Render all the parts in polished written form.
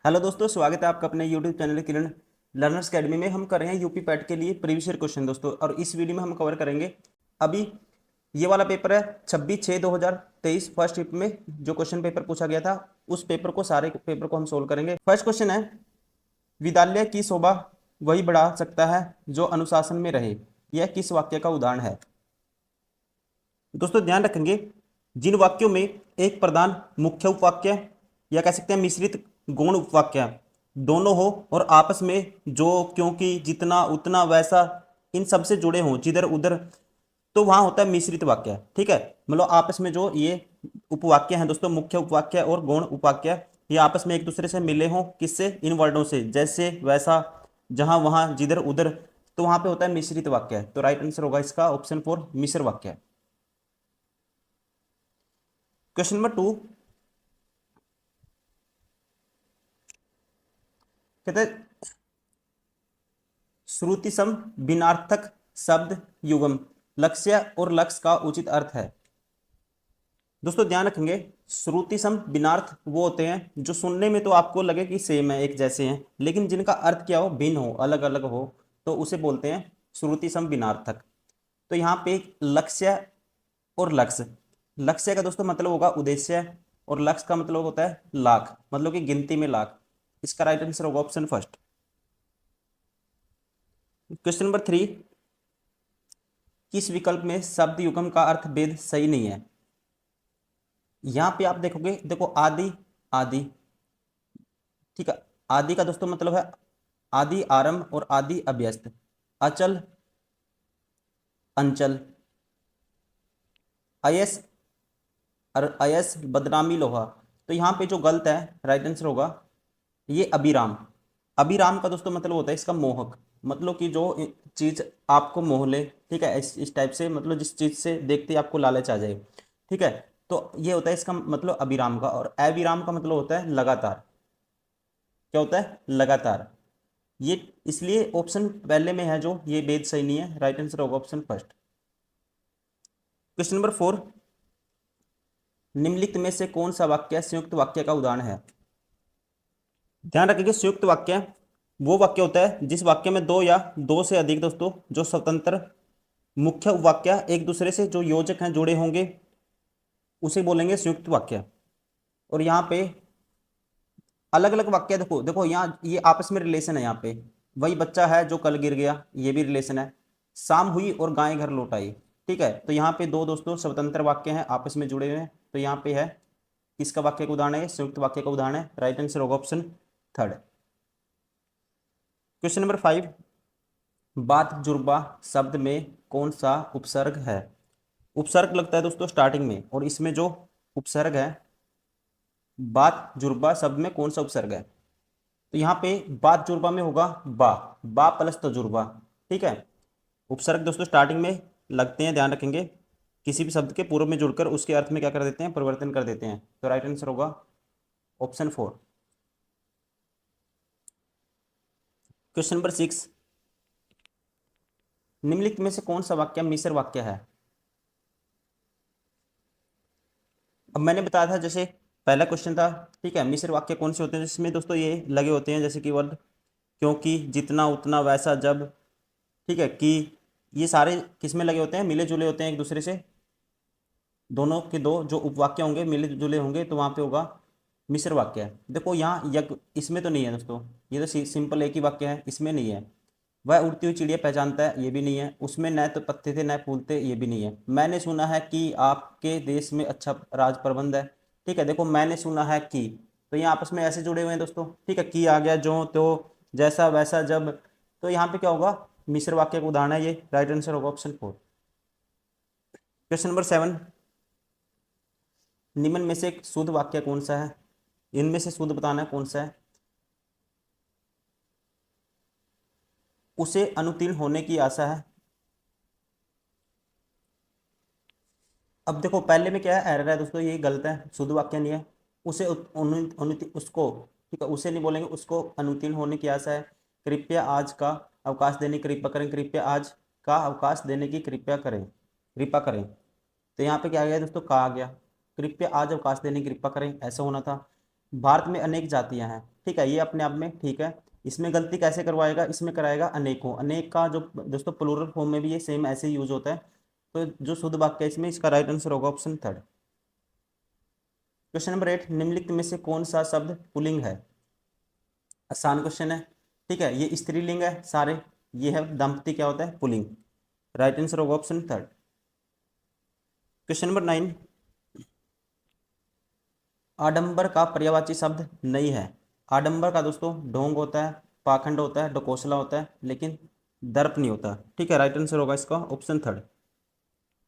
Hello दोस्तों, स्वागत है आपका अपने यूट्यूब चैनल किरण लर्नर्स अकेडमी में। हम कर रहे हैं यूपी पैट के लिए प्रीवियस ईयर क्वेश्चन दोस्तों, और इस वीडियो में हम कवर करेंगे अभी ये वाला पेपर है 26/6/2023 फर्स्ट शिफ्ट में जो क्वेश्चन पेपर पूछा गया था उस पेपर को, सारे पेपर को हम सोल्व करेंगे। फर्स्ट क्वेश्चन है, विद्यालय की शोभा वही बढ़ा सकता है जो अनुशासन में रहे। यह किस वाक्य का उदाहरण है? दोस्तों ध्यान रखेंगे, जिन वाक्यों में एक प्रधान मुख्य उपवाक्य या कह सकते हैं मिश्रित गौण उपवाक्य दोनों हो और आपस में जो, क्योंकि, जितना, उतना, वैसा इन सब से जुड़े हों जिधर उधर, तो वहां होता है मिश्रित वाक्य। ठीक है, मतलब आपस में जो ये उपवाक्य हैं दोस्तों, मुख्य उपवाक्य और गौण उपवाक्य, ये आपस में एक दूसरे से मिले हों, किससे? इन वर्डों से, जैसे, वैसा, जहां, वहां, जिधर उधर, तो वहां पे होता है मिश्रित वाक्य। तो राइट आंसर होगा इसका ऑप्शन 4 मिश्र वाक्य। क्वेश्चन नंबर 2 कहते हैं, श्रुति सम भिन्नार्थक शब्द युगम लक्ष्य और लक्ष्य का उचित अर्थ है। दोस्तों ध्यान रखेंगे, श्रुति सम भिन्नार्थ वो होते हैं जो सुनने में तो आपको लगे कि सेम है, एक जैसे हैं, लेकिन जिनका अर्थ क्या हो, भिन्न हो, अलग अलग हो, तो उसे बोलते हैं श्रुति सम भिन्नार्थक। तो यहाँ पे लक्ष्य और लक्ष्य, लक्ष्य का दोस्तों मतलब होगा उद्देश्य, और लक्ष्य का मतलब होता है लाख, मतलब कि गिनती में लाख। इसका राइट आंसर होगा ऑप्शन फर्स्ट। क्वेश्चन नंबर 3, किस विकल्प में शब्द युग्म का अर्थ भेद सही नहीं है? यहां पे आप देखोगे, देखो आदि, आदि, ठीक है, आदि का दोस्तों मतलब है आदि आरंभ और आदि अभ्यस्त, अचल, अंचल, अयस और अयस बदनामी लोहा। तो यहाँ पे जो गलत है, राइट आंसर होगा ये अभिराम। अभिराम का दोस्तों मतलब होता है इसका मोहक, मतलब कि जो चीज आपको मोह ले, ठीक है, इस टाइप से, मतलब जिस चीज से देखते ही आपको लालच आ जाए। ठीक है, तो ये होता है इसका मतलब अभिराम का। और अविराम का मतलब होता है लगातार। क्या होता है? लगातार। ये इसलिए ऑप्शन पहले में है जो ये भेद सही नहीं है, राइट आंसर होगा ऑप्शन फर्स्ट। क्वेश्चन नंबर 4, निम्नलिखित में से कौन सा वाक्य संयुक्त वाक्य का उदाहरण है? ध्यान रखिए, संयुक्त वाक्य वो वाक्य होता है जिस वाक्य में दो या दो से अधिक दोस्तों जो स्वतंत्र मुख्य वाक्य एक दूसरे से जो योजक हैं जुड़े होंगे, उसे बोलेंगे संयुक्त वाक्य। और यहाँ पे अलग अलग वाक्य, देखो देखो यहाँ ये आपस में रिलेशन है। यहाँ पे वही बच्चा है जो कल गिर गया, ये भी रिलेशन है। शाम हुई और गाय घर लौट आई। ठीक है, तो यहाँ पे दो दोस्तों स्वतंत्र वाक्य हैं, आपस में जुड़े हुए हैं। तो यहाँ पे है किसका वाक्य का उदाहरण है? संयुक्त वाक्य का उदाहरण है, राइट आंसर होगा ऑप्शन थर्ड। क्वेश्चन नंबर 5, बात जुर्बा शब्द में कौन सा उपसर्ग है? उपसर्ग लगता है दोस्तों स्टार्टिंग में, और इसमें जो उपसर्ग है, बात जुर्बा शब्द में कौन सा उपसर्ग है? तो यहाँ पे बात जुर्बा में होगा बा, बा प्लस तजुर्बा। ठीक है, उपसर्ग दोस्तों स्टार्टिंग में लगते हैं, ध्यान रखेंगे, किसी भी शब्द के पूर्व में जुड़कर उसके अर्थ में क्या कर देते हैं? परिवर्तन कर देते हैं। तो राइट आंसर होगा ऑप्शन 4। क्वेश्चन नंबर 6, निम्नलिखित में से कौन सा वाक्य मिश्र वाक्य है? अब मैंने बताया था, जैसे पहला क्वेश्चन था, ठीक है, मिश्र वाक्य कौन से होते हैं जिसमें दोस्तों ये लगे होते हैं, जैसे कि वर्ड क्योंकि, जितना, उतना, वैसा, जब, ठीक है, कि, ये सारे किस में लगे होते हैं? मिले जुले होते हैं एक दूसरे से। दोनों के दो जो उपवाक्य होंगे मिले जुले होंगे, तो वहां पे होगा मिश्र वाक्य है। देखो यहाँ यज्ञ इसमें तो नहीं है दोस्तों, ये तो सिंपल एक ही वाक्य है, इसमें नहीं है। वह उड़ती हुई चिड़िया पहचानता है, ये भी नहीं है। उसमें न तो पत्ते थे न फूल थे, ये भी नहीं है। मैंने सुना है कि आपके देश में अच्छा राज प्रबंध है। ठीक है, देखो मैंने सुना है कि, तो ये आपस में ऐसे जुड़े हुए हैं दोस्तों। ठीक है, कि आ गया, जो, तो, जैसा, वैसा, जब, तो यहाँ पे क्या होगा? मिश्र वाक्य का उदाहरण है ये, राइट आंसर होगा ऑप्शन 4। क्वेश्चन नंबर 7, निम्न में से एक शुद्ध वाक्य कौन सा है? इनमें से शुद्ध बताना है कौन सा है। उसे अनुत्तीर्ण होने की आशा है। अब देखो पहले में क्या है? एरर है दोस्तों, ये गलत है, शुद्ध वाक्य नहीं है। उसे उसको, ठीक है, उसे नहीं बोलेंगे, उसको अनुत्तीर्ण होने की आशा है। कृपया आज का अवकाश देने की कृपा करें, कृपया आज का अवकाश देने की कृपया करें, कृपा करें। तो यहाँ पे क्या आ गया दोस्तों? का आ गया। कृपया आज अवकाश देने की कृपा करें, ऐसा होना था। भारत में अनेक जातियां हैं, ठीक है, ये अपने आप में ठीक है। इसमें गलती कैसे करवाएगा, इसमें कराएगा अनेकों। अनेक का जो दोस्तों प्लूरल फॉर्म में भी ये सेम ऐसे यूज होता है। तो जो शुद्ध वाक्य है इसमें, इसका राइट आंसर होगा ऑप्शन थर्ड। क्वेश्चन नंबर 8, निम्नलिखित में से कौन सा शब्द पुल्लिंग है? आसान क्वेश्चन है। ठीक है, ये स्त्रीलिंग है सारे, ये है दंपति, क्या होता है, पुल्लिंग। राइट आंसर होगा ऑप्शन थर्ड। क्वेश्चन नंबर 9, आडंबर का पर्यायवाची शब्द नहीं है। आडंबर का दोस्तों ढोंग होता है, पाखंड होता है, डकोसला होता है, लेकिन दर्प नहीं होता। ठीक है, राइट आंसर होगा इसका ऑप्शन थर्ड।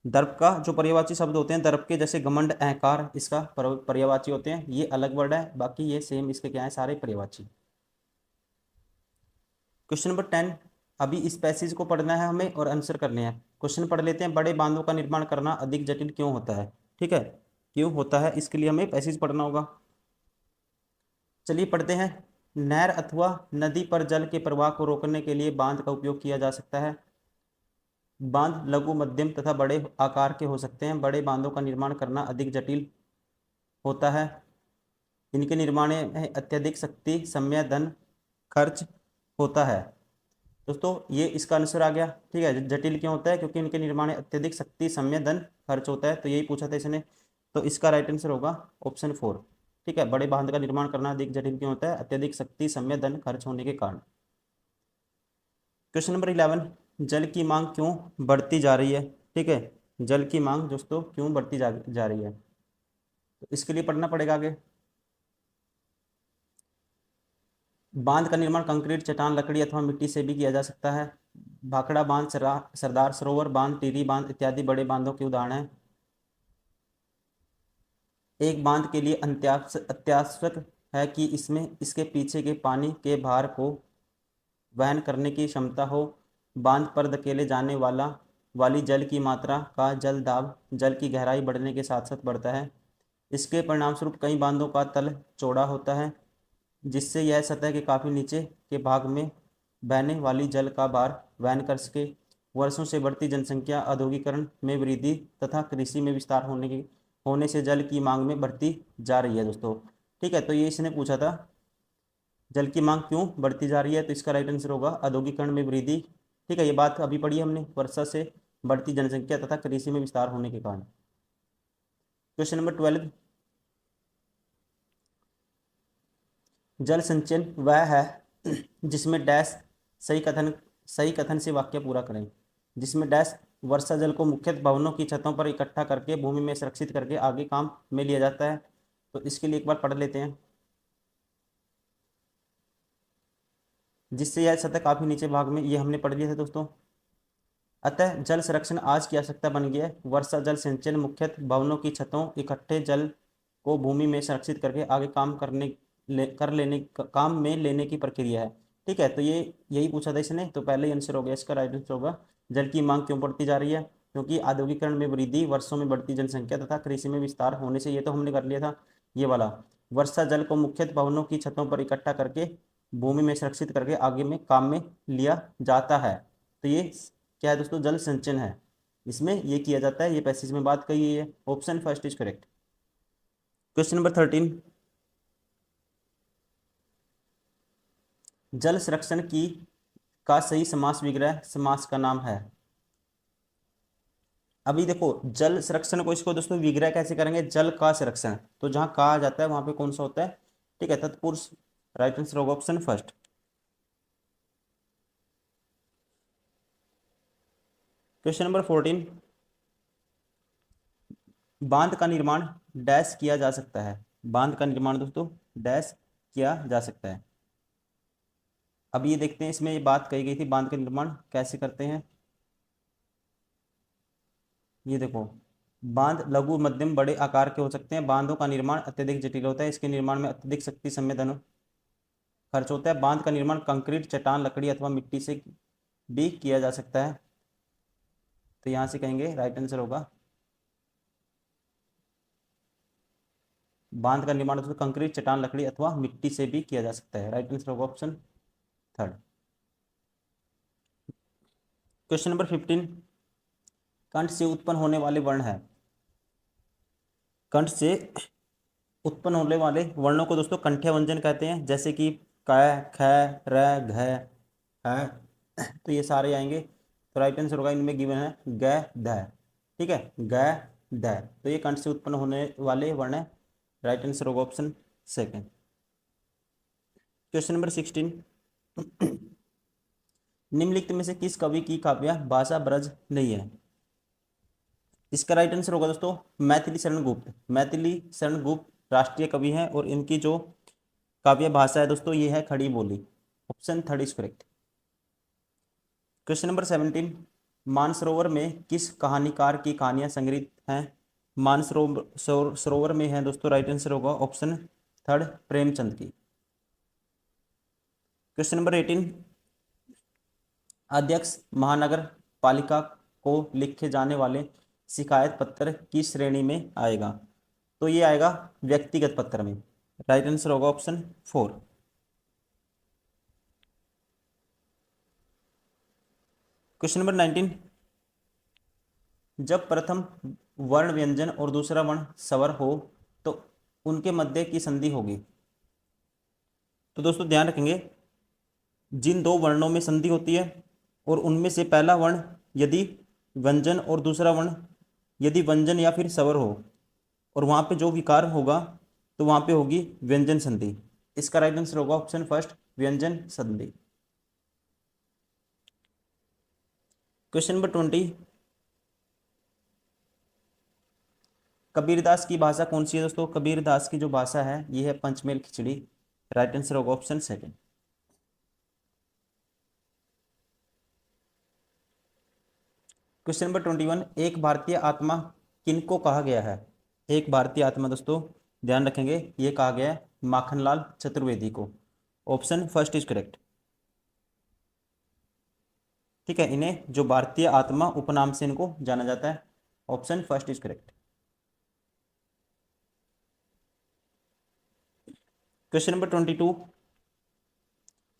दर्प का जो पर्यायवाची शब्द होते हैं, दर्प के जैसे घमंड, अहंकार, इसका पर्यायवाची होते हैं। ये अलग वर्ड है, बाकी ये सेम इसके क्या है, सारे पर्यायवाची। क्वेश्चन नंबर 10, अभी इस पैसेज को पढ़ना है हमें और आंसर करने हैं। क्वेश्चन पढ़ लेते हैं। बड़े बांधों का निर्माण करना अधिक जटिल क्यों होता है? ठीक है, क्यों होता है, इसके लिए हमें पैसेज पढ़ना होगा। चलिए पढ़ते हैं। नहर अथवा नदी पर जल के प्रवाह को रोकने के लिए बांध का उपयोग किया जा सकता है। बांध लघु, मध्यम तथा बड़े आकार के हो सकते हैं। बड़े बांधों का निर्माण करना अधिक जटिल होता है। इनके निर्माण में अत्यधिक शक्ति, समय, धन खर्च होता है। दोस्तों ये इसका आंसर आ गया। ठीक है, जटिल क्यों होता है, क्योंकि इनके निर्माण में अत्यधिक शक्ति, समय, धन खर्च होता है। तो यही पूछा था इसने, तो इसका राइट आंसर होगा ऑप्शन फोर। ठीक है, बड़े बांध का निर्माण करना अधिक जटिल क्यों होता है? अत्यधिक शक्ति, समय, धन खर्च होने के कारण। क्वेश्चन नंबर 11, जल की मांग क्यों बढ़ती जा रही है? ठीक है, जल की मांग दोस्तों क्यों बढ़ती जा रही है, तो इसके लिए पढ़ना पड़ेगा आगे। बांध का निर्माण कंक्रीट, चट्टान, लकड़ी अथवा मिट्टी से भी किया जा सकता है। भाखड़ा बांध, सरदार सरोवर बांध, टिहरी बांध इत्यादि बड़े बांधों के उदाहरण हैं। एक बांध के लिए अत्यावश्यक है कि इसमें इसके पीछे के पानी के भार को वहन करने की क्षमता हो। बांध पर धकेले जाने वाली जल की मात्रा का जल दाब जल की गहराई बढ़ने के साथ साथ बढ़ता है। इसके परिणामस्वरूप कई बांधों का तल चौड़ा होता है, जिससे यह सतह के काफ़ी नीचे के भाग में बहने वाली जल का भार वहन कर सके। वर्षों से बढ़ती जनसंख्या, औद्योगिकरण में वृद्धि तथा कृषि में विस्तार होने से जल की मांग में बढ़ती जा रही है दोस्तों। ठीक है, तो ये इसने पूछा था, जल की मांग क्यों बढ़ती जा रही है, तो इसका राइट आंसर होगा औद्योगिकरण में वृद्धि। ठीक है, ये बात अभी पढ़ी हमने, वर्षा से बढ़ती जनसंख्या तथा कृषि में विस्तार होने के कारण। क्वेश्चन नंबर 12, जल संचयन वह है जिसमें डैश सही कथन से वाक्य पूरा करें। जिसमें डैश वर्षा जल को मुख्यतः भवनों की छतों पर इकट्ठा करके भूमि में संरक्षित करके आगे काम में लिया जाता है। तो इसके लिए एक बार पढ़ लेते हैं। जिससे यह सतह काफी नीचे भाग में, ये हमने पढ़ लिया था दोस्तों। अतः जल संरक्षण आज की आवश्यकता बन गया है। वर्षा जल संचयन मुख्यतः भवनों की छतों इकट्ठे जल को भूमि में संरक्षित करके आगे काम में लेने की प्रक्रिया है। ठीक है, तो ये यही पूछा था इसने, तो पहले ही आंसर हो गया, इसका राइट आंसर होगा जल की मांग क्यों बढ़ती जा रही है, क्योंकि औद्योगिकरण में वृद्धि, वर्षों में बढ़ती जनसंख्या तथा कृषि में विस्तार होने से। ये तो हमने कर लिया था ये वाला। वर्षा जल को मुख्यतः भवनों की छतों पर इकट्ठा करके भूमि में संरक्षित करके आगे में काम में लिया जाता है। तो ये क्या है दोस्तों, जल संचयन है, इसमें ये किया जाता है। ये पैसेज में बात कही है, option first is correct. Question number 13, जल संरक्षण की का सही समास विग्रह समास का नाम है। अभी देखो, जल संरक्षण को इसको दोस्तों विग्रह कैसे करेंगे, जल का संरक्षण, तो जहां का आ जाता है वहां पे कौन सा होता है, ठीक है, तत्पुरुष। राइट आंसर होगा ऑप्शन फर्स्ट। क्वेश्चन नंबर 14, बांध का निर्माण डैश किया जा सकता है। बांध का निर्माण दोस्तों डैश किया जा सकता है। अब ये देखते हैं, इसमें ये बात कही गई थी बांध का निर्माण कैसे करते हैं। ये देखो, बांध लघु, मध्यम, बड़े आकार के हो सकते हैं। बांधों का निर्माण अत्यधिक जटिल होता है। इसके निर्माण में अत्यधिक शक्ति, समय, धन खर्च होता है। बांध का निर्माण कंक्रीट, चट्टान, लकड़ी अथवा मिट्टी से भी किया जा सकता है। तो यहाँ से कहेंगे राइट आंसर होगा, बांध का निर्माण दोस्तों कंक्रीट, चट्टान, लकड़ी अथवा मिट्टी से भी किया जा सकता है। राइट आंसर होगा ऑप्शन थर्ड। क्वेश्चन नंबर 15, कंठ से उत्पन्न होने वाले वर्ण है। कंठ से उत्पन्न होने वाले वर्णों को दोस्तों कंठ्य व्यंजन कहते हैं, जैसे कि क, ख, र, घ, है। तो ये सारे आएंगे। तो राइट आंसर होगा इनमें गिवन है ग, ध। ठीक है, ग, ध। तो ये कंठ से उत्पन्न होने वाले वर्ण है। राइट आंसर होगा ऑप्शन सेकंड। Question number 16। निम्नलिखित में से किस कवि की काव्य भाषा ब्रज नहीं है? इसका राइट आंसर होगा दोस्तों मैथिली शरण गुप्त। मैथिली शरण गुप्त राष्ट्रीय कवि हैं और इनकी जो काव्य भाषा है दोस्तों ये है खड़ी बोली। Option third is correct. Question number 17। Mansarovar में किस कहानीकार की कहानियां संग्रहित हैं? मानसरोवर में है दोस्तों, राइट आंसर होगा ऑप्शन थर्ड प्रेमचंद की। Question number 18। अध्यक्ष महानगर पालिका को लिखे जाने वाले शिकायत पत्र किस श्रेणी में आएगा? तो ये आएगा व्यक्तिगत पत्र में। राइट आंसर होगा ऑप्शन फोर। Question number 19। जब प्रथम वर्ण व्यंजन और दूसरा वर्ण स्वर हो तो उनके मध्य की संधि होगी। तो दोस्तों ध्यान रखेंगे, जिन दो वर्णों में संधि होती है और उनमें से पहला वर्ण यदि व्यंजन और दूसरा वर्ण यदि व्यंजन या फिर स्वर हो और वहां पे जो विकार होगा तो वहां पे होगी व्यंजन संधि। इसका राइट आंसर होगा ऑप्शन फर्स्ट व्यंजन संधि। Question number 20। कबीरदास की भाषा कौन सी है दोस्तों? कबीरदास की जो भाषा है ये है पंचमेल खिचड़ी। राइट आंसर होगा ऑप्शन सेकंड। Question number 21। एक भारतीय आत्मा किनको कहा गया है? एक भारतीय आत्मा दोस्तों ध्यान रखेंगे ये कहा गया है माखनलाल चतुर्वेदी को। Option first is correct. ठीक है, इन्हें जो भारतीय आत्मा उपनाम से इनको जाना जाता है। Option first is correct. Question number 22।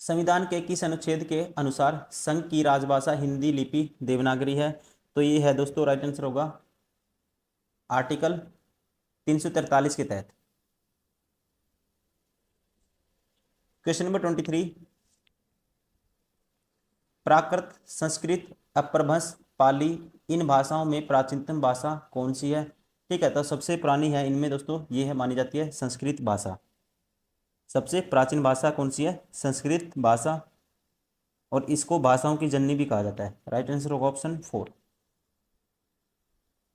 संविधान के किस अनुच्छेद के अनुसार संघ की राजभाषा हिंदी लिपि देवनागरी है? तो ये है दोस्तों राइट आंसर होगा आर्टिकल 343 के तहत। Question number 23। प्राकृत, संस्कृत, अपभ्रंश, पाली इन भाषाओं में प्राचीनतम भाषा कौन सी है? ठीक है, तो सबसे पुरानी है इनमें दोस्तों ये है मानी जाती है संस्कृत भाषा। सबसे प्राचीन भाषा कौन सी है? संस्कृत भाषा। और इसको भाषाओं की जननी भी कहा जाता है। राइट आंसर होगा ऑप्शन फोर।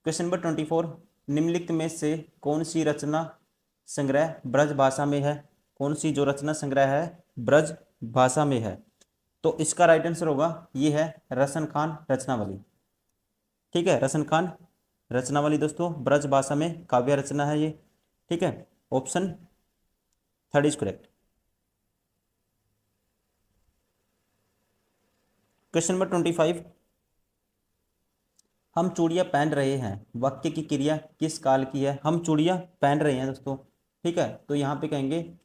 Question number 24। निम्नलिखित में से कौन सी रचना संग्रह ब्रज भाषा में है? कौन सी जो रचना संग्रह है ब्रज भाषा में है? तो इसका राइट आंसर होगा ये है रसन खान रचनावली। ठीक है, रसन खान रचनावली दोस्तों ब्रज भाषा में काव्य रचना है ये। ठीक है, option third is correct. Question number 25। हम चूड़ियां पहन रहे हैं वाक्य की क्रिया किस काल की है? हम चूड़ियां पहन रहे हैं दोस्तों। ठीक है, तो यहां पे कहेंगे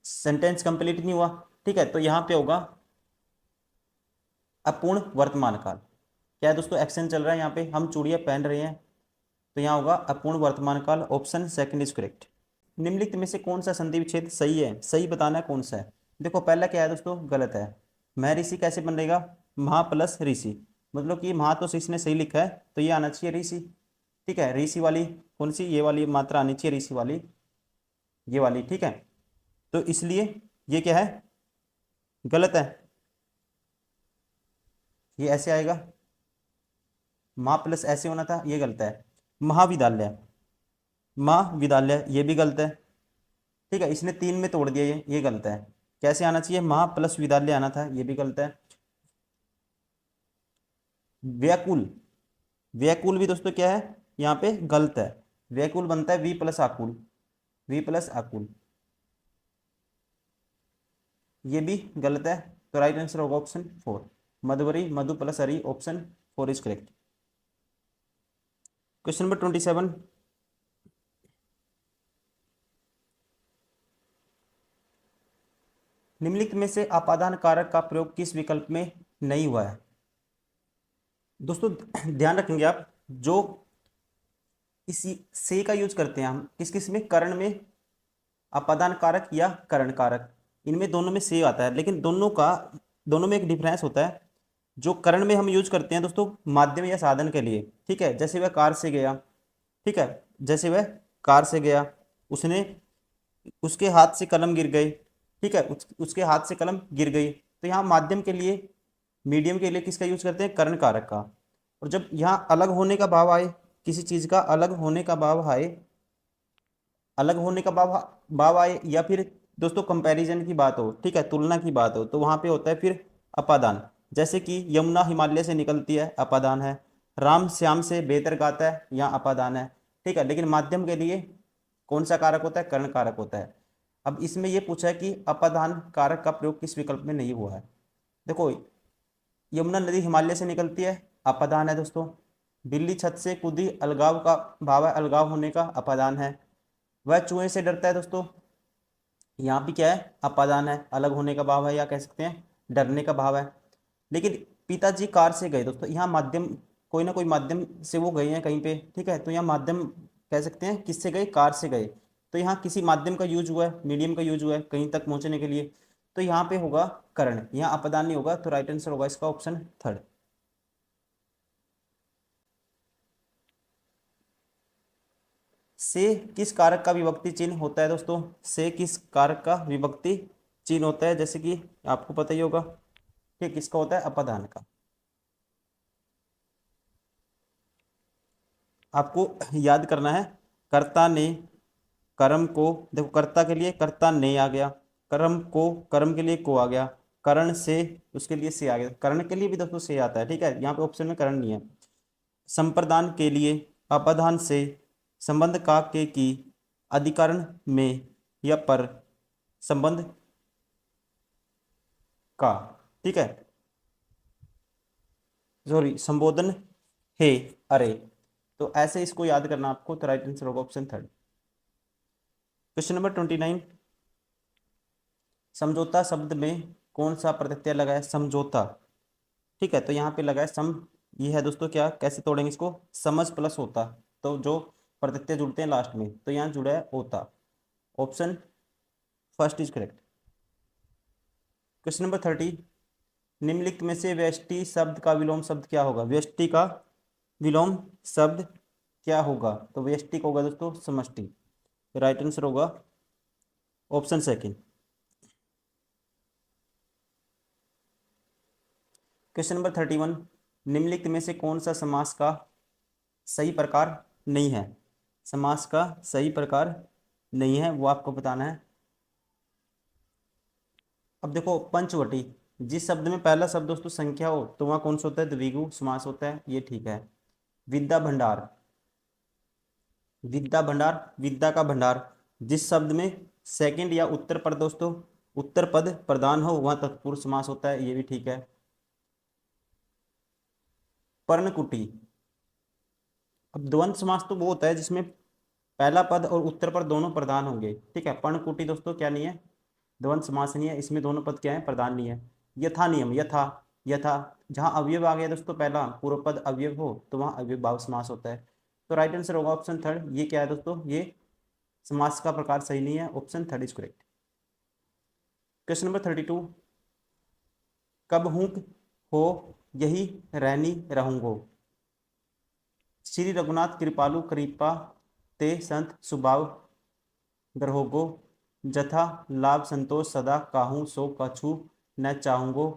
सेंटेंस कंप्लीट नहीं हुआ। ठीक है, तो यहां पे होगा अपूर्ण वर्तमान काल। क्या है दोस्तों? एक्शन चल रहा है यहाँ पे, हम चूड़ियां पहन रहे हैं, तो यहाँ होगा अपूर्ण वर्तमान काल। Option second is correct. निम्नलिखित में से कौन सा संधि विच्छेद सही है? सही बताना है कौन सा है। देखो पहला क्या है दोस्तों गलत है। महर्षि कैसे बनेगा? महा प्लस ऋषि, मतलब कि महा तो इसने सही लिखा है तो ये आना चाहिए ऋषि। ठीक है, ऋषि वाली कौन सी? ये वाली मात्रा आनी चाहिए ऋषि वाली, ये वाली। ठीक है, तो इसलिए ये क्या है गलत है। ये ऐसे आएगा महा प्लस ऐसे होना था, ये गलत है। महाविद्यालय, महाविद्यालय ये भी गलत है। ठीक है, इसने तीन में तोड़ दिया, ये गलत है। कैसे आना चाहिए? महा प्लस विद्यालय आना था, ये भी गलत है। व्याकुल, व्याकुल भी दोस्तों क्या है यहाँ पे गलत है। व्याकुल बनता है वी प्लस आकुल, वी प्लस आकुल, ये भी गलत है। तो राइट आंसर होगा ऑप्शन फोर मधुवरी मधु प्लस हरी। Option four is correct. Question number 27। निम्नलिखित में से अपादान कारक का प्रयोग किस विकल्प में नहीं हुआ है? दोस्तों ध्यान रखेंगे आप, जो इसी से का यूज करते हैं हम किस किस में, करण में, अपादान कारक या करण कारक, इनमें दोनों में से आता है। लेकिन दोनों में एक डिफरेंस होता है। जो करण में हम यूज करते हैं दोस्तों माध्यम या साधन के लिए, ठीक है, जैसे वह कार से गया, ठीक है, जैसे वह कार से गया, उसने, उसके हाथ से कलम गिर गई, ठीक है, उसके हाथ से कलम गिर गई, तो यहाँ माध्यम के लिए, मीडियम के लिए किसका यूज करते हैं, करण कारक का। और जब यहाँ अलग होने का भाव आए, किसी चीज का अलग होने का भाव आए, अलग होने का भाव भाव आए, या फिर दोस्तों कंपैरिजन की बात हो, ठीक है, तुलना की बात हो, तो वहां पे होता है फिर अपादान। जैसे कि यमुना हिमालय से निकलती है, अपादान है। राम श्याम से बेहतर गाता है, यहाँ अपादान है, ठीक है। लेकिन माध्यम के लिए कौन सा कारक होता है, कर्ण कारक होता है। अब इसमें यह पूछा है कि अपादान कारक का प्रयोग किस विकल्प में नहीं हुआ है। देखो, यमुना नदी हिमालय से निकलती है, अपादान है दोस्तों। बिल्ली छत से कूदी, अलगाव का भाव है, अलगाव होने का, अपादान है। वह चूहे से डरता है दोस्तों, यहाँ भी क्या है, अपादान है, अलग होने का भाव है, या कह सकते हैं डरने का भाव है। लेकिन पिताजी कार से गए दोस्तों, यहाँ माध्यम, कोई ना कोई माध्यम से वो गए हैं कहीं पे, ठीक है, तो यहाँ माध्यम कह सकते हैं किससे गए, कार से गए। तो यहाँ किसी माध्यम का यूज हुआ है, मीडियम का यूज हुआ है कहीं तक पहुंचने के लिए, तो यहाँ पे होगा कर्ण, यहाँ अपदान नहीं होगा। तो राइट आंसर होगा इसका ऑप्शन थर्ड। से किस कारक का विभक्ति चिन्ह होता है दोस्तों, से किस कारक का विभक्ति चिन्ह होता है, जैसे कि आपको पता ही होगा, ठीक, किसका होता है, अपादान का। आपको याद करना है, कर्ता ने कर्म को, देखो कर्ता के लिए कर्ता ने आ गया, कर्म को, कर्म के लिए को आ गया, करण से, उसके लिए से आ गया, करण के लिए भी दोस्तों से आता है, ठीक है, यहाँ पे ऑप्शन में करण नहीं है। संप्रदान के लिए अपादान से, संबंध का के की, अधिकरण में या पर, संबंध का, ठीक है, सॉरी संबोधन है, अरे, तो ऐसे इसको याद करना आपको। तो राइट आंसर होगा ऑप्शन थर्ड। क्वेश्चन नंबर 29, समझौता शब्द में कौन सा प्रत्यय लगा है, समझौता, ठीक है, तो यहाँ पे लगा है सम, ये है दोस्तों क्या, कैसे तोड़ेंगे इसको, समझ प्लस होता, तो जो प्रत्यय जुड़ते हैं लास्ट में, तो यहाँ जुड़ा है होता, option first is correct. Question number 30, निम्नलिखित में से व्यष्टि शब्द का विलोम शब्द क्या होगा, व्यष्टि का विलोम शब्द क्या होगा, तो व्यष्टि होगा दोस्तों समष्टि। राइट आंसर होगा ऑप्शन सेकंड। क्वेश्चन नंबर 31, निम्नलिखित में से कौन सा समास का सही प्रकार नहीं है, समास का सही प्रकार नहीं है, वो आपको बताना है। अब देखो पंचवटी, जिस शब्द में पहला शब्द दोस्तों संख्या हो, तो वहाँ कौन सा होता है, द्विगु समास होता है, ये ठीक है। विद्या भंडार, विद्या भंडार, विद्या का भंडार, जिस शब्द में सेकंड या उत्तर पद दोस्तों, उत्तर पद प्रधान हो, वहाँ तत्पुरुष समास होता है, ये भी ठीक है। पर्णकुटी, अब द्वंद्व समास तो वो होता है जिसमें पहला पद और उत्तर पद दोनों प्रधान होंगे, ठीक है। पर्णकुटी दोस्तों क्या नहीं है, द्वंद्व समास नहीं है, इसमें दोनों पद क्या है, प्रधान नहीं है। यथा नियम, यथा, यथा, जहाँ अवयव आ गया दोस्तों पहला, पूर्व पद अवयव हो, तो वहाँ अवयव भाव समास होता है। तो राइट आंसर होगा ऑप्शन थर्ड। ये क्या है दोस्तों, ये समास का प्रकार सही नहीं है, option third is correct. Question number 32, कब हूँ हो यही रहनी रहूंगो, श्री रघुनाथ कृपालु कृपा ते संत सुभाव ग्रहोगो, जथा लाभ संतोष सदा काहू सो कछु न चाहूंगो,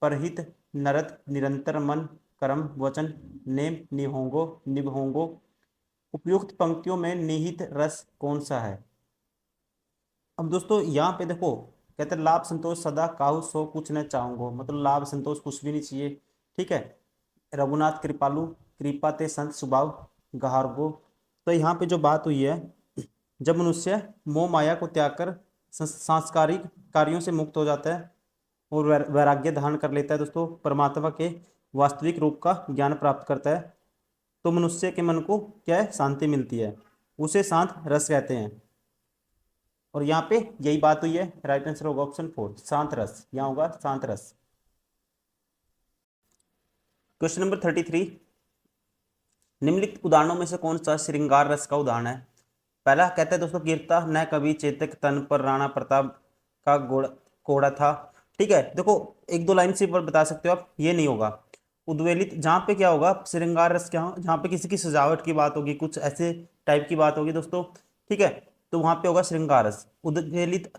परहित नरत निरंतर मन कर्म वचन नेम निहोंगो निभोंगो। उपयुक्त पंक्तियों में निहित रस कौन सा है। अब दोस्तों यहाँ पे देखो, कहते हैं लाभ संतोष सदा काहू सो कुछ न चाहूंगो, मतलब लाभ संतोष कुछ भी नहीं चाहिए, ठीक है। रघुनाथ कृपालु कृपा ते संत स्वभाव गहारगो, तो यहाँ पे जो बात हुई है, जब मनुष्य मोह माया को त्याग कर सांस्कारिक कार्यों से मुक्त हो जाता है और वैराग्य धारण कर लेता है दोस्तों, परमात्मा के वास्तविक रूप का ज्ञान प्राप्त करता है, तो मनुष्य के मन को क्या है, शांति मिलती है, उसे शांत रस कहते हैं। और यहाँ पे यही बात हुई है, राइट आंसर होगा ऑप्शन फोर, शांत रस, यहाँ होगा शांत रस। क्वेश्चन नंबर 33, निम्नलिखित उदाहरणों में से कौन सा श्रृंगार रस का उदाहरण है? पहला कहते हैं दोस्तों, गिरता न कभी चेतक तन पर राणा प्रताप का कोड़ा था। ठीक है, देखो एक दो लाइन से बता सकते हो आप, ये नहीं होगा। उद्वेलित, जहाँ पे क्या होगा, श्रृंगार रस, क्या जहाँ पे किसी की सजावट की बात होगी, कुछ ऐसे टाइप की बात होगी दोस्तों। ठीक है, तो वहां पे होगा श्रृंगार रस। उद्वेलित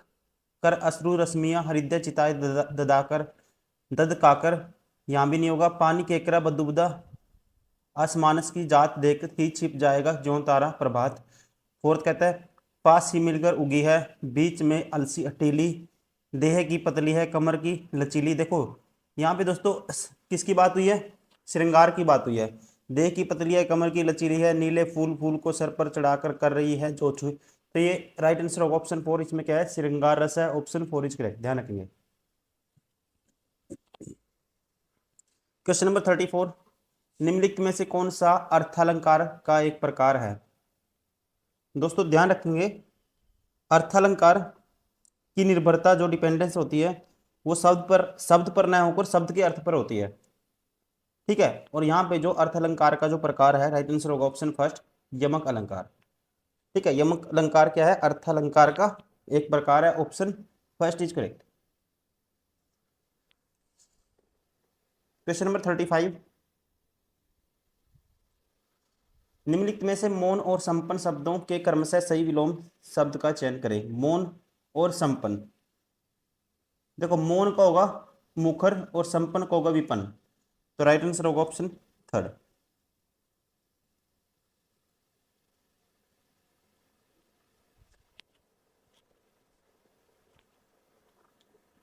कर अश्रु रश्मियां हृदय चिताए ददाकर ददकाकर, यहाँ भी नहीं होगा। पानी केकरा बदुबदा आसमानस की जात देख ही छिप जाएगा ज्यों तारा प्रभात। फोर्थ कहता है, पास ही मिलकर उगी है बीच में अलसी अटीली, देह की पतली है कमर की लचीली। देखो यहाँ पे दोस्तों किसकी बात हुई है? श्रृंगार की बात हुई है। देह की पतली है कमर की लचीली है, नीले फूल फूल को सर पर चढ़ाकर कर रही है जो छुई। तो ये राइट आंसर ऑफ ऑप्शन 4, इसमें क्या है, श्रृंगार रस है। ऑप्शन 4 इज करेक्ट, ध्यान रखेंगे। क्वेश्चन नंबर 34, निम्नलिखित में से कौन सा अर्थालंकार का एक प्रकार है? दोस्तों ध्यान रखेंगे, अर्थालंकार की निर्भरता जो डिपेंडेंस होती है वो शब्द पर न होकर शब्द के अर्थ पर होती है। ठीक है, और यहाँ पे जो अर्थ अलंकार का जो प्रकार है, राइट आंसर होगा ऑप्शन फर्स्ट, यमक अलंकार। ठीक है, यमक अलंकार क्या है? अर्थ अलंकार का एक प्रकार है। Option first is correct. Question number 35, निम्नलिखित में से मौन और संपन्न शब्दों के क्रमशः सही विलोम शब्द का चयन करें। मौन और संपन्न, देखो मौन का होगा मुखर और संपन्न का होगा विपन्न। तो राइट आंसर होगा ऑप्शन थर्ड।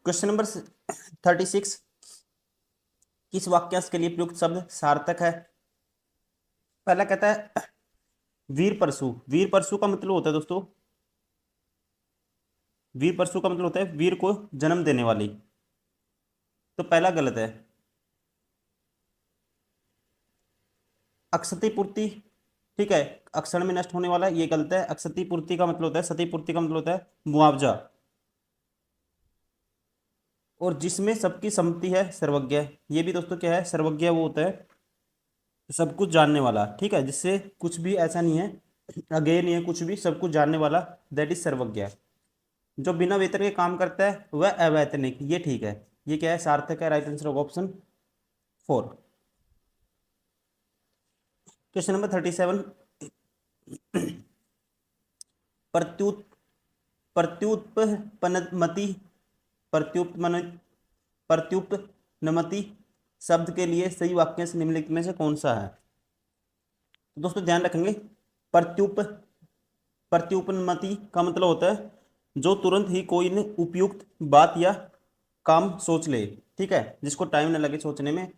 क्वेश्चन नंबर 36, किस वाक्यांश के लिए प्रयुक्त शब्द सार्थक है? पहला कहता है वीर परशु। वीर परशु का मतलब होता है दोस्तों, वीर परशु का मतलब होता है वीर को जन्म देने वाली। तो पहला गलत है। अक्षति पूर्ति, ठीक है, अक्षण में नष्ट होने वाला, ये गलत है। अक्षति पूर्ति का मतलब होता है, सती पूर्ति का मतलब होता है मुआवजा। और जिसमें सबकी सम्मति है सर्वज्ञ, ये भी दोस्तों क्या है, सर्वज्ञ वो होता है सब कुछ जानने वाला। ठीक है, जिससे कुछ भी ऐसा नहीं है, अज्ञेय नहीं है कुछ भी, सब कुछ जानने वाला, दैट इज सर्वज्ञ। जो बिना वेतन के काम करता है वह अवैतनिक, ये ठीक है। ये क्या है, सार्थक है। राइट आंसर होगा ऑप्शन 4। क्वेश्चन नंबर 37, प्रत्युत प्रत्युत्पन्नमति प्रत्युत्पन्न प्रत्युत्पन्नमति शब्द के लिए सही वाक्यांश निम्नलिखित में से कौन सा है? तो दोस्तों ध्यान रखेंगे, प्रत्युप प्रत्युत्पन्नमति का मतलब होता है जो तुरंत ही कोई ने उपयुक्त बात या काम सोच ले। ठीक है, जिसको टाइम न लगे सोचने में।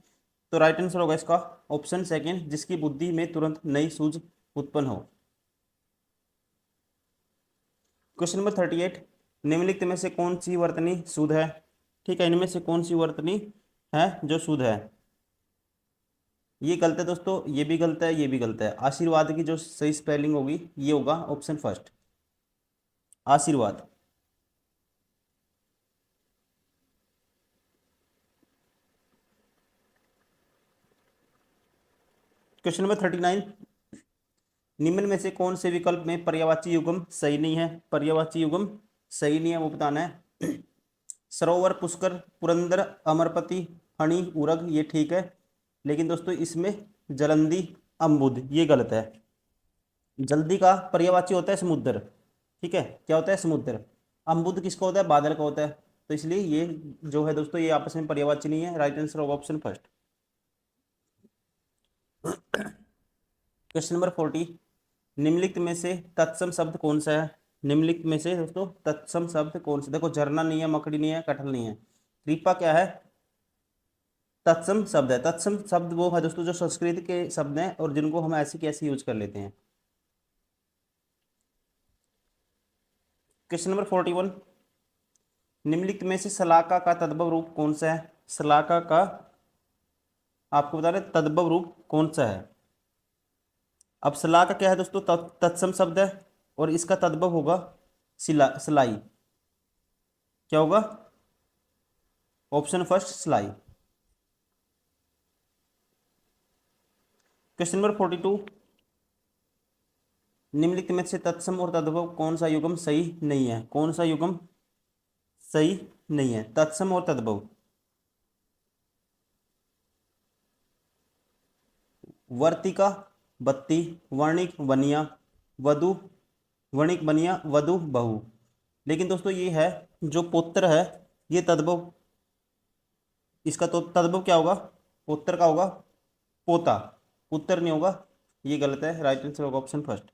तो राइट आंसर होगा इसका ऑप्शन सेकंड, जिसकी बुद्धि में तुरंत नई सूझ उत्पन्न हो। क्वेश्चन नंबर 38, निम्नलिखित में से कौन सी वर्तनी शुद्ध है? ठीक है, इनमें से कौन सी वर्तनी है जो शुद्ध है? ये गलत है दोस्तों, ये भी गलत है, ये भी गलत है। आशीर्वाद की जो सही स्पेलिंग होगी ये होगा ऑप्शन फर्स्ट, आशीर्वाद। क्वेश्चन नंबर 39, निम्न में से कौन से विकल्प में पर्यायवाची युग्म सही नहीं है? पर्यायवाची युग्म सही नहीं है, वो बताना है। सरोवर, पुष्कर, पुरंदर, अमरपति, फणी, उरग, ये ठीक है। लेकिन दोस्तों इसमें जलंधी, अम्बुद, ये गलत है। जल्दी का पर्यायवाची होता है समुद्र। ठीक है, क्या होता है, समुद्र। अम्बुद किसका होता है, बादल का होता है। तो इसलिए ये जो है दोस्तों ये आपस में पर्यायवाची नहीं है। Right answer of option first. Question number 40, निम्नलिखित में से तत्सम शब्द कौन सा है? निम्नलिखित में से दोस्तों तत्सम शब्द कौन सा? देखो झरना नहीं है, मकड़ी नहीं है, कटहल नहीं है। कृपा क्या है, तत्सम शब्द है। तत्सम शब्द वो है दोस्तों जो संस्कृत के शब्द हैं और जिनको हम ऐसे कैसे यूज कर लेते हैं। क्वेश्चन नंबर 41, निम्नलिखित में से शलाका का तद्भव रूप कौन सा है? शलाका का आपको बता रहे तद्भव रूप कौन सा है। अब शलाका क्या है दोस्तों, तत्सम शब्द है और इसका तद्भव होगा सिलाई। क्या होगा, ऑप्शन फर्स्ट सिलाई। क्वेश्चन नंबर 42, निम्नलिखित में से तत्सम और तद्भव कौन सा युग्म सही नहीं है? कौन सा युग्म सही नहीं है? तत्सम और तद्भव। वर्तिका बत्ती, वर्णिक बनिया, वधु वर्णिक बनिया, वधु बहु। लेकिन दोस्तों ये है जो पुत्र है ये तद्भव, इसका तो तद्भव क्या होगा? पुत्र का होगा पोता, पुत्र नहीं होगा। ये गलत है, राइट आंसर होगा ऑप्शन फर्स्ट।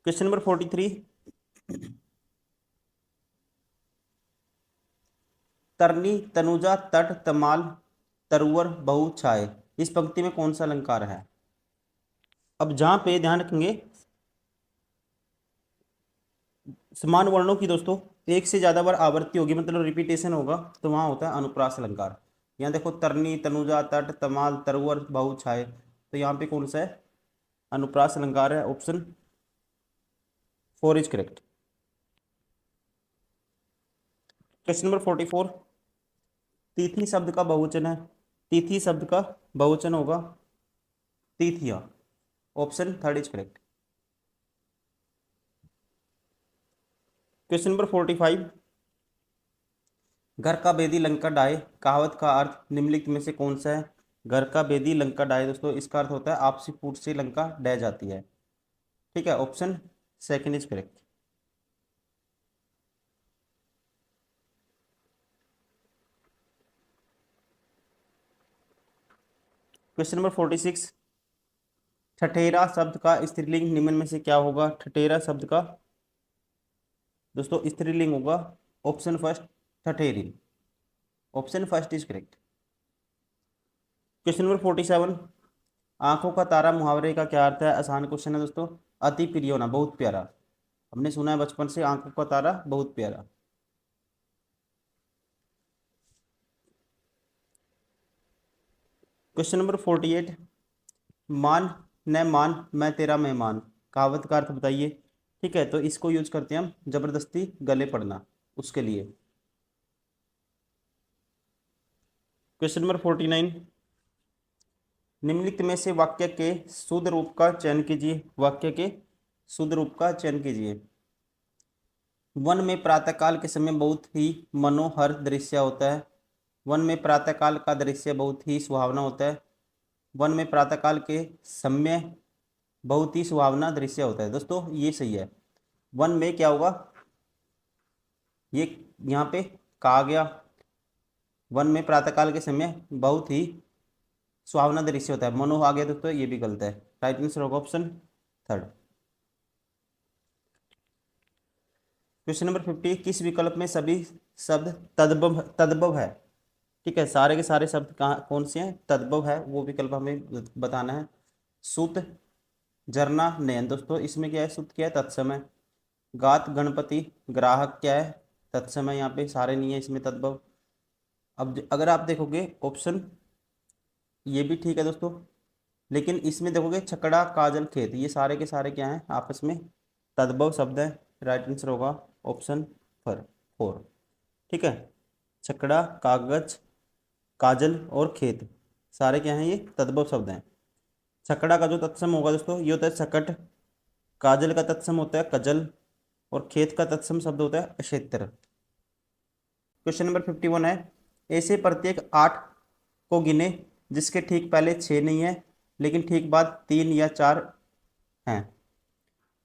क्वेश्चन नंबर 43, तरनी तनुजा तट तमाल तरुवर बहु छाए, इस पंक्ति में कौन सा अलंकार है? अब जहां पे ध्यान रखेंगे समान वर्णों की दोस्तों एक से ज्यादा बार आवृत्ति होगी, मतलब रिपीटेशन होगा, तो वहां होता है अनुप्रास अलंकार। यहाँ देखो तरनी तनुजा तट तमाल तरुवर बहु छाए, तो यहाँ पे कौन सा है? अनुप्रास अलंकार है, option 4 is correct. Question number 44, तिथि शब्द का बहुवचन है, तिथि शब्द का बहुवचन होगा तिथिया, option 3 is correct. Question number 45, घर का बेदी लंका डाहे कहावत का अर्थ निम्नलिखित में से कौन सा है? घर का बेदी लंका डाहे दोस्तों इसका अर्थ होता है आपसी फूट से लंका डह जाती है। ठीक है, option 2 is correct. Question number 46, ठठेरा शब्द का स्त्रीलिंग निम्न में से क्या होगा? ठठेरा शब्द का दोस्तों स्त्रीलिंग होगा ऑप्शन फर्स्ट ठठेरी, option first is correct. Question number 47, आंखों का तारा मुहावरे का क्या अर्थ है? आसान क्वेश्चन है दोस्तों, अति प्रिय होना, बहुत प्यारा। हमने सुना है बचपन से आंखों का तारा बहुत प्यारा। क्वेश्चन नंबर 48, मान न मान मैं तेरा मेहमान, कहावत का अर्थ बताइए। ठीक है, तो इसको यूज करते हैं हम जबरदस्ती गले पड़ना उसके लिए। क्वेश्चन नंबर 49, निम्नलिखित में से वाक्य के शुद्ध रूप का चयन कीजिए, वाक्य के शुद्ध रूप का चयन कीजिए। वन में प्रातःकाल के समय बहुत ही मनोहर दृश्य होता है, वन में प्रातःकाल का दृश्य बहुत ही सुहावना होता है, वन में प्रातःकाल के समय बहुत ही सुहावना दृश्य होता है। दोस्तों ये सही है, वन में क्या होगा? ये यहाँ पे कहा गया वन में प्रातःकाल के समय बहुत ही सुहावना दृश्य होता है, मनो आ गया दोस्तों, ये भी गलत है, राइट आंसर होगा ऑप्शन 3। क्वेश्चन नंबर 50, किस विकल्प में सभी शब्द तद्भव तद्भव है? ठीक है, सारे के सारे शब्द कहाँ कौन से हैं? तद्भव है, वो विकल्प हमें बताना है। सुत, झरना, नयन, दोस्तों इसमें क्या है? सुत क्या है? तत्सम है। गात, गणपति, ग्राहक क्या है? तत्सम है, यहाँ पे सारे नहीं है इसमें तद्भव। अब अगर आप देखोगे ऑप्शन ये भी ठीक है दोस्तों, लेकिन इसमें देखोगे छकड़ा, काजल, खेत, ये सारे के सारे क्या हैं? आपस में तद्भव शब्द है, राइट आंसर होगा ऑप्शन 4। ठीक है, छकड़ा, कागज, काजल और खेत सारे क्या हैं? ये तद्भव शब्द हैं। छकड़ा का जो तत्सम होगा दोस्तों ये होता है सकट, काजल का तत्सम होता है कजल, और खेत का तत्सम शब्द होता है क्षेत्र। क्वेश्चन नंबर 51 है, ऐसे प्रत्येक 8 को गिने जिसके ठीक पहले 6 नहीं है लेकिन ठीक बाद 3 या 4 हैं।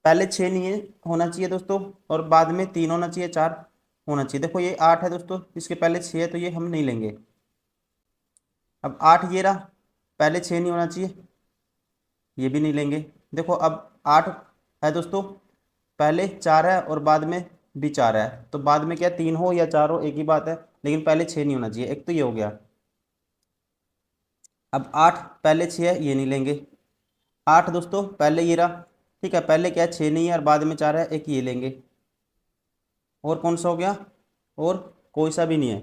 पहले 6 नहीं है होना चाहिए दोस्तों, और बाद में 3 होना चाहिए, 4 होना चाहिए। देखो ये 8 है दोस्तों, इसके पहले 6 है तो ये हम नहीं लेंगे। अब 8 ये रहा, पहले 6 नहीं होना चाहिए, ये भी नहीं लेंगे। देखो अब 8 है दोस्तों, पहले 4 है और बाद में भी 4 है, तो बाद में क्या 3 हो या 4 हो एक ही बात है, लेकिन पहले 6 नहीं होना चाहिए, एक तो ये हो गया। अब 8 पहले 6 है, ये नहीं लेंगे। 8 दोस्तों पहले ये रहा, ठीक है, पहले क्या 6 नहीं है और बाद में 4 है, एक ये लेंगे। और कौन सा हो गया? और कोई सा भी नहीं है,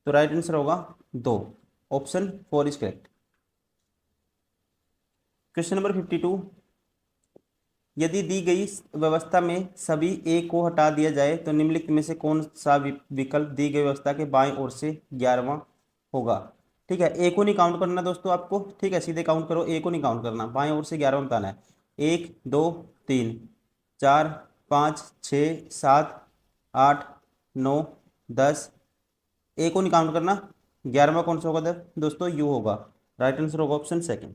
तो राइट आंसर होगा 2, option 4 is correct. Question number 52, यदि दी गई व्यवस्था में सभी ए को हटा दिया जाए तो निम्नलिखित में से कौन सा विकल्प दी गई व्यवस्था के बाएं ओर से 11वां होगा? ठीक है, ए को नहीं काउंट करना दोस्तों आपको, ठीक है, सीधे काउंट करो, ए को नहीं काउंट करना, बाएं ओर से 11 बताना है। 1 2 3 4 5 6 7 8 9 10, ए को नहीं काउंट करना। 11वां कौन सा होगा दोस्तों? यू होगा। राइट आंसर होगा ऑप्शन सेकंड।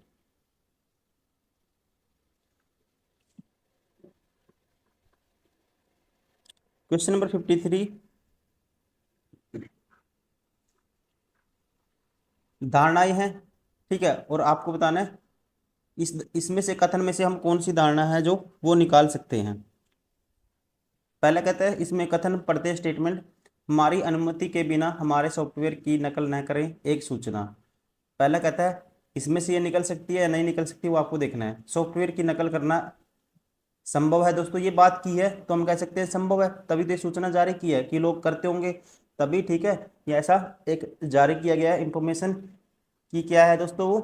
क्वेश्चन नंबर 53, धारणाएं हैं, ठीक है, और आपको बताना है इसमें से कथन में से हम कौन सी धारणा है जो वो निकाल सकते हैं। पहला कहता है इसमें कथन पढ़ते स्टेटमेंट, हमारी अनुमति के बिना हमारे सॉफ्टवेयर की नकल न करें एक सूचना। पहला कहता है इसमें से ये निकल सकती है या नहीं निकल सकती, वो आपको देखना है। सॉफ्टवेयर की नकल करना संभव है दोस्तों, ये बात की है तो हम कह सकते हैं संभव है, तभी तो ये सूचना जारी की है कि लोग करते होंगे तभी, ठीक है। ये ऐसा एक जारी किया गया है इंफॉर्मेशन की, क्या है दोस्तों वो,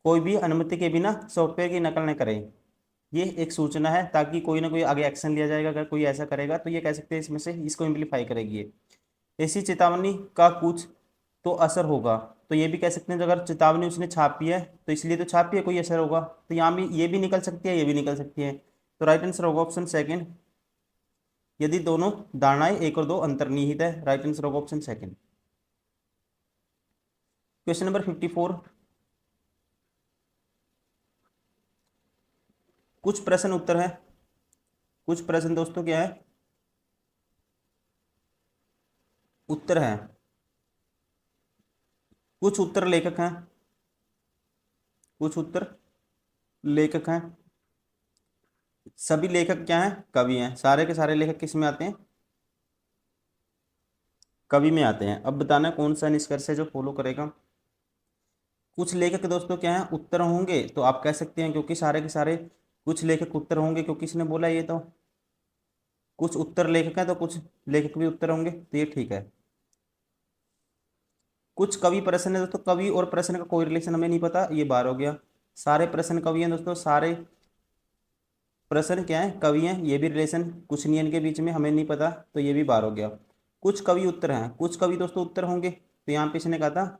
कोई भी अनुमति के बिना सॉफ्टवेयर की नकल न करें। ये एक सूचना है ताकि कोई ना कोई आगे एक्शन लिया जाएगा, अगर कोई ऐसा करेगा तो ये कह सकते हैं इसमें से इसको इम्प्लीफाई करेगी ये। ऐसी चेतावनी का कुछ तो असर होगा, तो ये भी कह सकते हैं अगर चेतावनी उसने छापी है तो इसलिए तो छापी है, कोई असर होगा, तो यहाँ भी ये भी निकल सकती है, ये भी निकल सकती है। तो राइट आंसर होगा ऑप्शन सेकंड, यदि दोनों धारणाएं 1 और 2 अंतर्निहित है। राइट आंसर होगा ऑप्शन सेकंड। क्वेश्चन नंबर 54, कुछ प्रश्न उत्तर है, कुछ प्रश्न दोस्तों क्या है, उत्तर है, कुछ उत्तर लेखक हैं, कुछ उत्तर लेखक हैं। सभी लेखक क्या हैं? कवि हैं। सारे के सारे लेखक किस में आते हैं? कवि में आते हैं। अब बताना कौन सा निष्कर्ष है जो फॉलो करेगा। कुछ लेखक दोस्तों क्या हैं? उत्तर होंगे, तो आप कह सकते हैं क्योंकि सारे के सारे कुछ लेखक उत्तर होंगे, क्योंकि इसने बोला ये तो कुछ उत्तर लेखक हैं, तो कुछ लेखक भी उत्तर होंगे, तो ये ठीक है। कुछ कवि प्रश्न है दोस्तों, कवि और प्रश्न का कोई रिलेशन हमें नहीं पता, ये बार हो गया। सारे प्रश्न कवि हैं दोस्तों, सारे प्रश्न क्या है? कवि हैं, ये भी रिलेशन कुछ नहीं है इनके बीच में, हमें नहीं पता, तो ये भी बार हो गया। कुछ कवि उत्तर हैं, कुछ कवि दोस्तों उत्तर होंगे, तो यहाँ पे इसने कहा था,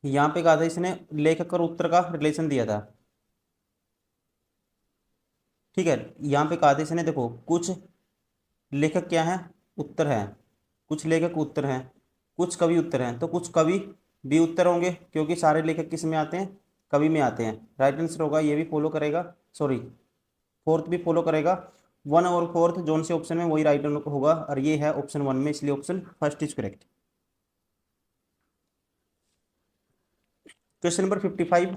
यहाँ पे कहा था इसने लेखक और उत्तर का रिलेशन दिया था, ठीक है। यहाँ पे कहा था इसने, देखो कुछ लेखक क्या हैं? उत्तर हैं, कुछ लेखक उत्तर हैं, कुछ कवि उत्तर हैं, तो कुछ कवि भी उत्तर होंगे क्योंकि सारे लेखक किस में आते हैं? कवि में आते हैं। राइट आंसर होगा, ये भी फॉलो करेगा, सॉरी फोर्थ भी फॉलो करेगा। 1 और 4 जोन से ऑप्शन में वही राइट होगा, और ये है ऑप्शन 1 में, इसलिए option first is correct. Question number 55,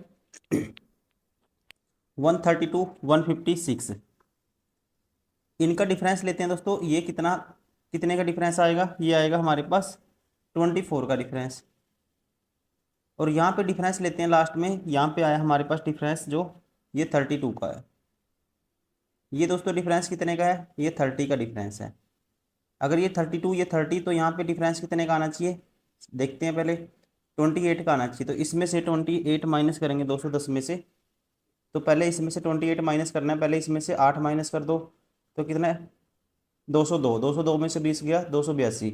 132 156, इनका डिफरेंस लेते हैं दोस्तों। ये कितना, कितने का डिफरेंस आएगा? ये आएगा हमारे पास 24 का डिफरेंस। और यहाँ पे डिफरेंस लेते हैं लास्ट में, यहाँ पे आया हमारे पास डिफरेंस जो ये 32 का है। ये दोस्तों डिफरेंस कितने का है? ये 30 का डिफरेंस है। अगर ये 32 ये 30, तो यहाँ पे डिफरेंस कितने का आना चाहिए? देखते हैं पहले, 28 का आना चाहिए। तो इसमें से 28 माइनस करेंगे 210 में से, तो पहले इसमें से 28 माइनस करना है, पहले इसमें से 8 माइनस कर दो, तो कितना है? 202, 202 में से 20 गया 282,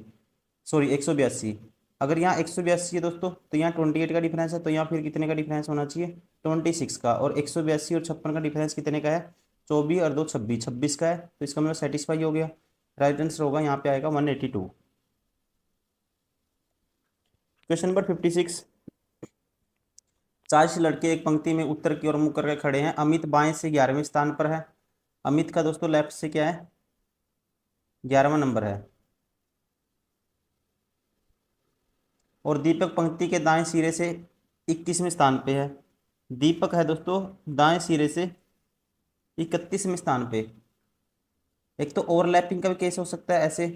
सॉरी 182। अगर यहाँ 182 है दोस्तों, तो यहाँ 28 का डिफरेंस है, तो यहाँ फिर कितने का डिफरेंस होना चाहिए? 26 का। और 182 और 56 का डिफरेंस कितने का है? 24 और 2 26, 26 का है, तो इसका मतलब सेटिस्फाई हो गया। राइट आंसर होगा यहाँ पे आएगा 182। क्वेश्चन नंबर 56, 40 लड़के एक पंक्ति में उत्तर की ओर मुख करके खड़े हैं। अमित बाएं से 11वें स्थान पर है। अमित का दोस्तों लेफ्ट से क्या है? 11वां नंबर है। और दीपक पंक्ति के दाएं सिरे से 21वें स्थान पे है। दीपक है दोस्तों दाएं सिरे से 31वें स्थान पे। एक तो ओवरलैपिंग का भी केस हो सकता है ऐसे,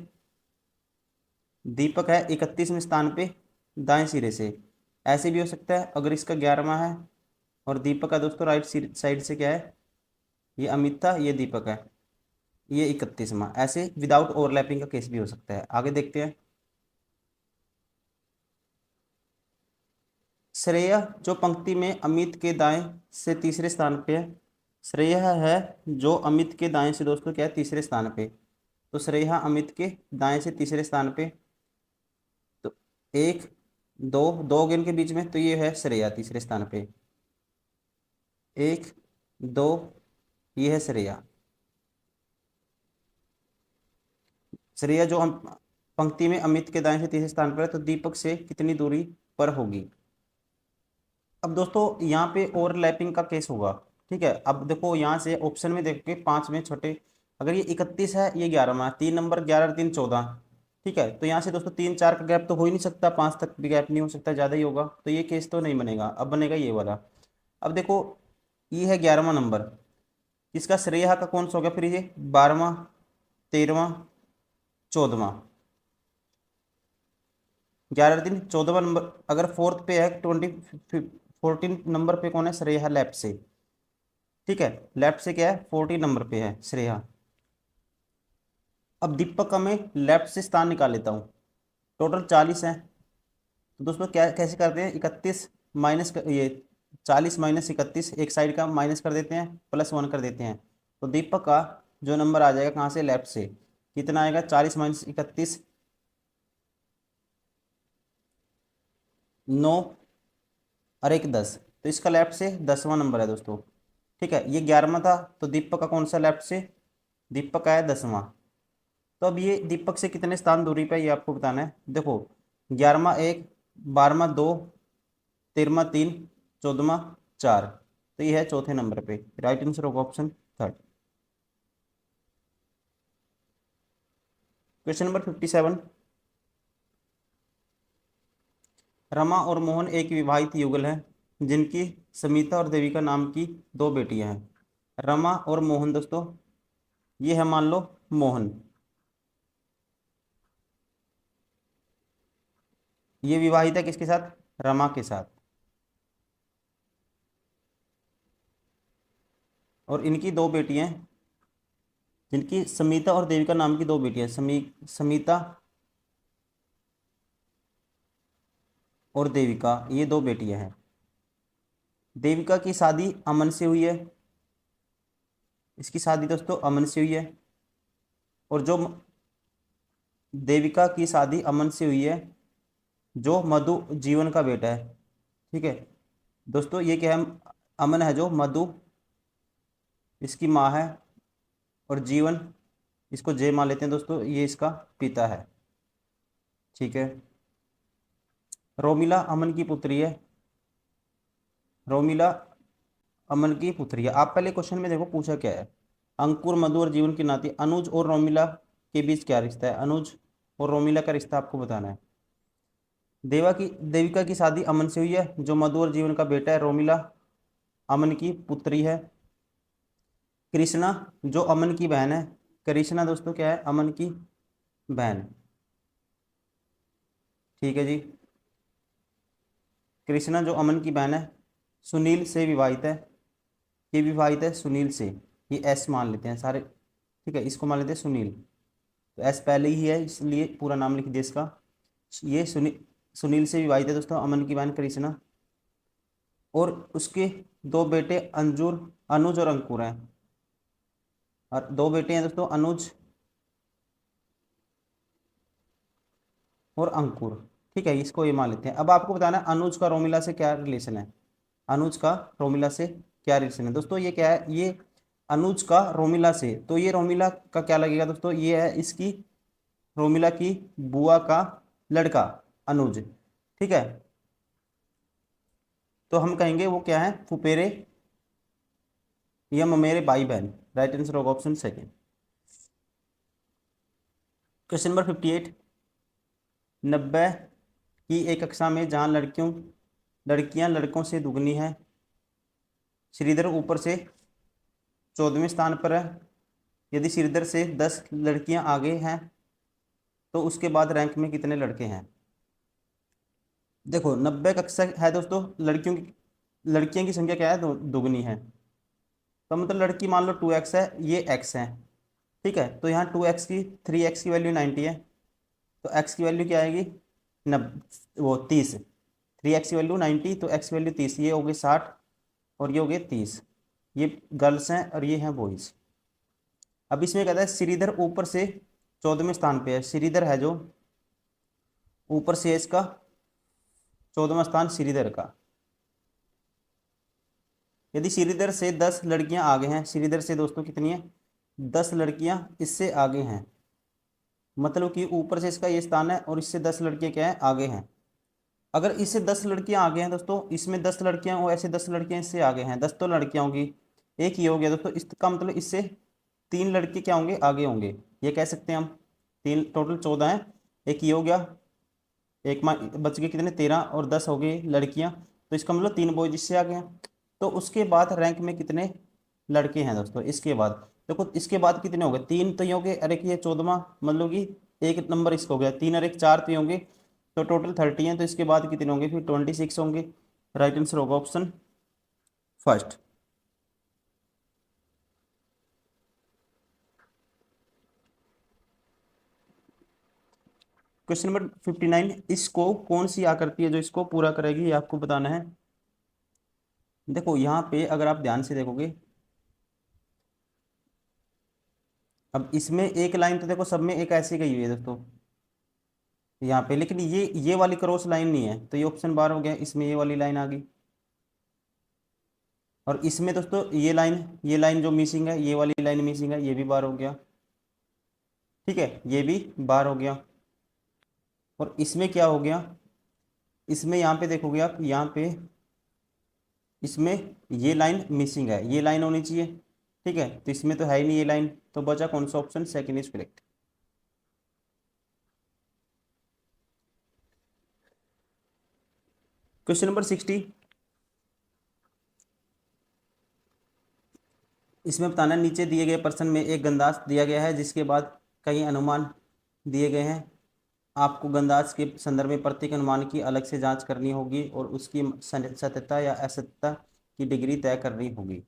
दीपक है 31वें स्थान पे दाएं सिरे से, ऐसे भी हो सकता है अगर इसका 11वां है। और दीपक का दोस्तों राइट साइड से क्या है? ये अमित था, ये दीपक है, ये 31वां, ऐसे विदाउट ओवरलैपिंग का केस भी हो सकता है। आगे देखते हैं। श्रेय जो पंक्ति में अमित के दाएं से तीसरे स्थान पे है। श्रेय है जो अमित के दाएं से दोस्तों क्या है? तीसरे स्थान पे। तो श्रेय अमित के दाएं से तीसरे स्थान पे, तो एक, दो, दो गेंद के बीच में, तो ये है श्रेया तीसरे स्थान पे। एक, दो, ये है श्रेया। श्रेया जो हम पंक्ति में अमित के दाएं से तीसरे स्थान पर है, तो दीपक से कितनी दूरी पर होगी। अब दोस्तों यहाँ पे ओवरलैपिंग का केस होगा। ठीक है, अब देखो यहाँ से ऑप्शन में देख के पांच में छोटे, अगर ये 31 है, ये 11वां, 3 नंबर, 11 और 3 14। ठीक है, तो यहाँ से दोस्तों 3 4 का गैप तो हो ही नहीं सकता, 5 तक भी गैप नहीं हो सकता, ज़्यादा ही होगा, तो ये केस तो नहीं बनेगा। अब बनेगा ये वाला। अब देखो ये है 11वां नंबर, इसका श्रेया का कौन सा हो गया फिर, ये 12वां, 13वां, 14वां। 11 दिन 14वां नंबर, अगर फोर्थ पे है 14 नंबर पे कौन है, श्रेया लेफ्ट से। ठीक है, लेफ्ट से क्या है, 14 नंबर पे है श्रेया। अब दीपक का मैं लेफ्ट से स्थान निकाल लेता हूँ, टोटल 40 है। तो दोस्तों क्या कैसे करते हैं, 31 माइनस ये 40 माइनस 31, एक साइड का माइनस कर देते हैं, +1 कर देते हैं। तो दीपक का जो नंबर आ जाएगा कहाँ से, लेफ्ट से, कितना आएगा, 40 माइनस 31, 9 और एक 10, तो इसका लेफ्ट से 10वां नंबर है दोस्तों। ठीक है, ये 11वां था, तो दीपक का कौन सा लेफ्ट से, दीपक का है 10वां। तो अब ये दीपक से कितने स्थान दूरी पे है, ये आपको बताना है। देखो 11वां 1, 12वां 2, 13वां 3, 14वां 4, तो ये है चौथे नंबर पे। राइट आंसर होगा option third. Question number 57। Rama और मोहन एक विवाहित युगल है जिनकी समिता और देविका नाम की दो बेटियां हैं। रमा और मोहन दोस्तों, ये है मान लो मोहन, ये विवाहित है किसके साथ, रमा के साथ, और इनकी दो बेटियां हैं, जिनकी समिता और देविका नाम की दो बेटियां, समिता और देविका, ये दो बेटियां हैं। देविका की शादी अमन से हुई है, इसकी शादी दोस्तों अमन से हुई है, और जो देविका की शादी अमन से हुई है, जो मधु जीवन का बेटा है। ठीक है दोस्तों, ये क्या है, अमन है जो मधु इसकी माँ है, और जीवन, इसको जय मान लेते हैं दोस्तों, ये इसका पिता है। ठीक है, रोमिला अमन की पुत्री है, रोमिला अमन की पुत्री है। आप पहले क्वेश्चन में देखो पूछा क्या है, अंकुर मधु और जीवन की नाती, अनुज और रोमिला के बीच क्या रिश्ता है, अनुज और रोमिला का रिश्ता आपको बताना है। देविका की शादी अमन से हुई है, जो मधु और जीवन का बेटा है, रोमिला अमन की पुत्री है। कृष्णा जो अमन की बहन है, कृष्णा दोस्तों क्या है, अमन की बहन। ठीक है जी, कृष्णा जो अमन की बहन है, सुनील से विवाहित है, ये विवाहित है सुनील से, ये एस मान लेते हैं सारे। ठीक है, इसको मान लेते हैं सुनील, तो एस पहले ही है इसलिए पूरा नाम लिख दिया इसका। ये सुनील से विवाहित है दोस्तों, अमन की बहन कृष्णा, और उसके दो बेटे अनुज और अंकुर हैं, और दो बेटे हैं दोस्तों, अनुज और अंकुर। ठीक है, इसको ये मान लेते हैं। अब आपको बताना है अनुज का रोमिला से क्या रिलेशन है, अनुज का रोमिला से क्या रिलेशन है दोस्तों, ये क्या है, ये अनुज का रोमिला से, तो ये रोमिला का क्या लगेगा दोस्तों, ये है इसकी रोमिला की बुआ का लड़का अनुज। ठीक है, तो हम कहेंगे वो क्या है, फुपेरे या ममेरे भाई बहन। राइट आंसर होगा ऑप्शन सेकेंड। Question number 58। 90 की एक कक्षा में जहाँ लड़कियां लड़कों से दुगनी है, श्रीधर ऊपर से 14वें स्थान पर है। यदि श्रीधर से 10 लड़कियां आगे हैं, तो उसके बाद रैंक में कितने लड़के हैं। देखो 90 कक्षा है दोस्तों, लड़कियों की संख्या क्या है, दुगनी है, तो मतलब लड़की मान लो 2x है, ये x है। ठीक है, तो यहाँ 2x की 3x की वैल्यू 90 है, तो x की वैल्यू क्या आएगी, नब वो 30, 3x की वैल्यू 90, तो x की वैल्यू 30, ये हो गई 60 और ये हो गए 30। ये गर्ल्स हैं और ये हैं बॉयज। अब इसमें कहता है श्रीधर ऊपर से 14वें स्थान पे है, श्रीधर है जो ऊपर से है इसका 14वां स्थान श्रीधर का। यदि श्रीधर से 10 लड़कियां आगे हैं, श्रीधर से दोस्तों कितनी है, 10 लड़कियां इससे आगे हैं, मतलब कि ऊपर से इसका ये स्थान है और इससे 10 लड़कियां क्या है, आगे हैं। अगर इससे 10 लड़कियां आगे हैं दोस्तों, इसमें 10 लड़कियां और ऐसे 10 लड़कियां इससे आगे हैं, 10 तो लड़कियां होंगी, एक ये हो गया दोस्तों, इसका मतलब इससे 3 लड़के क्या होंगे, आगे होंगे, ये कह सकते हैं हम। तीन टोटल 14 है, एक ये हो गया, एक बच गए कितने, 13 और 10 हो गए लड़कियां, तो इसका मतलब 3 बॉयज इससे आगे हैं। तो उसके बाद रैंक में कितने लड़के हैं दोस्तों, इसके बाद देखो, इसके बाद कितने हो गए, 3 तो ये हो गए, अरे ये 14वां, मतलब कि एक नंबर इसका हो गया, 3 और 1 4 तो ये होंगे, तो टोटल 30 हैं, तो इसके बाद कितने होंगे, फिर 26 होंगे। राइट आंसर होगा ऑप्शन फर्स्ट। क्वेश्चन नंबर 59, इसको कौन सी आकृति है जो इसको पूरा करेगी, ये आपको बताना है। देखो यहाँ पे अगर आप ध्यान से देखोगे, अब इसमें एक लाइन तो देखो सब में एक ऐसी गई हुई है दोस्तों यहाँ पे, लेकिन ये वाली क्रॉस लाइन नहीं है, तो ये ऑप्शन बार हो गया, इसमें ये वाली लाइन आ गई। और इसमें दोस्तों ये लाइन जो मिसिंग है, ये वाली लाइन मिसिंग है, ये भी बार हो गया, ठीक है, ये भी बार हो गया। और इसमें क्या हो गया, इसमें यहाँ पे देखोगे आप, यहाँ पे इसमें ये लाइन मिसिंग है, ये लाइन होनी चाहिए, ठीक है, तो इसमें तो है ही नहीं ये लाइन, तो बचा कौन सा option, second is correct. Question number 60, इसमें बताना, नीचे दिए गए प्रश्न में एक गंदास दिया गया है जिसके बाद कई अनुमान दिए गए हैं। आपको गंदास के संदर्भ में प्रत्येक अनुमान की अलग से जांच करनी होगी और उसकी सत्यता या असत्यता की डिग्री तय करनी होगी।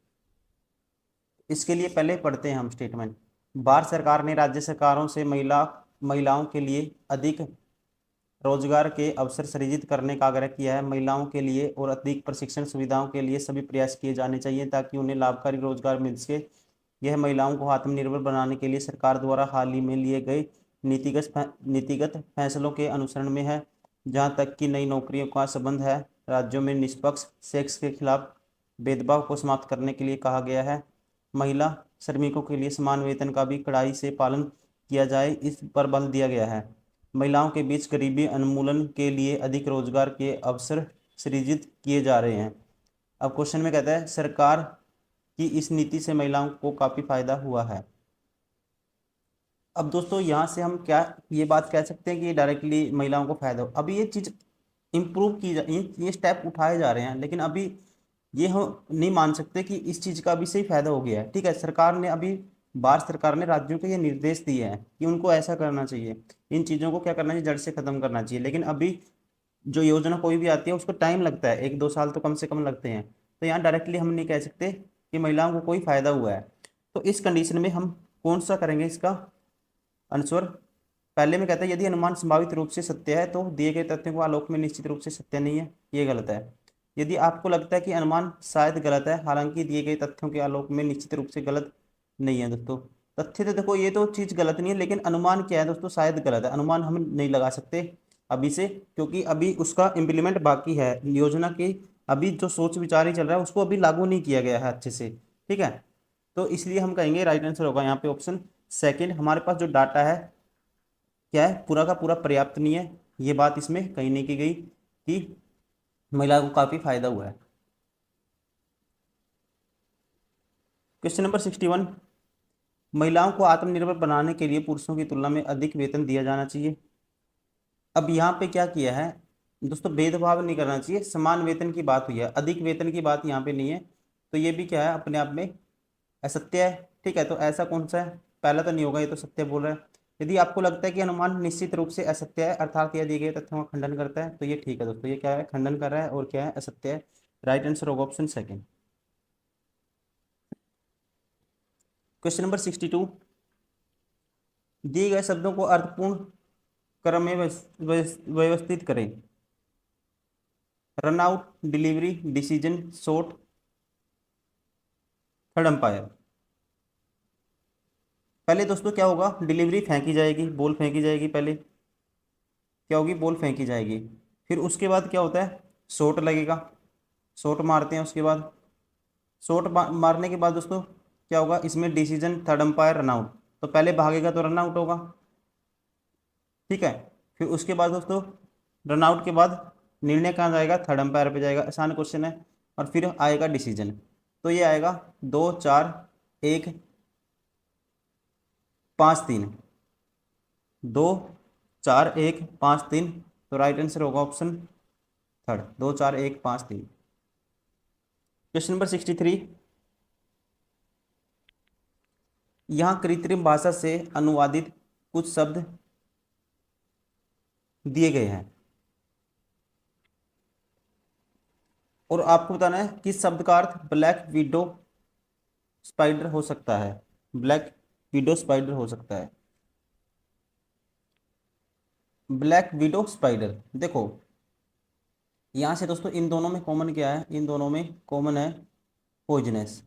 इसके लिए पहले पढ़ते हैं हम स्टेटमेंट। भारत सरकार ने राज्य सरकारों से महिलाओं के लिए अधिक रोजगार के अवसर सृजित करने का आग्रह किया है। महिलाओं के लिए और अधिक प्रशिक्षण सुविधाओं के लिए सभी प्रयास किए जाने चाहिए ताकि उन्हें लाभकारी रोजगार मिल सके। यह महिलाओं को आत्मनिर्भर बनाने के लिए सरकार द्वारा हाल ही में लिए गए नीतिगत फैसलों के अनुसरण में है। जहां तक कि नई नौकरियों का संबंध है, राज्यों में निष्पक्ष सेक्स के खिलाफ भेदभाव को समाप्त करने के लिए कहा गया है। महिला श्रमिकों के लिए समान वेतन का भी कड़ाई से पालन किया जाए, इस पर बल दिया गया है। महिलाओं के बीच गरीबी उन्मूलन के लिए अधिक रोजगार के अवसर सृजित किए जा रहे हैं। अब क्वेश्चन में कहता है, सरकार की इस नीति से महिलाओं को काफी फायदा हुआ है। अब दोस्तों यहाँ से हम क्या ये बात कह सकते हैं कि डायरेक्टली महिलाओं को फायदा हो, अभी ये चीज इंप्रूव की जा, ये स्टेप उठाए जा रहे हैं, लेकिन अभी ये हम नहीं मान सकते कि इस चीज का अभी से ही फायदा हो गया है। ठीक है, सरकार ने अभी, भारत सरकार ने राज्यों को ये निर्देश दिए हैं कि उनको ऐसा करना चाहिए, इन चीजों को क्या करना चाहिए, जड़ से खत्म करना चाहिए। लेकिन अभी जो योजना कोई भी आती है उसको टाइम लगता है, 1-2 साल तो कम से कम लगते हैं। तो यहाँ डायरेक्टली हम नहीं कह सकते कि महिलाओं को कोई फायदा हुआ है। तो इस कंडीशन में हम कौन सा करेंगे इसका आंसर। पहले में कहता है, यदि अनुमान संभावित रूप से सत्य है तो दिए गए तथ्यों को आलोक में निश्चित रूप से सत्य नहीं है, ये गलत है। यदि आपको लगता है कि अनुमान शायद गलत है, हालांकि दिए गए तथ्यों के आलोक में निश्चित रूप से गलत नहीं है दोस्तों। तथ्य तो देखो ये तो चीज गलत नहीं है, लेकिन अनुमान क्या है दोस्तों, शायद गलत है। अनुमान हम नहीं लगा सकते अभी से, क्योंकि अभी उसका इम्प्लीमेंट बाकी है योजना की, अभी जो सोच विचार ही चल रहा है उसको अभी लागू नहीं किया गया है अच्छे से। ठीक है, तो इसलिए हम कहेंगे राइट आंसर होगा यहाँ पे ऑप्शन सेकंड। हमारे पास जो डाटा है क्या है, पूरा का पूरा पर्याप्त नहीं है, ये बात इसमें कहीं नहीं की गई कि महिला को काफी फायदा हुआ है। क्वेश्चन नंबर 61, महिलाओं को आत्मनिर्भर बनाने के लिए पुरुषों की तुलना में अधिक वेतन दिया जाना चाहिए। अब यहाँ पे क्या किया है दोस्तों, भेदभाव नहीं करना चाहिए, समान वेतन की बात हुई है, अधिक वेतन की बात यहाँ पे नहीं है। तो ये भी क्या है, अपने आप में असत्य है। ठीक है, तो ऐसा कौन सा है, पहला तो नहीं होगा, ये तो सत्य बोल रहा है। यदि आपको लगता है कि अनुमान निश्चित रूप से असत्य है, अर्थात यह दिए गए तथ्यों का खंडन करता है, तो ये ठीक है दोस्तों, ये क्या है, खंडन कर रहा है और क्या है, असत्य है। राइट आंसर होगा ऑप्शन सेकंड। क्वेश्चन नंबर 62, दिए गए शब्दों को अर्थपूर्ण क्रम में व्यवस्थित करें। Run out, delivery, decision, shot, third umpire. पहले दोस्तों क्या होगा, डिलीवरी फेंकी जाएगी, बॉल फेंकी जाएगी, पहले क्या होगी, बॉल फेंकी जाएगी। फिर उसके बाद क्या होता है, शॉट लगेगा, शॉट मारते हैं। उसके बाद शॉट मारने के बाद दोस्तों क्या होगा, इसमें decision third umpire run out, तो पहले भागेगा तो रन आउट होगा, ठीक है। फिर उसके बाद दोस्तों रन आउट के बाद निर्णय कहाँ जाएगा, थर्ड अंपायर पे जाएगा, आसान क्वेश्चन है। और फिर आएगा डिसीजन, तो ये आएगा 2 4 1 5 3, 2 4 1 5 3, तो राइट आंसर होगा ऑप्शन थर्ड, 2 4 1 5 3। क्वेश्चन नंबर 63, यहाँ कृत्रिम भाषा से अनुवादित कुछ शब्द दिए गए हैं और आपको बताना है किस शब्द का अर्थ ब्लैक विडो स्पाइडर हो सकता है, ब्लैक विडो स्पाइडर हो सकता है। ब्लैक विडो स्पाइडर, देखो यहाँ से दोस्तों इन दोनों में कॉमन क्या है, इन दोनों में कॉमन है पॉइजनस,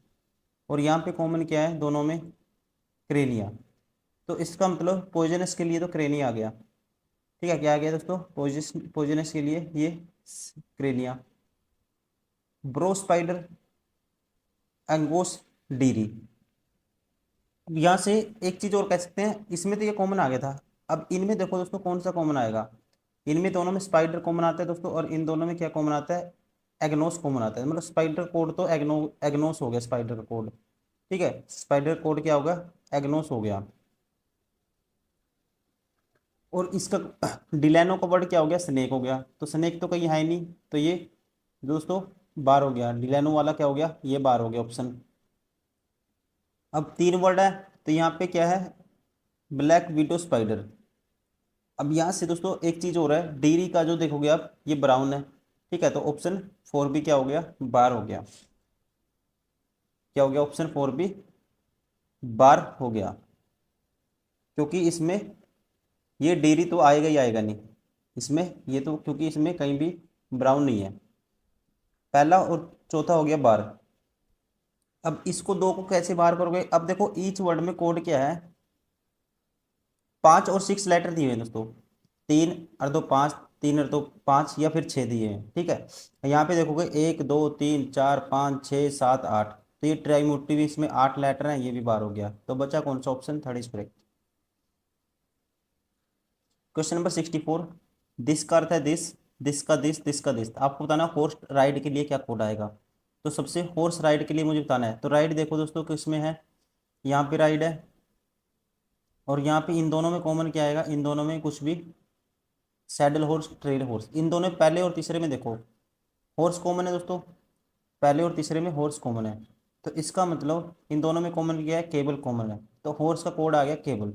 और यहाँ पे कॉमन क्या है दोनों में, क्रेनिया। तो इसका मतलब पॉइजनस के लिए तो क्रेनिया आ गया, ठीक है। क्या आ गया दोस्तों, पॉइजनस के लिए ये क्रेनिया। ब्रो स्पाइडर, एंगोस डीरी। अब यहाँ से एक चीज और कह सकते हैं, इसमें तो ये कॉमन आ गया था, अब इनमें देखो दोस्तों कौन सा कॉमन आएगा। इनमें दोनों में स्पाइडर कॉमन आता है दोस्तों, और इन दोनों में क्या कॉमन आता है, एग्नोस कॉमन आता है। मतलब स्पाइडर कोड तो एग्नोस हो गया, स्पाइडर का कोड, ठीक है। स्पाइडर कोड क्या होगा, एग्नोस हो गया। और इसका डिलैनो का वर्ड क्या हो गया, स्नेक हो गया, तो स्नेक तो कहीं है ही नहीं, तो ये दोस्तों बार हो गया। डिलैनो वाला क्या हो गया, ये बार हो गया ऑप्शन। अब 3 वर्ड है, तो यहाँ पे क्या है, ब्लैक विडो स्पाइडर। अब यहाँ से दोस्तों एक चीज हो रहा है, डेयरी का जो देखोगे आप ये ब्राउन है, ठीक है, तो ऑप्शन 4 भी क्या हो गया, बार हो गया। क्या हो गया, ऑप्शन 4 भी बार हो गया, क्योंकि इसमें ये डेयरी तो आएगा ही आएगा नहीं इसमें, ये तो क्योंकि इसमें कहीं भी ब्राउन नहीं है। पहला और चौथा हो गया बार। अब इसको दो को कैसे बार करोगे, अब देखो ईच वर्ड में कोड क्या है, 5 और 6 लेटर दिए हुए हैं दोस्तों, 3 और 2 5, 3 और 2 5, या फिर 6 दिए हैं, ठीक है। यहाँ पे देखोगे 1 2 3 4 5 6 7 8, तो ये ट्राई मोटिव, इसमें 8 लेटर हैं, ये भी बार हो गया, तो बचा कौन सा, option third is correct. Question number 64, this का अर्थ है दिस का दिस का दिस, आपको बताना हॉर्स राइड के लिए क्या कोड आएगा। तो सबसे हॉर्स राइड के लिए मुझे बताना है, तो राइड देखो दोस्तों किसमें है, यहाँ पे राइड है, और यहाँ पे इन दोनों में कॉमन क्या आएगा, इन दोनों में कुछ भी, सैडल हॉर्स ट्रेल हॉर्स, इन दोनों पहले और तीसरे में देखो हॉर्स कॉमन है दोस्तों, पहले और तीसरे में हॉर्स कॉमन है, तो इसका मतलब इन दोनों में कॉमन क्या है, केबल कॉमन है, तो हॉर्स का कोड आ गया केबल।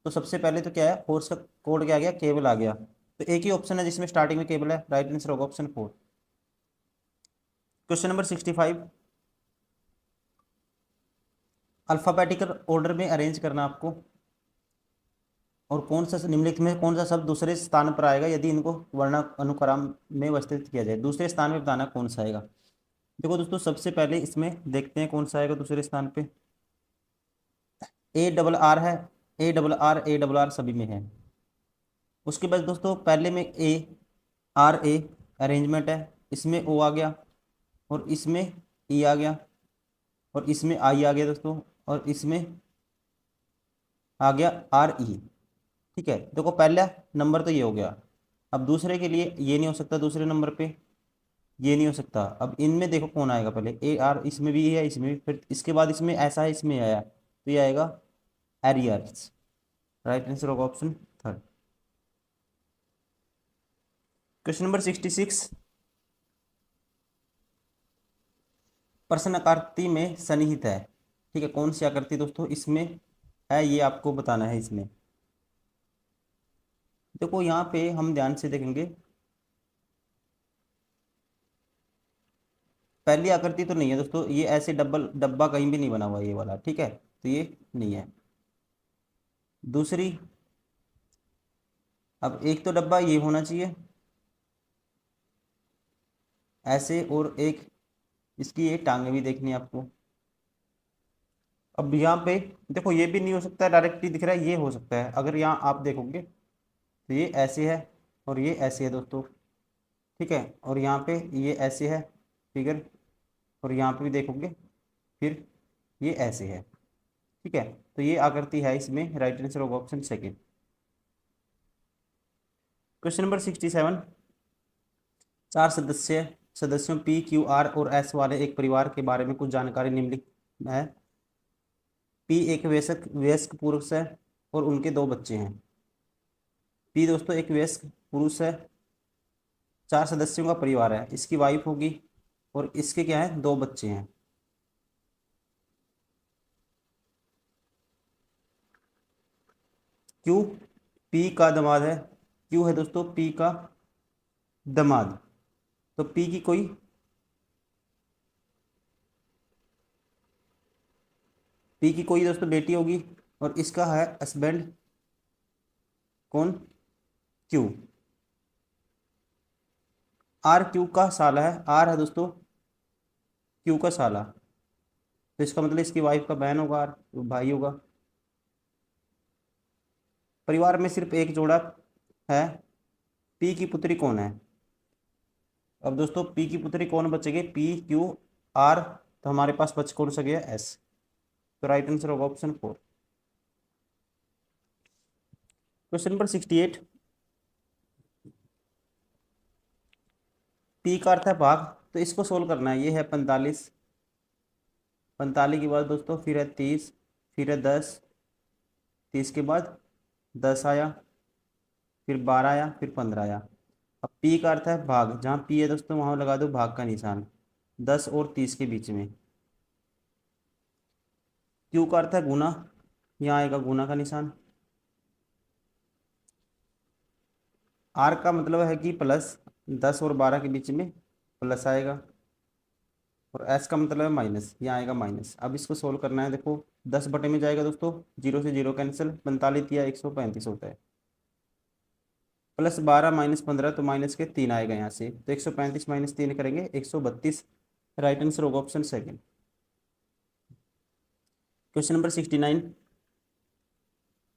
तो सबसे पहले तो क्या है, हॉर्स का कोड क्या आ गया, केबल आ गया, तो एक ही ऑप्शन है जिसमें स्टार्टिंग में केबल है, राइट आंसर होगा option 4। Question number 65, alphabetical order में अरेंज करना आपको, और कौन सा निम्नलिखित में कौन सा शब्द दूसरे स्थान पर आएगा यदि इनको वर्ण अनुक्रम में व्यवस्थित किया जाए, दूसरे स्थान में बताना कौन सा आएगा। देखो दोस्तों सबसे पहले इसमें देखते हैं कौन सा आएगा दूसरे स्थान पे, ARR है, ARR सभी में है। उसके बाद दोस्तों पहले में ARA अरेंजमेंट है, इसमें O आ गया, और इसमें E आ गया, और इसमें I आ गया दोस्तों, और इसमें आ गया RE, ठीक है। देखो पहला नंबर तो ये हो गया, अब दूसरे के लिए ये नहीं हो सकता, दूसरे नंबर पे ये नहीं हो सकता। अब इनमें देखो कौन आएगा, पहले AR इसमें भी है, इसमें भी, फिर इसके बाद इसमें ऐसा है, इसमें आया, तो ये आएगा एरियर्स, राइट आंसर होगा ऑप्शन थर्ड। क्वेश्चन नंबर 66, प्रश्न आकृति में सन्निहित है, ठीक है, कौन सी आकृति दोस्तों इसमें है, ये आपको बताना है। इसमें देखो यहाँ पे हम ध्यान से देखेंगे, पहली आकृति तो नहीं है दोस्तों, ये ऐसे डबल डब्बा कहीं भी नहीं बना हुआ ये वाला, ठीक है, तो ये नहीं है। दूसरी, अब एक तो डब्बा ये होना चाहिए ऐसे, और एक इसकी ये टांगे भी देखनी है आपको। अब यहाँ पे देखो ये भी नहीं हो सकता, डायरेक्टली दिख रहा है, ये हो सकता है, अगर यहाँ आप देखोगे तो ये ऐसे है और ये ऐसे है दोस्तों, ठीक है, और यहाँ पे ये ऐसे है फिगर, और यहाँ पे भी देखोगे फिर ये ऐसे है। ठीक है, तो ये आकृति है इसमें, राइट आंसर होगा ऑप्शन सेकेंड। क्वेश्चन नंबर 67, चार सदस्यों पी क्यू आर और एस वाले एक परिवार के बारे में कुछ जानकारी निम्नलिखित है। पी एक वयस्क वयस्क पुरुष है और उनके दो बच्चे हैं। पी दोस्तों एक वयस्क पुरुष है, चार सदस्यों का परिवार है, इसकी वाइफ होगी और इसके क्या है, दो बच्चे हैं। क्यू पी का दामाद है, क्यू है दोस्तों पी का दामाद, तो पी की कोई दोस्तों बेटी होगी और इसका है हस्बैंड कौन, क्यू। आर क्यू का साला है, आर है दोस्तों क्यू का साला, तो इसका मतलब इसकी वाइफ का बहन होगा, आर भाई होगा। परिवार में सिर्फ एक जोड़ा है, पी की पुत्री कौन है। अब दोस्तों पी की पुत्री कौन बचेगी, पी क्यू आर, तो हमारे पास बच कौन सा गया, एस, तो राइट आंसर होगा ऑप्शन 4। क्वेश्चन नंबर 68, पी का अर्थ है भाग, तो इसको सोल्व करना है। ये है 45, 45 के बाद दोस्तों फिर है 30, फिर है 10, 30 के बाद 10 आया, फिर 12 आया, फिर 15 आया। अब पी का अर्थ है भाग, जहाँ पी है दोस्तों वहाँ लगा दो भाग का निशान 10 और 30 के बीच में। क्यू का अर्थ है गुना, यहाँ आएगा गुना का निशान। आर का मतलब है कि प्लस, 10 और 12 के बीच में प्लस आएगा, और एस का मतलब है माइनस, यहाँ आएगा माइनस। अब इसको सोल्व करना है, देखो 10 बटे में जाएगा दोस्तों, 0 से 0 कैंसिल, 45 या 135 होता है, प्लस 12 माइनस 15 तो माइनस के 3 आएगा यहाँ से, तो 135 माइनस 3 करेंगे 132, राइट आंसर होगा ऑप्शन सेकेंड। क्वेश्चन नंबर 69,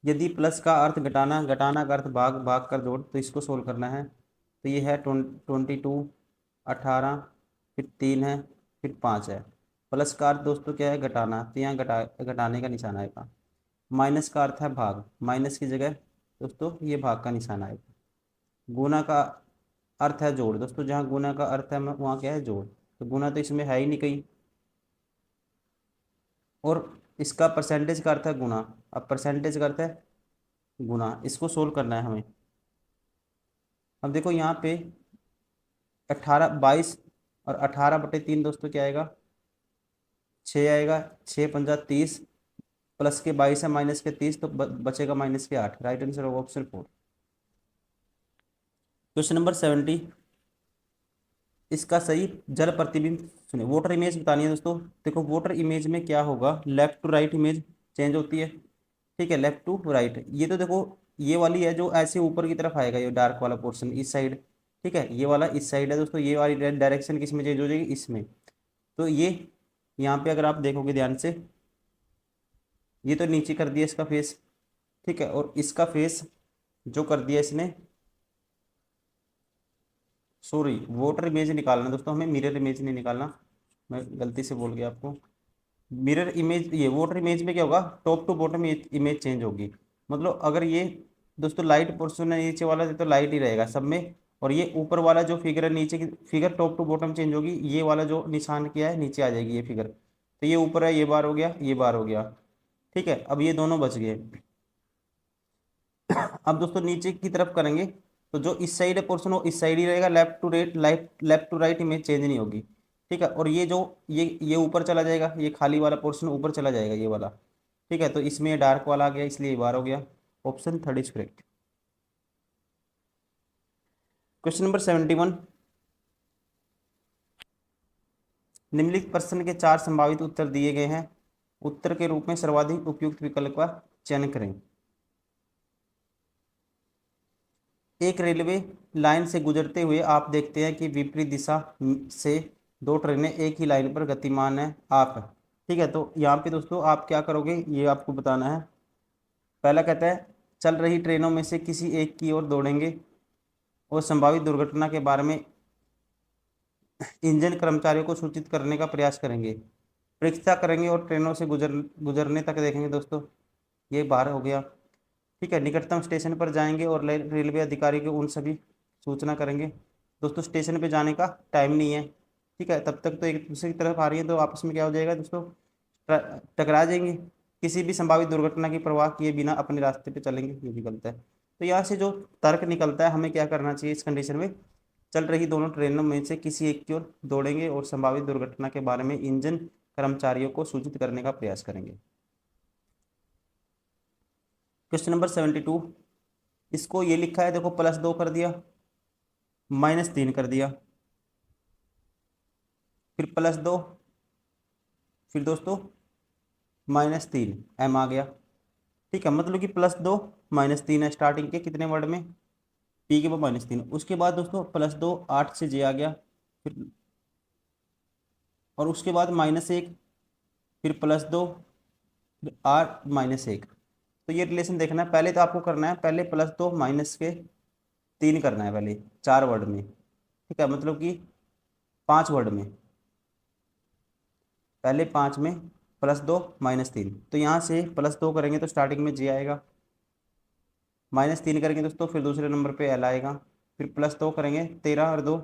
यदि प्लस का अर्थ घटाना, घटाना का अर्थ भाग, भाग कर जोड़, तो इसको सोल्व करना है। तो ये है 22, 18, फिर 3 है, फिर 5 है। प्लस का अर्थ दोस्तों क्या है, घटाना, तो यहाँ घटाने का निशान आएगा। माइनस का अर्थ है भाग, माइनस की जगह दोस्तों ये भाग का निशान आएगा। गुना का अर्थ है जोड़, दोस्तों जहाँ गुना का अर्थ है वहाँ क्या है, जोड़, तो गुना तो इसमें है ही नहीं कहीं। और इसका परसेंटेज का अर्थ है गुना, अब परसेंटेज का अर्थ है गुना, इसको सोल्व करना है हमें। अब देखो यहाँ पे 18, 22 और 18/3 दोस्तों क्या आएगा, 6 आएगा, 6 पंजा 30, प्लस के 22 है माइनस के 30, तो बचेगा माइनस के 8, राइट आंसर होगा ऑप्शन 4। क्वेश्चन नंबर 70, इसका सही जल प्रतिबिंब सुनिए। वाटर इमेज बतानी है दोस्तों, देखो वाटर इमेज में क्या होगा, left to right image change होती है। ठीक है, लेफ्ट टू राइट, ये तो देखो ये वाली है जो ऐसे ऊपर की तरफ आएगा, ये डार्क वाला पोर्शन इस साइड। ठीक है, ये वाला इस साइड है दोस्तों, ये वाली डायरेक्शन किस में चेंज हो जाएगी, इसमें। तो ये यहाँ पे अगर आप देखोगे ध्यान से, ये तो नीचे कर दिया इसका फेस। ठीक है, और इसका फेस जो कर दिया इसने, सॉरी वाटर इमेज निकालना दोस्तों हमें, मिरर इमेज नहीं निकालना, मैं गलती से बोल गया आपको। मिरर इमेज, ये वाटर इमेज में क्या होगा, top to bottom image change होगी। मतलब अगर ये दोस्तों लाइट पोर्शन है नीचे वाला, तो लाइट ही रहेगा सब में, और ये ऊपर वाला जो फिगर है नीचे की figure top to bottom change होगी, ये वाला जो निशान किया है नीचे आ जाएगी ये फिगर, तो ये ऊपर है, ये बार हो गया, ये बार हो गया। ठीक है, अब ये दोनों बच गए। अब दोस्तों नीचे की तरफ करेंगे, तो जो इस साइड है पोर्शन वो इस साइड ही रहेगा, left to right image change नहीं होगी। ठीक है, और ये जो ये ऊपर चला जाएगा, ये खाली वाला पोर्शन ऊपर चला जाएगा, ये वाला। ठीक है, तो इसमें डार्क वाला आ गया, इसलिए ये बार हो गया, option third is correct. Question number 71, निम्नलिखित प्रश्न के चार संभावित उत्तर दिए गए हैं, उत्तर के रूप में सर्वाधिक उपयुक्त विकल्प का चयन करें। एक रेलवे लाइन से गुजरते हुए आप देखते हैं कि विपरीत दिशा से दो ट्रेनें एक ही लाइन पर गतिमान है, आप। ठीक है, तो यहाँ पे दोस्तों आप क्या करोगे ये आपको बताना है। पहला कहता है चल रही ट्रेनों में से किसी एक की ओर दौड़ेंगे और संभावित दुर्घटना के बारे में इंजन कर्मचारियों को सूचित करने का प्रयास करेंगे, परीक्षा करेंगे और ट्रेनों से गुजरने तक देखेंगे दोस्तों। ये 12 हो गया। ठीक है, निकटतम स्टेशन पर जाएंगे और रेलवे अधिकारी को उन सभी सूचना करेंगे। दोस्तों स्टेशन पे जाने का टाइम नहीं है, ठीक है, तब तक तो एक दूसरे की तरफ आ रही है तो आपस में क्या हो जाएगा दोस्तों, टकरा जाएंगे। किसी भी संभावित दुर्घटना की परवाह किए बिना अपने रास्ते पे चलेंगे, ये भी गलत है। तो यहाँ से जो तर्क निकलता है, हमें क्या करना चाहिए इस कंडीशन में, चल रही दोनों ट्रेनों में से किसी एक की ओर दौड़ेंगे और संभावित दुर्घटना के बारे में इंजन कर्मचारियों को सूचित करने का प्रयास करेंगे। क्वेश्चन नंबर 72, इसको ये लिखा है देखो, +2 कर दिया, -3 कर दिया, फिर +2, फिर दोस्तों -3, m आ गया। ठीक है, मतलब कि +2 -3 है स्टार्टिंग के कितने वर्ड में, p के बाद -3। उसके बाद दोस्तों +2 8 से j आ गया, फिर और उसके बाद -1, फिर +2, फिर r -1। तो ये रिलेशन देखना है, पहले तो आपको करना है, पहले +2 -3 करना है पहले 4 वर्ड में। ठीक है, मतलब कि 5 वर्ड में, पहले 5 में +2 -3। तो यहाँ से +2 करेंगे तो स्टार्टिंग में j आएगा, -3 करेंगे दोस्तों फिर दूसरे नंबर पे l आएगा, फिर +2 करेंगे 13 और 2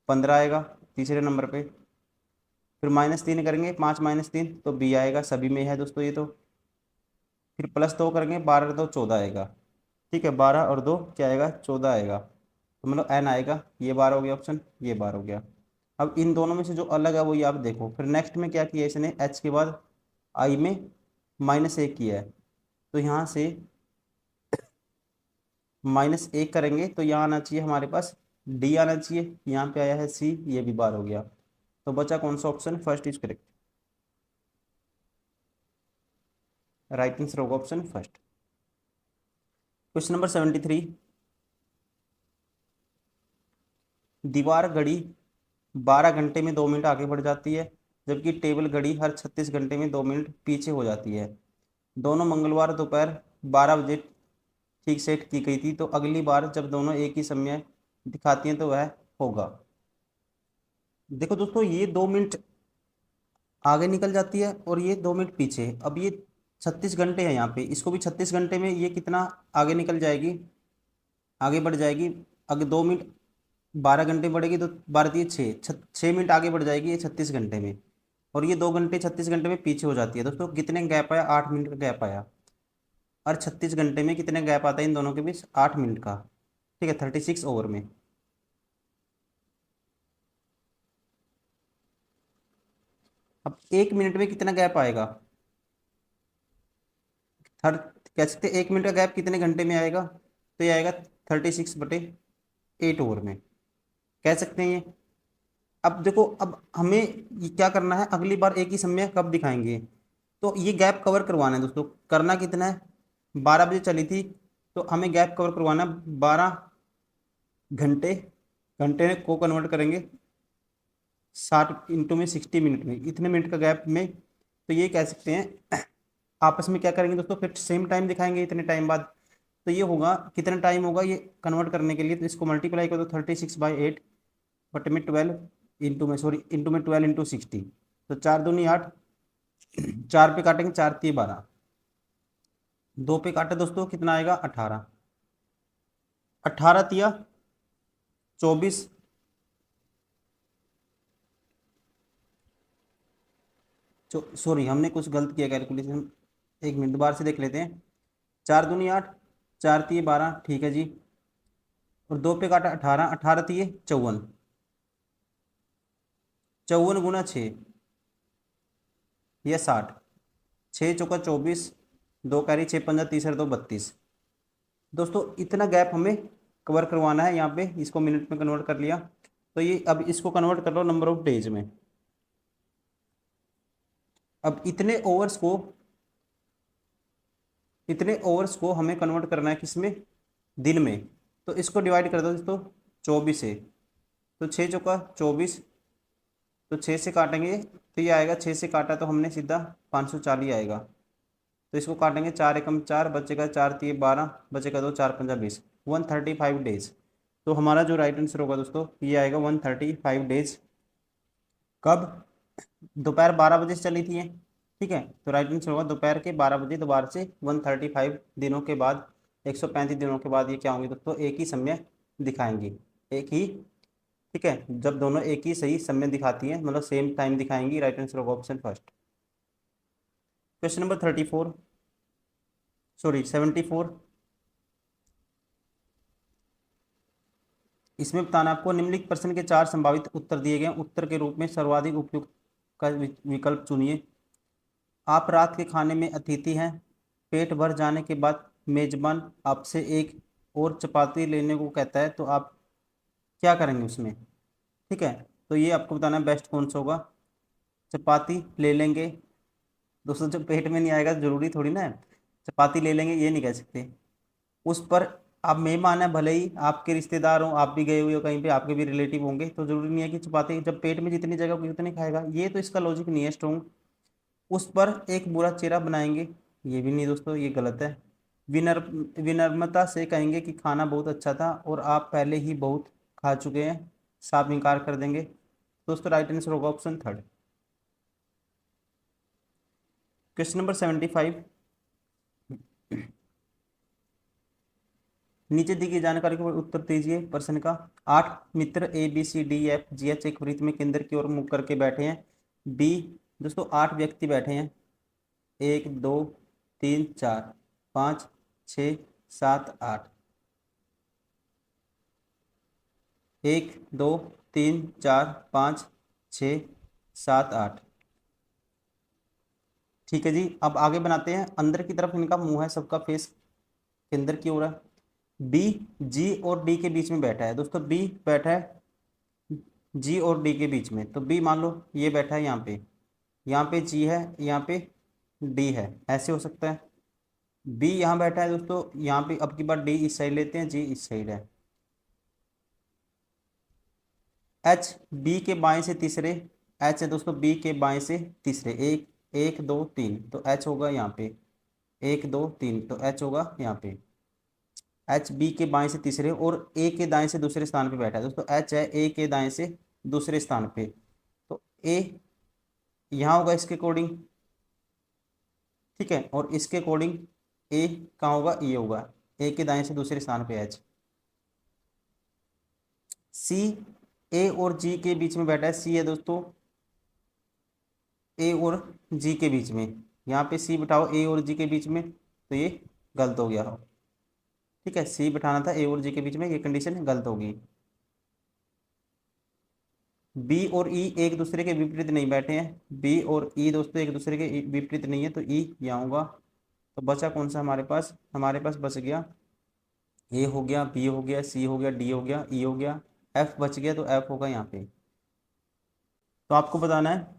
15 आएगा तीसरे नंबर पे, फिर -3 करेंगे 5 -3 तो b आएगा, सभी में है दोस्तों ये तो। फिर +2 करेंगे 12 और 2 14 आएगा। ठीक है, 12 और 2 क्या आएगा, 14 आएगा, तो मतलब n आएगा। ये 12 हो गया ऑप्शन, ये 12 हो गया। अब इन दोनों में से जो अलग है वो ये आप देखो। फिर नेक्स्ट में क्या किया इसने, h के बाद i में -1 किया है, तो यहाँ से -1 करेंगे तो यहाँ आना चाहिए हमारे पास d आना चाहिए, यहाँ पे आया है c, ये भी 12 हो गया। तो बचा कौन सा option, first is correct, right answer होगा ऑप्शन फर्स्ट। क्वेश्चन नंबर 73, दीवार घड़ी 12 घंटे में 2 मिनट आगे बढ़ जाती है, जबकि टेबल घड़ी हर 36 घंटे में 2 मिनट पीछे हो जाती है। दोनों मंगलवार दोपहर 12 बजे ठीक सेट की गई थी, तो अगली बार जब दोनों एक ही समय दिखाती हैं तो वह होगा। देखो दोस्तों, ये 2 मिनट आगे निकल जाती है और ये 2 मिनट पीछे। अब ये 36 घंटे है यहाँ पे, इसको भी 36 घंटे में ये कितना आगे निकल जाएगी, आगे बढ़ जाएगी। अगर 2 मिनट 12 घंटे बढ़ेगी तो 12 दिए 6 मिनट आगे बढ़ जाएगी ये 36 घंटे में। और ये 2 घंटे 36 घंटे में पीछे हो जाती है। दोस्तों कितने गैप आया, 8 मिनट का गैप आया। और 36 घंटे में कितने गैप आता है इन दोनों के बीच, 8 मिनट का। ठीक है, 36 ओवर में। अब 1 मिनट में कितना गैप आएगा, थर्ड कह सकते 1 मिनट का गैप कितने घंटे में आएगा, तो ये आएगा 36/8 ओवर में, कह सकते हैं ये। अब देखो, अब हमें ये क्या करना है, अगली बार एक ही समय कब दिखाएंगे, तो ये गैप कवर करवाना है दोस्तों। करना कितना है, 12 बजे चली थी तो हमें गैप कवर करवाना 12 घंटे, घंटे को कन्वर्ट करेंगे 60 में 60 मिनट में, इतने मिनट का गैप में। तो ये कह सकते हैं आपस में क्या करेंगे दोस्तों, फिर सेम टाइम दिखाएंगे इतने टाइम बाद। तो ये होगा कितना टाइम होगा ये कन्वर्ट करने के लिए, तो इसको मल्टीप्लाई कर दो 36/8 बटे में 12 इंटू में, सॉरी इंटू में 12 इंटू 60। तो 4 दूनी 8, 4 पे काटेंगे 4 3 12, 2 पे काटे दोस्तों कितना आएगा 18, 18 तिया 24, सॉरी हमने कुछ गलत किया कैलकुलेशन, 1 मिनट दोबारा से देख लेते हैं। 4 दूनी 8, 4 तिये 12, ठीक है जी, और 2 पे काटा 18, 18 तिये 54, 54 गुना 6 या 60, 6 चौका 24, 2 कैरी 6 पंजा 30 2 32। दोस्तों इतना गैप हमें कवर करवाना है यहाँ पे, इसको मिनट में कन्वर्ट कर लिया। तो ये अब इसको कन्वर्ट कर लो नंबर ऑफ डेज में। अब इतने ओवर्स को हमें कन्वर्ट करना है किसमें, दिन में। तो इसको डिवाइड कर दो दोस्तों 24 से, तो 6 चौका 24, तो 6 से काटेंगे तो ये आएगा, 6 से काटा तो हमने सीधा 540 आएगा। तो इसको काटेंगे 4 एकम 4, बचेगा 4 तिये 12, बचेगा 2 4 पंजा 20, 135 डेज। तो हमारा जो राइट आंसर होगा दोस्तों ये आएगा 135 डेज। कब? दोपहर 12 बजे से चली थी ये, ठीक है। तो राइट आंसर होगा दोपहर के 12 बजे, दोबारा से 135 दिनों के बाद, 135 दिनों के बाद ये क्या होंगी दोस्तों, एक ही समय दिखाएंगी, एक ही, ठीक है। जब दोनों एक ही सही समय दिखाती हैं, मतलब सेम टाइम दिखाएंगी, राइट आंसर होगा option first. Question number 34, sorry 74। इसमें बताना आपको निम्नलिखित प्रश्न के 4 संभावित उत्तर दिए गए, उत्तर के रूप में सर्वाधिक उपयुक्त का विकल्प चुनिए। आप रात के खाने में अतिथि हैं, पेट भर जाने के बाद मेजबान आपसे एक और चपाती लेने को कहता है, तो आप क्या करेंगे उसमें, ठीक है। तो ये आपको बताना है बेस्ट कौन सा होगा। चपाती ले लेंगे दोस्तों, जब पेट में नहीं आएगा जरूरी थोड़ी ना है, चपाती ले लेंगे ये नहीं कह सकते। उस पर आप मेहमान है, भले ही आपके रिश्तेदार हो, आप भी गए हुए हो कहीं पे, आपके भी रिलेटिव होंगे, तो जरूरी नहीं है कि चपाती, जब पेट में जितनी जगह होगी उतनी खाएगा, ये तो इसका लॉजिक नहीं है स्ट्रॉन्ग। उस पर एक बुरा चेहरा बनाएंगे, ये भी नहीं दोस्तों, ये गलत है। विनर विनम्रता से कहेंगे कि खाना बहुत अच्छा था और आप पहले ही बहुत खा चुके हैं, साफ इनकार कर देंगे। दोस्तों राइट आंसर होगा ऑप्शन थर्ड। Question number 75। नीचे दी गई जानकारी को उत्तर दीजिए प्रश्न का। 8 मित्र ABCDEFGH एक वृत्त में केंद्र की ओर मुख करके बैठे हैं। बी, दोस्तों 8 व्यक्ति बैठे हैं, 1 2 3 4 5 6 7 8, 1 2 3 4 5 6 7 8, ठीक है जी। अब आगे बनाते हैं, अंदर की तरफ इनका मुंह है, सबका फेस केंद्र की ओर है। बी जी और डी के बीच में बैठा है दोस्तों, बी बैठा है जी और डी के बीच में, तो बी मान लो ये बैठा है यहाँ पे जी है, यहाँ पे डी है, ऐसे हो सकता है। बी यहाँ बैठा है दोस्तों, यहाँ पे अब की बार डी इस साइड लेते हैं, जी इस साइड है। एच बी के बाएं से तीसरे, एच है दोस्तों बी के बाएं से तीसरे, एक 1 2 3, तो एच होगा यहाँ पे, 1 2 3, तो एच होगा यहाँ पे। एच बी के बाएं से तीसरे और ए के दाएं से दूसरे स्थान पे बैठा है दोस्तों, एच है ए के दाएं से दूसरे स्थान पे, तो ए यहाँ होगा इसके अकॉर्डिंग, ठीक है। और इसके अकॉर्डिंग ए कहाँ होगा, ये होगा ए के दाएं से दूसरे स्थान पे एच। सी ए और जी के बीच में बैठा है, सी है दोस्तों ए और जी के बीच में, यहाँ पे सी बिठाओ ए और जी के बीच में, तो ये गलत हो गया हो, ठीक है। सी बिठाना था ए और जी के बीच में, ये कंडीशन गलत होगी। बी और ई एक दूसरे के विपरीत नहीं बैठे हैं, बी और ई दोस्तों एक दूसरे के विपरीत नहीं है, तो ई यहाँ होगा। तो बचा कौन सा हमारे पास बच गया, ए हो गया, बी हो गया, सी हो गया, डी हो गया, ई हो गया, एफ बच गया, तो एफ होगा यहाँ पे। तो आपको बताना है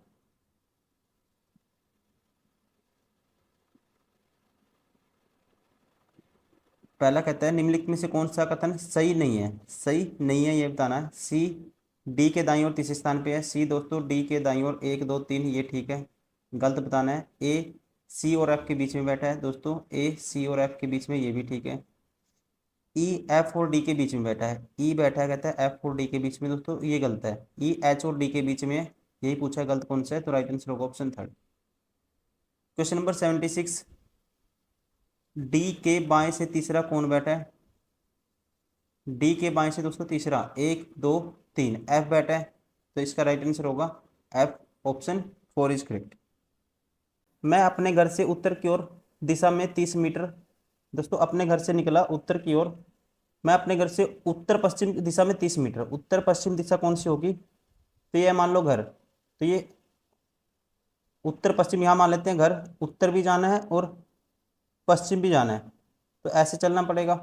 पहला कहता है निम्नलिखित में से कौन सा कथन सही नहीं है, सही नहीं है ये बताना है। सी डी के दाईं ओर तीसरे स्थान पे है, सी दोस्तों डी के दाईं ओर 1 2 3, ये ठीक है। गलत बताना है, ए सी और एफ के बीच में बैठा है दोस्तों, ए सी और एफ के बीच में, ये भी ठीक है। ई एफ और डी के बीच में बैठा है, ई बैठा है कहता है एफ और डी के बीच में, दोस्तों ये गलत है। ई एच और डी के बीच में है, यही पूछा है, गलत कौन सा है, तो राइट आंसर होगा option third. Question number 76। D के बाएं से तीसरा कौन बैठा है, डी के बाएं से दोस्तों तीसरा, 1 2 3 एफ बैठा है, तो इसका राइट आंसर होगा F, option four is correct. मैं अपने घर से उत्तर की ओर दिशा में 30 मीटर, दोस्तों अपने घर से निकला उत्तर की ओर, मैं अपने घर से उत्तर पश्चिम दिशा में 30 मीटर, उत्तर पश्चिम दिशा कौन सी होगी, तो ये मान लो घर, तो ये उत्तर पश्चिम यहाँ मान लेते हैं, घर उत्तर भी जाना है और पश्चिम भी जाना है, तो ऐसे चलना पड़ेगा,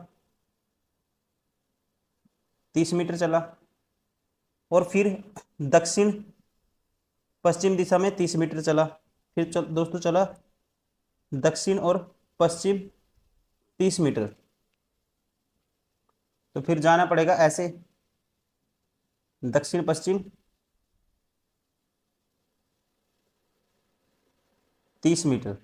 30 मीटर चला। और फिर दक्षिण पश्चिम दिशा में 30 मीटर चला, फिर दोस्तों चला दक्षिण और पश्चिम 30 मीटर, तो फिर जाना पड़ेगा ऐसे दक्षिण पश्चिम 30 मीटर।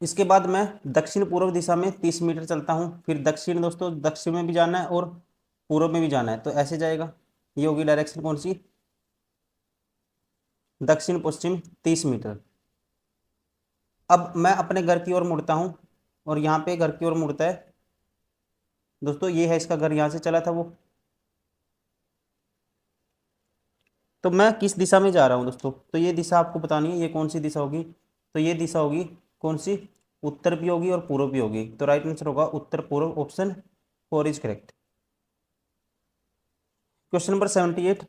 इसके बाद मैं दक्षिण पूर्व दिशा में 30 मीटर चलता हूँ, फिर दक्षिण दोस्तों दक्षिण में भी जाना है और पूर्व में भी जाना है, तो ऐसे जाएगा। ये होगी डायरेक्शन कौन सी, दक्षिण पश्चिम 30 मीटर। अब मैं अपने घर की ओर मुड़ता हूँ और यहाँ पे घर की ओर मुड़ता है दोस्तों, ये है इसका घर, यहाँ से चला था वो। तो मैं किस दिशा में जा रहा हूँ दोस्तों, तो ये दिशा आपको बतानी है, ये कौन सी दिशा होगी, तो ये दिशा होगी कौन सी, उत्तर भी होगी और पूर्व भी होगी, तो राइट आंसर होगा उत्तर पूर्व, option 4 is correct. Question number 78,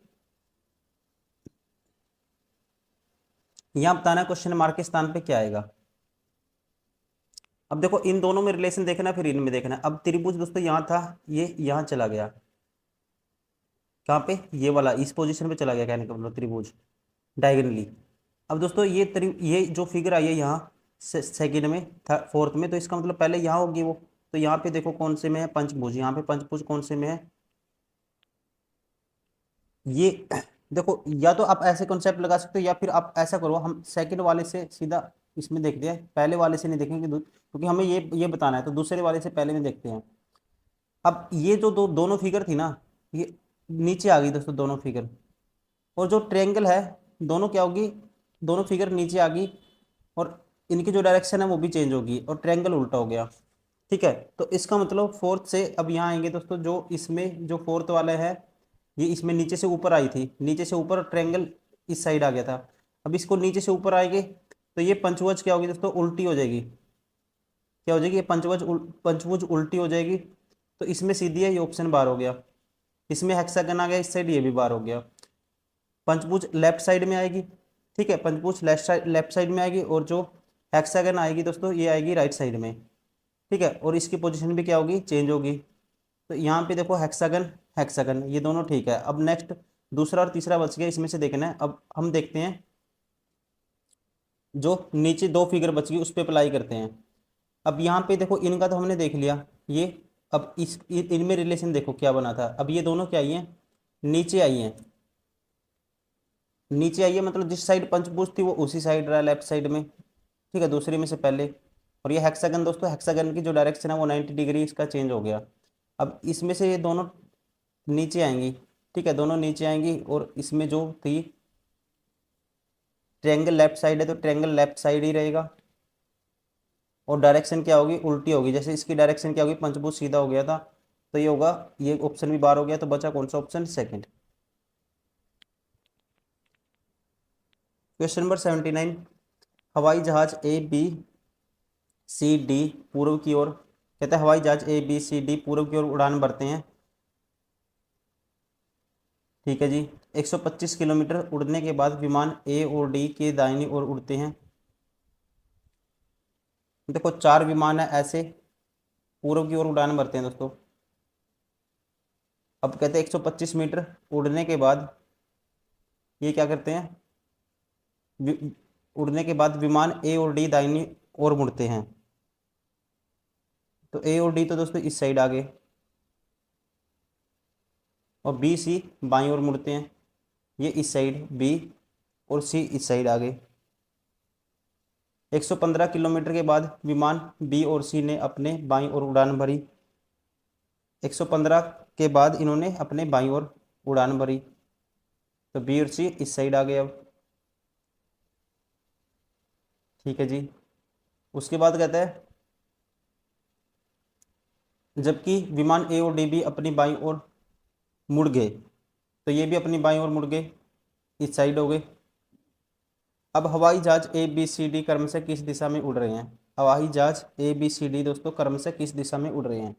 यहाँ बताना है क्वेश्चन मार्क के स्थान पे क्या आएगा। अब देखो इन दोनों में रिलेशन देखना है, फिर इनमें देखना है। अब त्रिभुज दोस्तों यहाँ था, ये यहाँ चला गया, कहाँ पे, ये वाला इस पोजीशन पे चला गया, कहने का मतलब त्रिभुज डायगनली। अब दोस्तों ये जो फिगर आई है यहाँ सेकंड में, फोर्थ में, तो इसका मतलब पहले यहाँ होगी वो। तो यहाँ पे देखो कौन से में है, पंचभुज, यहाँ पे पंचभुज कौन से में है, ये देखो, या तो आप ऐसे कॉन्सेप्ट लगा सकते हो या फिर आप ऐसा करो, हम सेकंड वाले से सीधा इसमें देखते हैं, पहले वाले से नहीं देखेंगे, क्योंकि हमें ये बताना है, तो दूसरे वाले से पहले में देखते हैं। अब ये जो दोनों फिगर थी ना, ये नीचे आ गई दोस्तों दोनों फिगर, और जो ट्रायंगल है दोनों क्या होगी, दोनों फिगर नीचे आ गई, और इनकी जो डायरेक्शन है वो भी चेंज होगी, और ट्रायंगल उल्टा हो गया। ठीक है, तो इसका मतलब फोर्थ से अब यहाँ आएंगे दोस्तों, जो इसमें जो फोर्थ वाला है, ये इसमें नीचे से ऊपर आई थी, नीचे से ऊपर ट्रायंगल इस साइड आ गया था, अब इसको नीचे से ऊपर आएंगे, तो ये पंचभुज क्या होगी दोस्तों, उल्टी हो जाएगी, क्या हो जाएगी, ये पंचभुज उल्टी हो जाएगी, तो इसमें सीधी है, ये ऑप्शन बार हो गया। इसमें हेक्सागन आ गया इस साइड, ये भी बार हो गया। पंचभुज लेफ्ट साइड में आएगी, ठीक है, पंचभुज लेफ्ट साइड में आएगी, और जो हेक्सागन आएगी दोस्तों ये आएगी राइट साइड में, ठीक है, और इसकी पोजीशन भी क्या होगी, चेंज होगी। तो यहाँ पे देखो हेक्सागन हेक्सागन ये दोनों ठीक है। अब नेक्स्ट दूसरा और तीसरा बच गया, इसमें से देखना है। अब हम देखते हैं जो नीचे दो फिगर बच गई उस पर अप्लाई करते हैं। अब यहाँ पे देखो इनका तो हमने देख लिया ये, अब इनमें रिलेशन देखो क्या बना था। अब ये दोनों क्या आई हैं, नीचे आई हैं, नीचे आई है, मतलब जिस साइड पंचभुज थी वो उसी साइड रहा, लेफ्ट साइड में, ठीक है, दूसरे में से पहले। और ये हेक्सागन दोस्तों, हेक्सागन की जो डायरेक्शन है वो 90 डिग्री इसका चेंज हो गया। अब इसमें से ये दोनों नीचे आएंगी, ठीक है, दोनों नीचे आएंगी, और इसमें जो थी ट्रायंगल लेफ्ट साइड है, तो ट्रायंगल लेफ्ट साइड ही रहेगा, और डायरेक्शन क्या होगी, उल्टी होगी। जैसे इसकी डायरेक्शन क्या होगी, पंचभुज सीधा हो गया था, तो ये होगा, ये ऑप्शन भी बार हो गया, तो बचा कौन सा ऑप्शन, सेकंड। क्वेश्चन नंबर 79, हवाई जहाज ABCD पूर्व की ओर, कहते हैं हवाई जहाज ABCD पूर्व की ओर उड़ान भरते हैं, ठीक है जी। 125 किलोमीटर उड़ने के बाद विमान A और D के दाहिनी ओर उड़ते हैं। देखो चार विमान है ऐसे पूर्व की ओर उड़ान भरते हैं दोस्तों। अब कहते हैं 125 मीटर उड़ने के बाद ये क्या करते हैं, उड़ने के बाद विमान A और D दाहिनी ओर मुड़ते हैं। तो A और D तो दोस्तों इस साइड आ गए, और B C बाईं ओर मुड़ते हैं, ये इस साइड B और C इस साइड आ गए। 115 किलोमीटर के बाद विमान B और C ने अपने बाईं ओर उड़ान भरी। 115 के बाद इन्होंने अपने बाईं ओर उड़ान भरी, तो B और C इस साइड आ गए अब, ठीक है जी। उसके बाद कहता है जबकि विमान A और D भी अपनी बाईं ओर मुड़ गए, तो ये भी अपनी बाईं ओर मुड़ गए, इस साइड हो गए। अब हवाई जहाज ABCD क्रम से किस दिशा में उड़ रहे हैं, हवाई जहाज ABCD दोस्तों क्रम से किस दिशा में उड़ रहे हैं।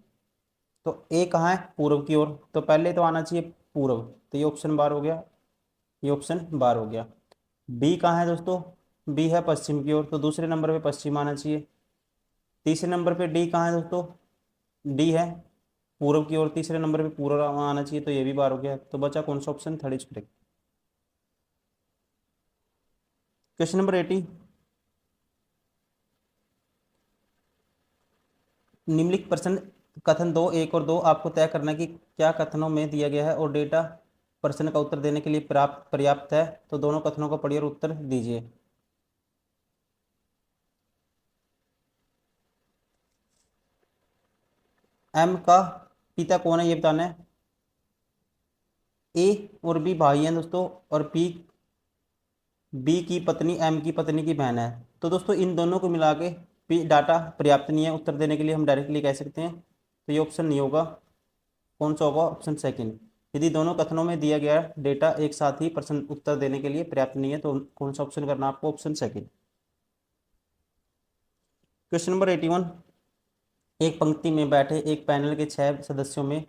तो ए कहाँ है, पूर्व की ओर, तो पहले तो आना चाहिए पूर्व, तो ये ऑप्शन बार हो गया, ये ऑप्शन बार हो गया। बी कहाँ है दोस्तों, बी है पश्चिम की ओर, तो दूसरे नंबर पे पश्चिम आना चाहिए। तीसरे नंबर पे डी कहाँ है दोस्तों, डी है पूर्व की ओर, तीसरे नंबर पे पूर्व आना चाहिए, तो ये भी बार हो गया। तो बचा कौन सा option, third is correct. Question number 80, निम्नलिखित प्रश्न कथन दो, एक और दो आपको तय करना है कि क्या कथनों में दिया गया है और डेटा प्रश्न का उत्तर देने के लिए पर्याप्त है। तो दोनों कथनों को पढ़िए और उत्तर दीजिए। एम का पिता कौन है ये बताना है। ए और बी भाई हैं दोस्तों, और बी की पत्नी एम की पत्नी की बहन है। तो दोस्तों इन दोनों को मिला के पी डाटा पर्याप्त नहीं है उत्तर देने के लिए, हम डायरेक्टली कह सकते हैं। तो ये ऑप्शन नहीं होगा। कौन सा होगा? Option second. यदि दोनों कथनों में दिया गया डेटा एक साथ ही प्रश्न उत्तर देने के लिए पर्याप्त नहीं है तो कौन सा ऑप्शन करना आपको? Option second. Question number 81। एक पंक्ति में बैठे एक पैनल के 6 सदस्यों में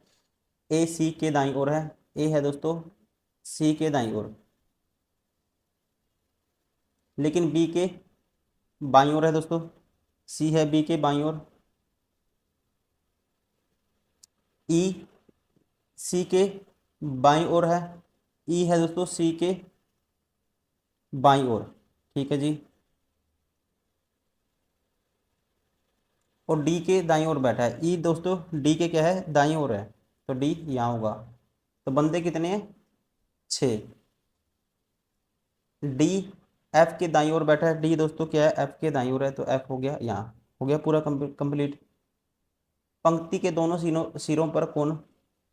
ए सी के दाईं ओर है। ए है दोस्तों सी के दाईं ओर, लेकिन बी के बाईं ओर है दोस्तों। सी है बी के बाईं ओर। ई सी के बाईं ओर है। ई है दोस्तों सी के बाईं ओर। ठीक है जी। और डी के दाईं ओर बैठा है। ई दोस्तों डी के क्या है? दाईं ओर है। तो डी यहाँ होगा। तो बंदे कितने हैं? 6। डी एफ के दाईं ओर बैठा है। डी दोस्तों क्या है? एफ के दाईं ओर है। तो एफ हो गया यहाँ। हो गया पूरा कंप्लीट। पंक्ति के दोनों सिरों पर कौन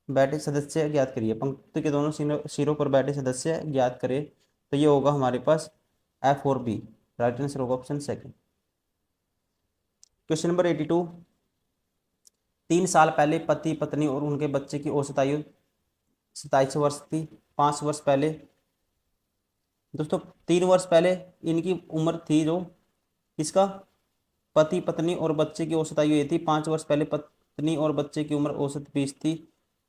बैठे सदस्य ज्ञात करिए। पंक्ति के दोनों सिरों पर बैठे सदस्य ज्ञात करें। तो ये होगा हमारे पास एफ और बी। राइट आंसर होगा ऑप्शन सेकंड। Question number 82। 3 साल पहले पति पत्नी और उनके बच्चे की औसत आयु 27 वर्ष थी। 5 वर्ष पहले दोस्तों, 3 वर्ष पहले इनकी उम्र थी जो इसका पति पत्नी और बच्चे की औसत आयु ये थी। 5 वर्ष पहले पत्नी और बच्चे की उम्र औसत 20 थी।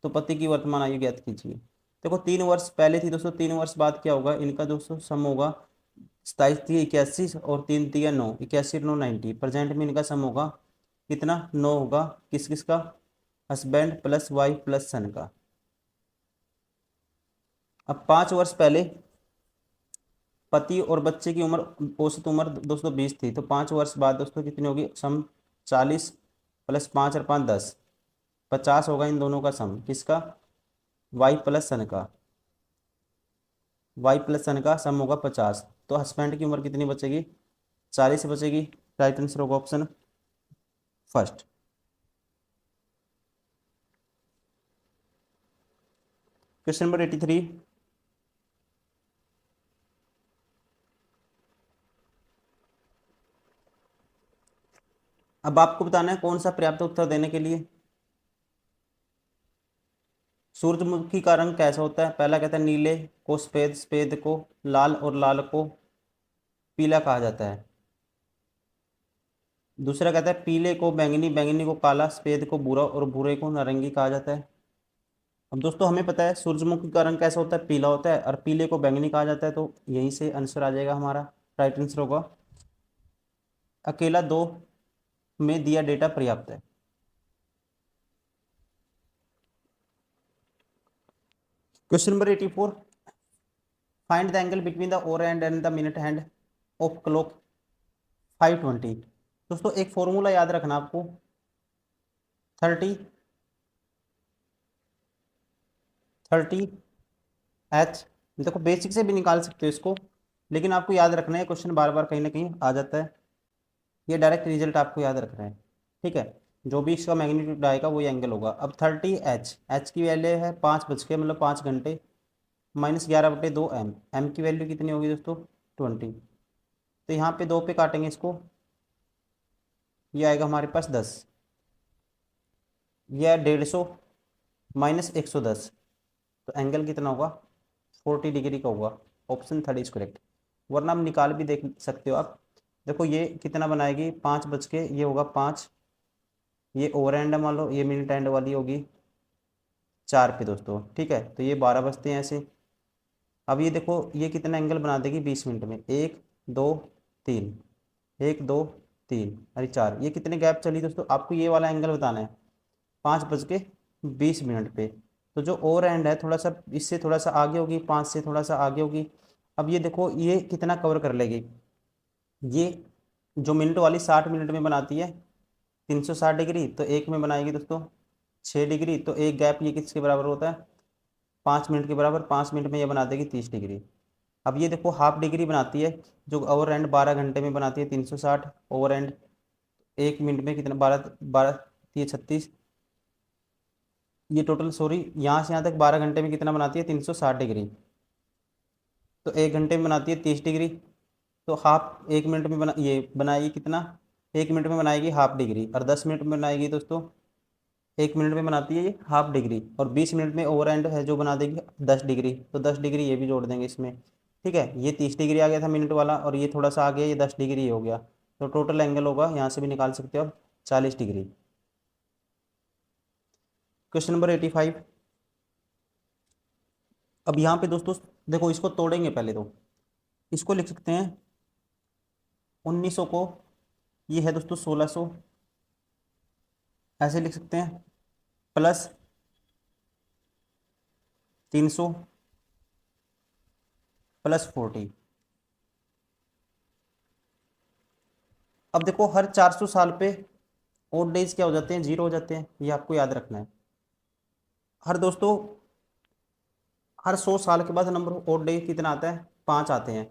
तो पति की वर्तमान आयु ज्ञात कीजिए। देखो 3 वर्ष पहले थी दोस्तों, 3 वर्ष बाद क्या होगा इनका दोस्तों? सम होगा 27 थी 81 और 3 थी 9, 81 9 90। प्रेजेंट में इनका सम होगा कितना? 9 होगा। किस किस का? हस्बैंड प्लस वाइफ प्लस सन का। अब 5 वर्ष पहले पति और बच्चे की उम्र औसत उम्र दोस्तों 20 थी। तो 5 वर्ष बाद दोस्तों कितनी होगी? सम 40 प्लस 5 और 5 10, 50 होगा इन दोनों का सम। किसका? वाइफ प्लस सन का। वाई प्लस सन का सम होगा 50। तो हस्बैंड की उम्र कितनी बचेगी? 40 बचेगी। राइट आंसर होगा ऑप्शन फर्स्ट। Question number 83। अब आपको बताना है कौन सा पर्याप्त उत्तर देने के लिए। सूरजमुखी का रंग कैसा होता है? पहला कहता है नीले को सफेद, सफेद को लाल और लाल को पीला कहा जाता है। दूसरा कहता है पीले को बैंगनी, बैंगनी को काला, सफेद को भूरा और भूरे को नारंगी कहा जाता है। अब दोस्तों हमें पता है सूरजमुखी का रंग कैसा होता है? पीला होता है, और पीले को बैंगनी कहा जाता है। तो यहीं से आंसर आ जाएगा हमारा। राइट आंसर होगा अकेला 2 में दिया डेटा पर्याप्त है। Question number 84। Find the angle between the over and the minute hand of clock 5:20। दोस्तों एक फॉर्मूला याद रखना आपको। 30 30 एच। देखो बेसिक से भी निकाल सकते हो इसको, लेकिन आपको याद रखना है, क्वेश्चन बार बार कहीं ना कहीं आ जाता है। ये डायरेक्ट रिजल्ट आपको याद रखना है। ठीक है, जो भी इसका मैग्नीट्यूड आएगा वही एंगल होगा। अब 30 एच, एच की वैल्यू है 5 बज के मतलब 5 घंटे, -11/2 एम। एम की वैल्यू कितनी होगी दोस्तों? 20। तो यहाँ पे 2 पे काटेंगे इसको, ये आएगा हमारे पास 10। यह 150 -110। तो एंगल कितना होगा? 40 डिग्री का होगा। Option third is correct. वरना हम निकाल भी देख सकते हो आप। देखो ये कितना बनाएगी? 5 बज के, ये होगा 5, ये ओवर एंड मान लो, ये मिनट एंड वाली होगी 4 पे दोस्तों। ठीक है, तो ये 12 बजते हैं ऐसे। अब ये देखो ये कितना एंगल बना देगी 20 मिनट में? 1 2 3, 1 2 3, अरे 4। ये कितने गैप चली दोस्तों? आपको ये वाला एंगल बताना है 5:20 पे। तो जो ओवर एंड है थोड़ा सा इससे थोड़ा सा आगे होगी, 5 से थोड़ा सा आगे होगी। अब ये देखो ये कितना कवर कर लेगी? ये जो मिनट वाली 60 मिनट में बनाती है 360 डिग्री, तो एक में बनाएगी दोस्तों 6 डिग्री। तो एक गैप ये किसके बराबर होता है? 5 मिनट के बराबर। 5 मिनट में ये बना देगी 30 डिग्री। अब ये देखो हाफ डिग्री बनाती है, जो ओवर एंड 12 घंटे में बनाती है 360 ओवर एंड। 1 मिनट में कितना? 12 12 36, ये टोटल सॉरी यहाँ से यहाँ तक 12 घंटे में कितना बनाती है, 360 डिग्री। तो 1 घंटे में बनाती है 30 डिग्री। तो हाफ 1 मिनट में ये बनाएगी कितना, 1 मिनट में बनाएगी हाफ डिग्री, और 10 मिनट में बनाएगी दोस्तों, 1 मिनट में बनाती है ये हाफ डिग्री, और 20 मिनट में ओवर एंड है जो बना देगी 10 डिग्री, तो 10 डिग्री ये भी जोड़ देंगे इसमें। ठीक है, ये 30 डिग्री आ गया था मिनट वाला, और ये थोड़ा सा आ गया, ये 10 डिग्री हो गया। तो टोटल एंगल होगा, यहाँ से भी निकाल सकते हो आप, 40 डिग्री। Question number 85। अब यहाँ पे दोस्तों देखो, इसको तोड़ेंगे पहले तो। इसको लिख सकते हैं 1900 को, ये है दोस्तों 1600, ऐसे लिख सकते हैं, प्लस 300 प्लस 40। अब देखो हर 400 साल पे ओड डेज क्या हो जाते हैं, 0 हो जाते हैं, ये आपको याद रखना है। हर दोस्तों हर 100 साल के बाद नंबर ऑफ ओड डे कितना आता है, 5 आते हैं।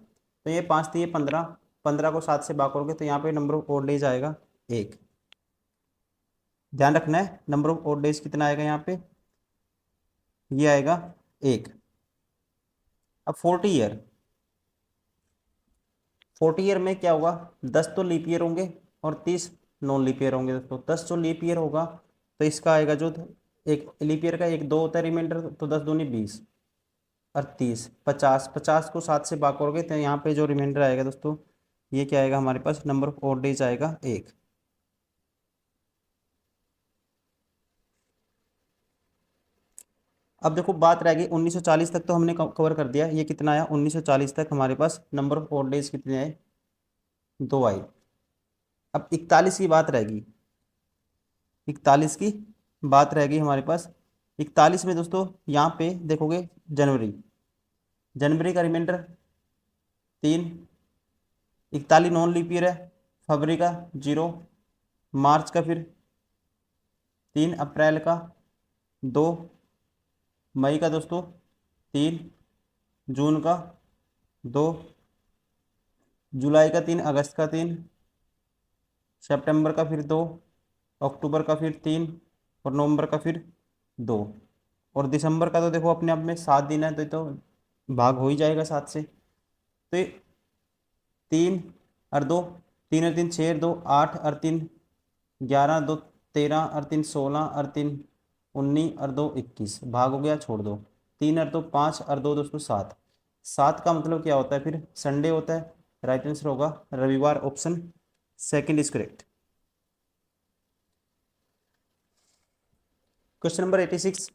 तो ये 5 थी, ये 15, 15 को 7 से भाग करोगे तो यहाँ पे नंबर ऑफ ओड डेज आएगा 1। ध्यान रखना है, नंबर ऑफ ओड डेज कितना आएगा यहाँ पे, ये आएगा 1। अब 40 ईयर, 40 ईयर में क्या होगा, 10 तो लीप ईयर होंगे और 30 नॉन लीप ईयर होंगे दोस्तों। 10 जो लीप ईयर होगा तो इसका आएगा जो, एक लीप ईयर का एक 2 होता है रिमाइंडर, तो 10 दूनी 20, और 30, 50, 50 को 7 से भाग करोगे तो यहाँ पे जो रिमाइंडर आएगा दोस्तों, ये क्या आएगा हमारे पास, नंबर ऑफ ओड डेज आएगा 1। अब देखो बात रह गई 1940 तक, तो हमने कवर कर दिया, ये कितना आया 1940 तक हमारे पास नंबर ऑफ ओड डेज कितने आए, 2 आए। अब 41 की बात रहेगी, 41 की बात रहेगी हमारे पास। 41 में दोस्तों यहाँ पे देखोगे जनवरी, जनवरी का रिमाइंडर 3, 41 नॉन लीप ईयर है, फरवरी का 0, मार्च का फिर 3, अप्रैल का 2, मई का दोस्तों 3, जून का 2, जुलाई का 3, अगस्त का 3, सितंबर का फिर 2, अक्टूबर का फिर 3, और नवंबर का फिर 2, और दिसंबर का तो देखो अपने आप में 7 दिन है, तो ये तो भाग हो ही जाएगा 7 से। तो ये 3 और 2, 3 और 3 6 और 2 8 और 3 11, 2 13 और 3 16 और 3 19 और 2 21, भाग हो गया, छोड़ दो। 3 और 2 5 और 2 दोस्तों 7, 7 का मतलब क्या होता है, फिर संडे होता है। राइट आंसर होगा रविवार, option second is correct. Question number 86।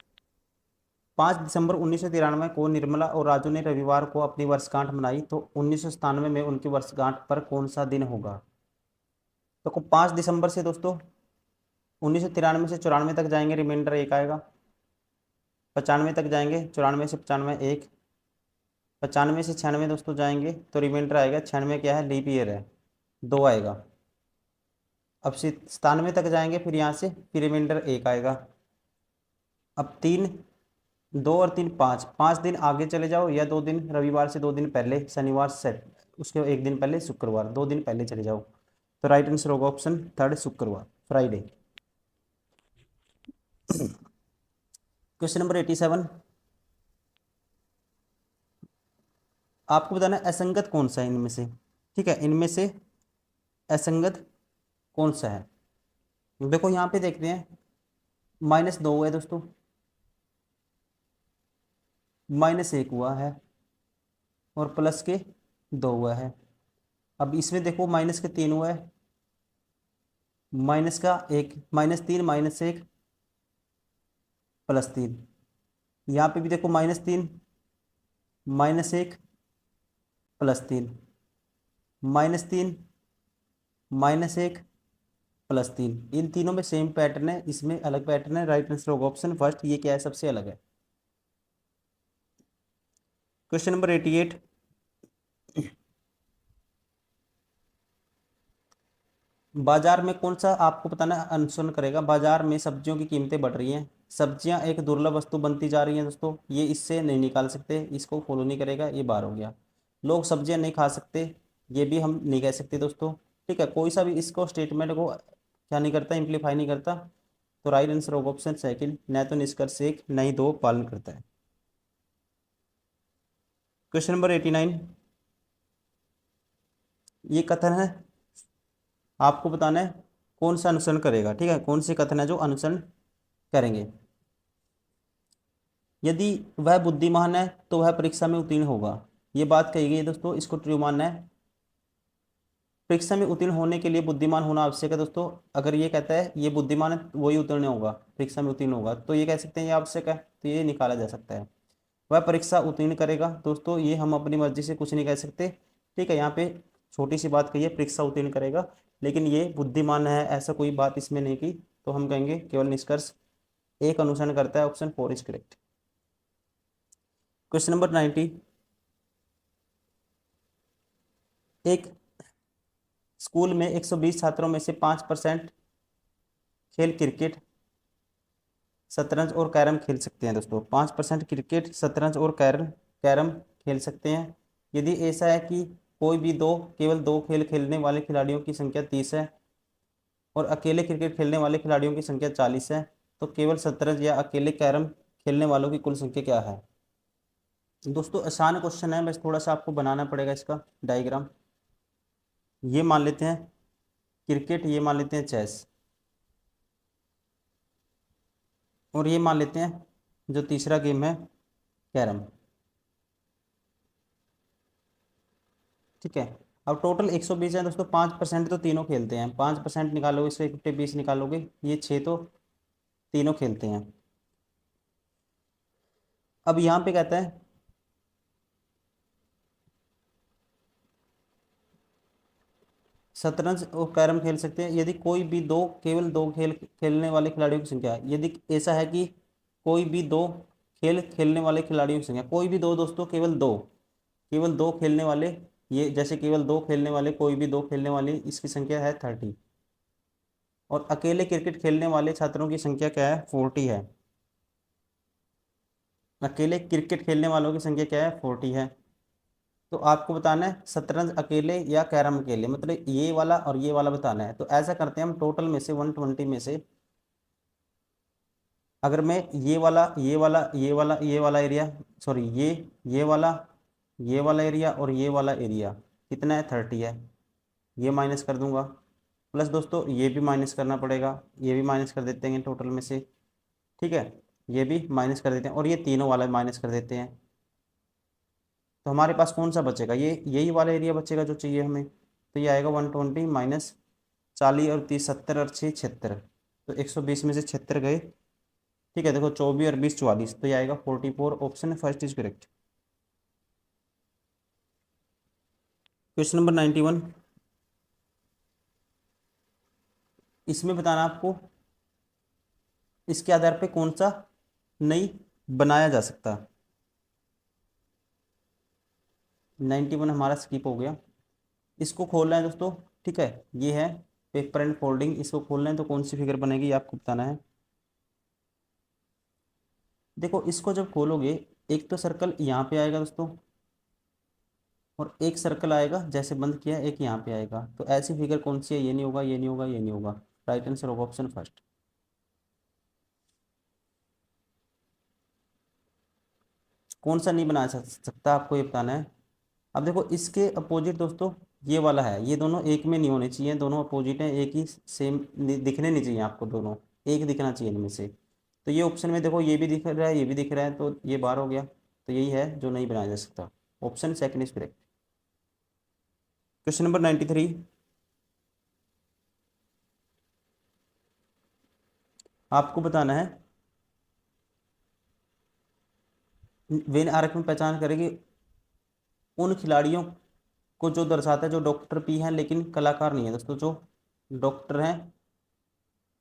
5 दिसंबर 1993 को निर्मला और राजू ने रविवार को अपनी वर्षगांठ मनाई, तो 1997 में उनकी वर्षगांठ पर कौन सा दिन होगा। तो 5 दिसंबर से दोस्तों 1993 से 94 तक जाएंगे, रिमाइंडर 1 आएगा। 95 तक जाएंगे, 94 से 95 1, 95 से 96 दोस्तों जाएंगे तो रिमाइंडर आएगा, 96 क्या है, लीप ईयर है, 2 आएगा। अब 97 तक जाएंगे, फिर यहाँ से फिर रिमाइंडर 1 आएगा। अब 3, 2 और 3 5, 5 दिन आगे चले जाओ, या 2 दिन रविवार से 2 दिन पहले, शनिवार सेट उसके 1 दिन पहले शुक्रवार, 2 दिन पहले चले जाओ। तो राइट आंसर होगा ऑप्शन थर्ड, शुक्रवार, फ्राइडे। Question number 87। आपको बताना है असंगत कौन सा है इनमें से। ठीक है, इनमें से असंगत कौन सा है। देखो यहाँ पे देखते हैं, -2 हुआ है दोस्तों, -1 हुआ है, और प्लस के 2 हुआ है। अब इसमें देखो माइनस के 3 हुआ है, माइनस का 1, -3 -1 +3। यहाँ पे भी देखो -3 -1 +3, -3 -1 +3। इन तीनों में सेम पैटर्न है, इसमें अलग पैटर्न है। राइट आंसर होगा ऑप्शन फर्स्ट, ये क्या है, सबसे अलग है। Question number 88। बाजार में कौन सा, आपको बताना है, अनुसरण करेगा। बाजार में सब्जियों की कीमतें बढ़ रही हैं, सब्जियां एक दुर्लभ वस्तु बनती जा रही हैं दोस्तों, ये इससे नहीं निकाल सकते, इसको फॉलो नहीं करेगा, ये बार हो गया। लोग सब्जियां नहीं खा सकते, ये भी हम नहीं कह सकते दोस्तों। ठीक है, कोई सा भी इसको स्टेटमेंट को क्या नहीं करता, इम्प्लीफाई नहीं करता। तो राइट आंसर होगा ऑप्शन सेकंड, न तो निष्कर्ष एक न ही दो पालन करता है। क्वेश्चन नंबर 89, ये कथन है, आपको बताना है कौन सा अनुसरण करेगा। ठीक है, कौन से कथन है जो अनुसरण करेंगे। यदि वह बुद्धिमान है तो वह परीक्षा में उत्तीर्ण होगा, ये बात कही गई है दोस्तों, इसको ट्रू मानना है। परीक्षा में उत्तीर्ण होने के लिए बुद्धिमान होना आवश्यक है दोस्तों। अगर ये कहता है ये बुद्धिमान है वही उत्तीर्ण होगा, परीक्षा में उत्तीर्ण होगा, तो ये कह सकते हैं ये आवश्यक है, तो ये निकाला जा सकता है। वह परीक्षा उत्तीर्ण करेगा दोस्तों, ये हम अपनी मर्जी से कुछ नहीं कह सकते। ठीक है, यहाँ पे छोटी सी बात कही है, परीक्षा उत्तीर्ण करेगा, लेकिन ये बुद्धिमान है ऐसा कोई बात इसमें नहीं की, तो हम कहेंगे केवल निष्कर्ष एक अनुसरण करता है, option 4 is correct. Question number 90, एक स्कूल में 120 छात्रों में से 5% खेल क्रिकेट, शतरंज और कैरम खेल सकते हैं दोस्तों। 5% क्रिकेट, शतरंज और कैरम कैरम खेल सकते हैं। यदि ऐसा है कि कोई भी दो केवल दो खेल खेलने वाले खिलाड़ियों की संख्या 30 है और अकेले क्रिकेट खेलने वाले खिलाड़ियों की संख्या 40 है, तो केवल शतरंज या अकेले कैरम खेलने वालों की कुल संख्या क्या है। दोस्तों आसान क्वेश्चन है, बस थोड़ा सा आपको बनाना पड़ेगा इसका डायग्राम। ये मान लेते हैं क्रिकेट, ये मान लेते हैं चेस, और ये मान लेते हैं जो तीसरा गेम है कैरम। ठीक है, अब टोटल 120 है दोस्तों, 5% तो तीनों खेलते हैं, 5% निकालोगे इससे 1/20 निकालोगे, ये 6 तो तीनों खेलते हैं। अब यहाँ पे कहता है शतरंज और कैरम खेल सकते हैं यदि कोई भी दो केवल दो खेल खेलने वाले खिलाड़ियों की संख्या है। यदि ऐसा है कि कोई भी दो खेल खेलने वाले खिलाड़ियों की संख्या, कोई भी दो दोस्तों, केवल दो खेलने वाले, ये जैसे केवल दो खेलने वाले, कोई भी दो खेलने वाले, इसकी संख्या है 30। और अकेले क्रिकेट खेलने वाले छात्रों की संख्या क्या है, 40 है। अकेले क्रिकेट खेलने वालों की संख्या क्या है, 40 है। तो आपको बताना है शतरंज अकेले या कैरम अकेले, मतलब ये वाला और ये वाला बताना है। तो ऐसा करते हैं हम, टोटल में से 120 में से अगर मैं ये वाला एरिया, सॉरी ये वाला एरिया और ये वाला एरिया कितना है, 30 है, ये माइनस कर दूंगा। प्लस दोस्तों ये भी माइनस करना पड़ेगा, ये भी माइनस कर देते हैं टोटल में से। ठीक है, ये भी माइनस कर देते हैं और ये तीनों वाला माइनस कर देते हैं। तो हमारे पास कौन सा बचेगा, ये यही वाला एरिया बचेगा जो चाहिए हमें। तो ये आएगा 120 माइनस 40 और 30, 70 और 6 76, तो 120 में से 76 गए। ठीक है, देखो 24 और 20 44, तो ये आएगा 44, option first is correct. Question number 91, इसमें बताना आपको इसके आधार पे कौन सा नहीं बनाया जा सकता। 91 हमारा स्किप हो गया, इसको खोलना है दोस्तों। ठीक है, ये है पेपर एंड फोल्डिंग, इसको खोलना है तो कौन सी फिगर बनेगी ये आपको बताना है। देखो इसको जब खोलोगे, एक तो सर्कल यहाँ पे आएगा दोस्तों, और एक सर्कल आएगा जैसे बंद किया एक यहाँ पे आएगा, तो ऐसी फिगर कौन सी है, ये नहीं होगा, ये नहीं होगा, ये नहीं होगा। राइट आंसर होगा ऑप्शन फर्स्ट। कौन सा नहीं बना सकता आपको ये बताना है। अब देखो इसके अपोजिट दोस्तों ये वाला है, ये दोनों एक में नहीं होने चाहिए, दोनों अपोजिट हैं, एक ही सेम दिखने नहीं चाहिए आपको, दोनों एक दिखना चाहिए इनमें से। तो ये ऑप्शन में देखो ये भी दिख रहा है, ये भी दिख रहा है, तो ये बाहर हो गया, तो यही है जो नहीं बनाया जा सकता, option second is correct. Question number 93, आपको बताना है वेन आरेख में पहचान करेगी उन खिलाड़ियों को जो दर्शाता है जो डॉक्टर भी हैं लेकिन कलाकार नहीं है दोस्तों। जो डॉक्टर हैं,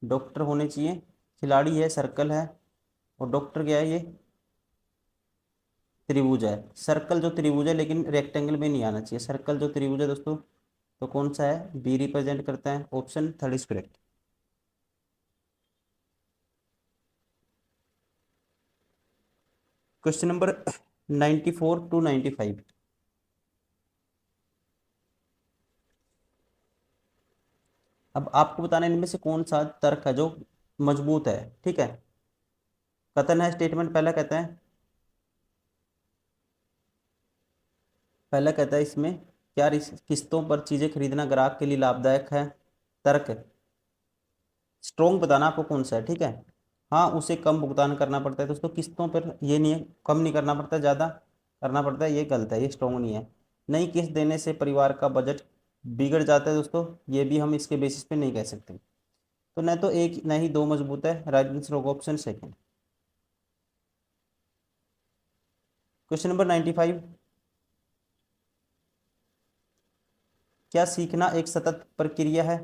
डॉक्टर होने चाहिए, खिलाड़ी है सर्कल है, और डॉक्टर क्या है, ये त्रिभुज है। सर्कल जो त्रिभुज है लेकिन रेक्टेंगल में नहीं आना चाहिए, सर्कल जो त्रिभुज है दोस्तों, तो कौन सा है, बी रिप्रेजेंट करता है, option third is correct. Question number 94 to 95, अब आपको बताना है इनमें से कौन सा तर्क है जो मजबूत है। ठीक है, कथन है स्टेटमेंट, पहला कहता है इसमें क्या किस्तों पर चीजें खरीदना ग्राहक के लिए लाभदायक है। तर्क, स्ट्रोंग बताना आपको कौन सा है। ठीक है, हाँ उसे कम भुगतान करना पड़ता है दोस्तों किस्तों पर, ये नहीं है कम नहीं करना पड़ता, ज़्यादा करना पड़ता है, ये गलत है, ये स्ट्रोंग नहीं है। नई किस्त देने से परिवार का बजट बिगड़ जाता है दोस्तों, ये भी हम इसके बेसिस पे नहीं कह सकते। तो न तो एक न ही दो मजबूत है, राइट आंसर होगा ऑप्शन सेकंड। क्वेश्चन नंबर 95, क्या सीखना एक सतत प्रक्रिया है।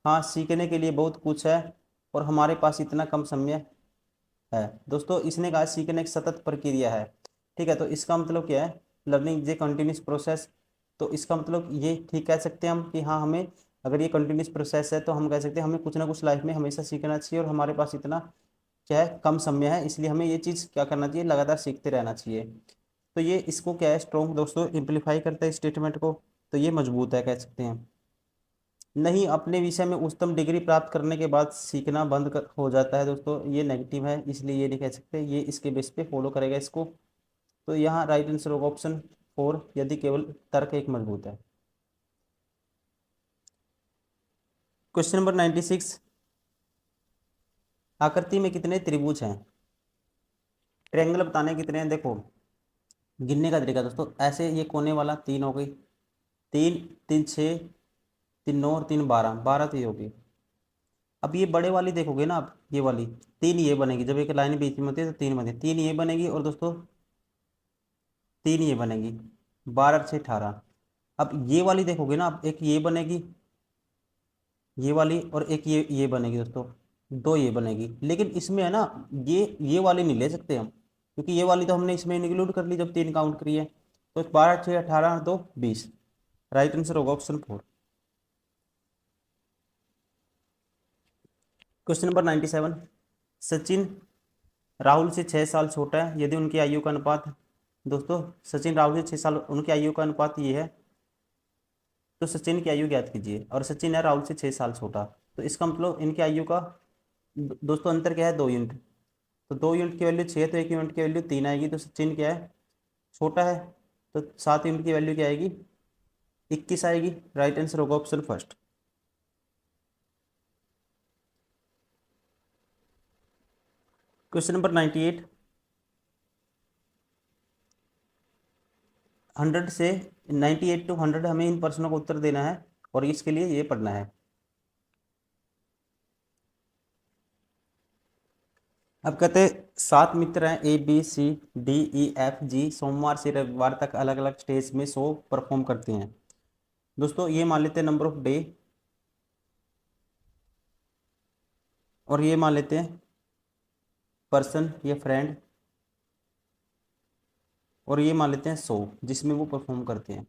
हाँ, सीखने के लिए बहुत कुछ है और हमारे पास इतना कम समय है। दोस्तों इसने कहा सीखने एक सतत प्रक्रिया है। ठीक है, तो इसका मतलब क्या है, learning is a continuous process. तो इसका मतलब ये ठीक कह सकते हैं हम कि हाँ हमें, अगर ये कंटिन्यूस प्रोसेस है तो हम कह सकते हैं हमें कुछ ना कुछ लाइफ में हमेशा सीखना चाहिए और हमारे पास इतना क्या है, कम समय है, इसलिए हमें ये चीज़ क्या करना चाहिए, लगातार सीखते रहना चाहिए। तो ये इसको क्या है, स्ट्रॉन्ग दोस्तों इम्प्लीफाई करता है स्टेटमेंट को, तो ये मजबूत है कह सकते हैं। नहीं, अपने विषय में उच्चतम डिग्री प्राप्त करने के बाद सीखना हो जाता है दोस्तों, ये नेगेटिव है, इसलिए ये नहीं कह सकते, ये इसके बेस पे फॉलो करेगा इसको। तो यहाँ राइट आंसर होगा ऑप्शन फोर, यदि केवल तर्क एक मजबूत है। क्वेश्चन नंबर 96, आकृति में कितने त्रिभुज हैं। ट्रायंगल बताने कितने हैं, देखो गिनने का तरीका दोस्तों, ऐसे ये कोने वाला तीन हो गई, तीन, तीन छः, तीन नौ और तीन बारह, बारह तो ये होगी। अब ये बड़े वाली देखोगे ना आप, ये वाली तीन ये बनेगी, जब एक लाइन बीच में होती है तो तीन बनेगी, तीन ये बनेगी और दोस्तों तीन ये बनेगी, बारह छः 18। अब ये वाली देखोगे ना आप, एक ये बनेगी, ये वाली, और एक ये बनेगी दोस्तों, दो ये बनेगी। लेकिन इसमें है ना, ये वाली नहीं ले सकते हम, क्योंकि ये वाली तो हमने इसमें इंक्लूड कर ली जब तीन काउंट करी है। तो बारह छः 18 दो 20, राइट आंसर होगा option four. Question number 97, Sachin Rahul से 6 साल छोटा है, यदि उनकी आयु का अनुपात, दोस्तों सचिन राहुल से 6 साल, उनकी आयु का अनुपात ये है, तो सचिन की आयु ज्ञात कीजिए, और सचिन है राहुल से 6 साल छोटा, तो इसका मतलब इनकी आयु का दोस्तों अंतर क्या है, 2 यूनिट। तो 2 यूनिट की वैल्यू 6, तो 1 यूनिट की वैल्यू 3 आएगी, तो सचिन क्या है, छोटा है, तो 7 यूनिट की वैल्यू क्या आएगी, 21 आएगी, राइट आंसर होगा ऑप्शन फर्स्ट। क्वेश्चन नंबर 98, 100 से 98 to 100 हमें इन प्रश्नों का उत्तर देना है, और इसके लिए ये पढ़ना है। अब कहते हैं 7 मित्र हैं ABCDEFG, सोमवार से रविवार तक अलग अलग स्टेज में शो परफॉर्म करते हैं। दोस्तों ये मान लेते हैं नंबर ऑफ डे, और ये मान लेते हैं पर्सन या फ्रेंड, और ये मान लेते हैं शो जिसमें वो परफॉर्म करते हैं।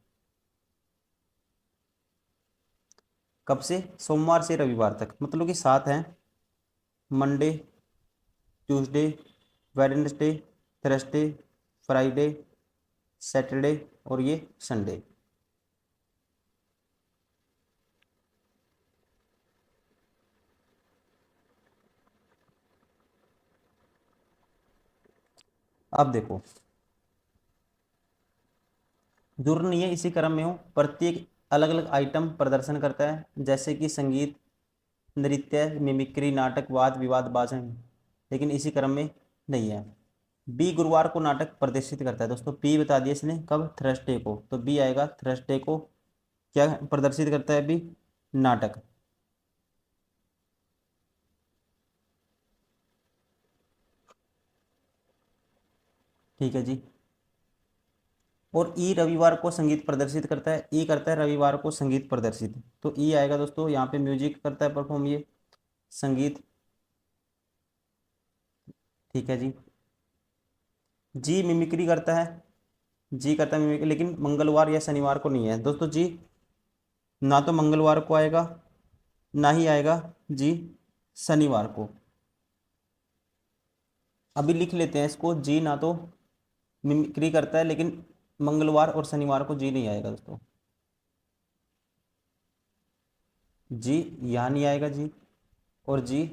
कब से, सोमवार से रविवार तक, मतलब कि 7 हैं, Monday, Tuesday, Wednesday, Thursday, Friday, Saturday और ये संडे। अब देखो, जरूर नहीं है इसी क्रम में हो, प्रत्येक अलग अलग आइटम प्रदर्शन करता है, जैसे कि संगीत, नृत्य, मिमिक्री, नाटक, वाद विवाद, भाषण, लेकिन इसी क्रम में नहीं है। बी गुरुवार को नाटक प्रदर्शित करता है दोस्तों, बी बता दिया इसने, कब, थर्सडे को, तो बी आएगा, थर्सडे को क्या प्रदर्शित करता है बी, नाटक। ठीक है जी। और ई रविवार को संगीत प्रदर्शित करता है, ई करता है रविवार को संगीत प्रदर्शित, तो ई आएगा दोस्तों, यहाँ पे म्यूजिक करता है परफॉर्म ये, संगीत। ठीक है जी। जी मिमिक्री करता है, जी करता है मिमिक्री, लेकिन मंगलवार या शनिवार को नहीं है दोस्तों जी, ना तो मंगलवार को आएगा, ना ही आएगा जी शनिवार को। अभी लिख लेते हैं इसको, जी ना तो मिमिक्री करता है, लेकिन मंगलवार और शनिवार को जी नहीं आएगा दोस्तों, जी यहाँ नहीं आएगा जी, और जी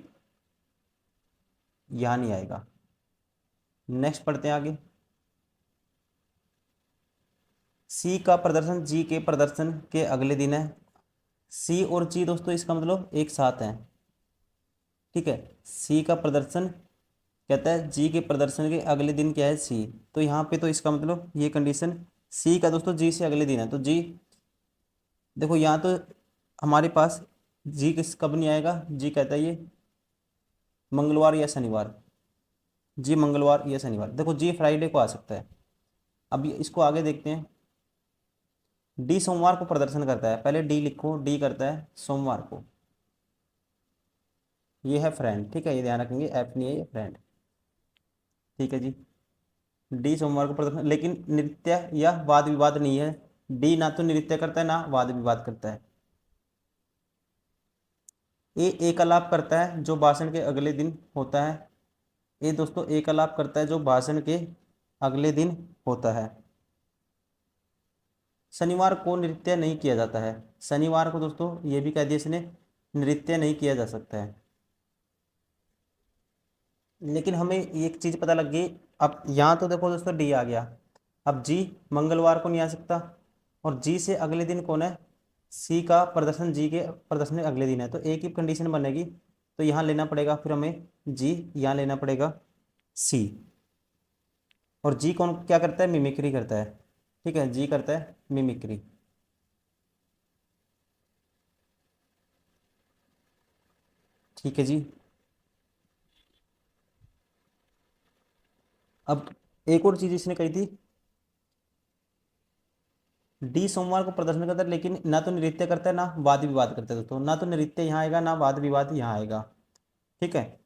यहाँ नहीं आएगा। नेक्स्ट पढ़ते हैं आगे। सी का प्रदर्शन जी के प्रदर्शन के अगले दिन है। सी और जी दोस्तों इसका मतलब एक साथ है, ठीक है। सी का प्रदर्शन कहता है जी के प्रदर्शन के अगले दिन क्या है सी, तो यहाँ पे तो इसका मतलब ये कंडीशन सी का दोस्तों जी से अगले दिन है, तो जी देखो यहाँ तो हमारे पास जी किस कब नहीं आएगा, जी कहता है ये मंगलवार या शनिवार, जी मंगलवार या शनिवार, देखो जी फ्राइडे को आ सकता है। अब इसको आगे देखते हैं। डी सोमवार को प्रदर्शन करता है, पहले डी लिखो, डी करता है सोमवार को, ये है फ्रेंड, ठीक है, ये ध्यान रखेंगे, एफ नहीं है ये फ्रेंड, ठीक है जी। डी सोमवार को प्रदर्शन, लेकिन नृत्य या वाद विवाद नहीं है, डी ना तो नृत्य करता है ना वाद विवाद करता है। ए एक आलाप करता है जो भाषण के अगले दिन होता है, ये दोस्तों एक आलाप करता है जो भाषण के अगले दिन होता है। शनिवार को नृत्य नहीं किया जाता है, शनिवार को दोस्तों ये भी कह दिया इसने नृत्य नहीं किया जा सकता है। लेकिन हमें एक चीज पता लग गई, अब यहाँ तो देखो दोस्तों डी आ गया, अब जी मंगलवार को नहीं आ सकता, और जी से अगले दिन कौन है, सी का प्रदर्शन जी के प्रदर्शन के अगले दिन है, तो एक ही कंडीशन बनेगी, तो यहाँ लेना पड़ेगा फिर हमें जी, यहाँ लेना पड़ेगा सी। और जी कौन क्या करता है, मिमिक्री करता है, ठीक है, जी करता है मिमिक्री। ठीक है जी। अब एक और चीज इसने कही थी, डी सोमवार को प्रदर्शन करता है लेकिन ना तो नृत्य करता है ना वाद विवाद करता है दोस्तों, ना तो नृत्य यहाँ आएगा ना वाद विवाद यहाँ आएगा, ठीक है।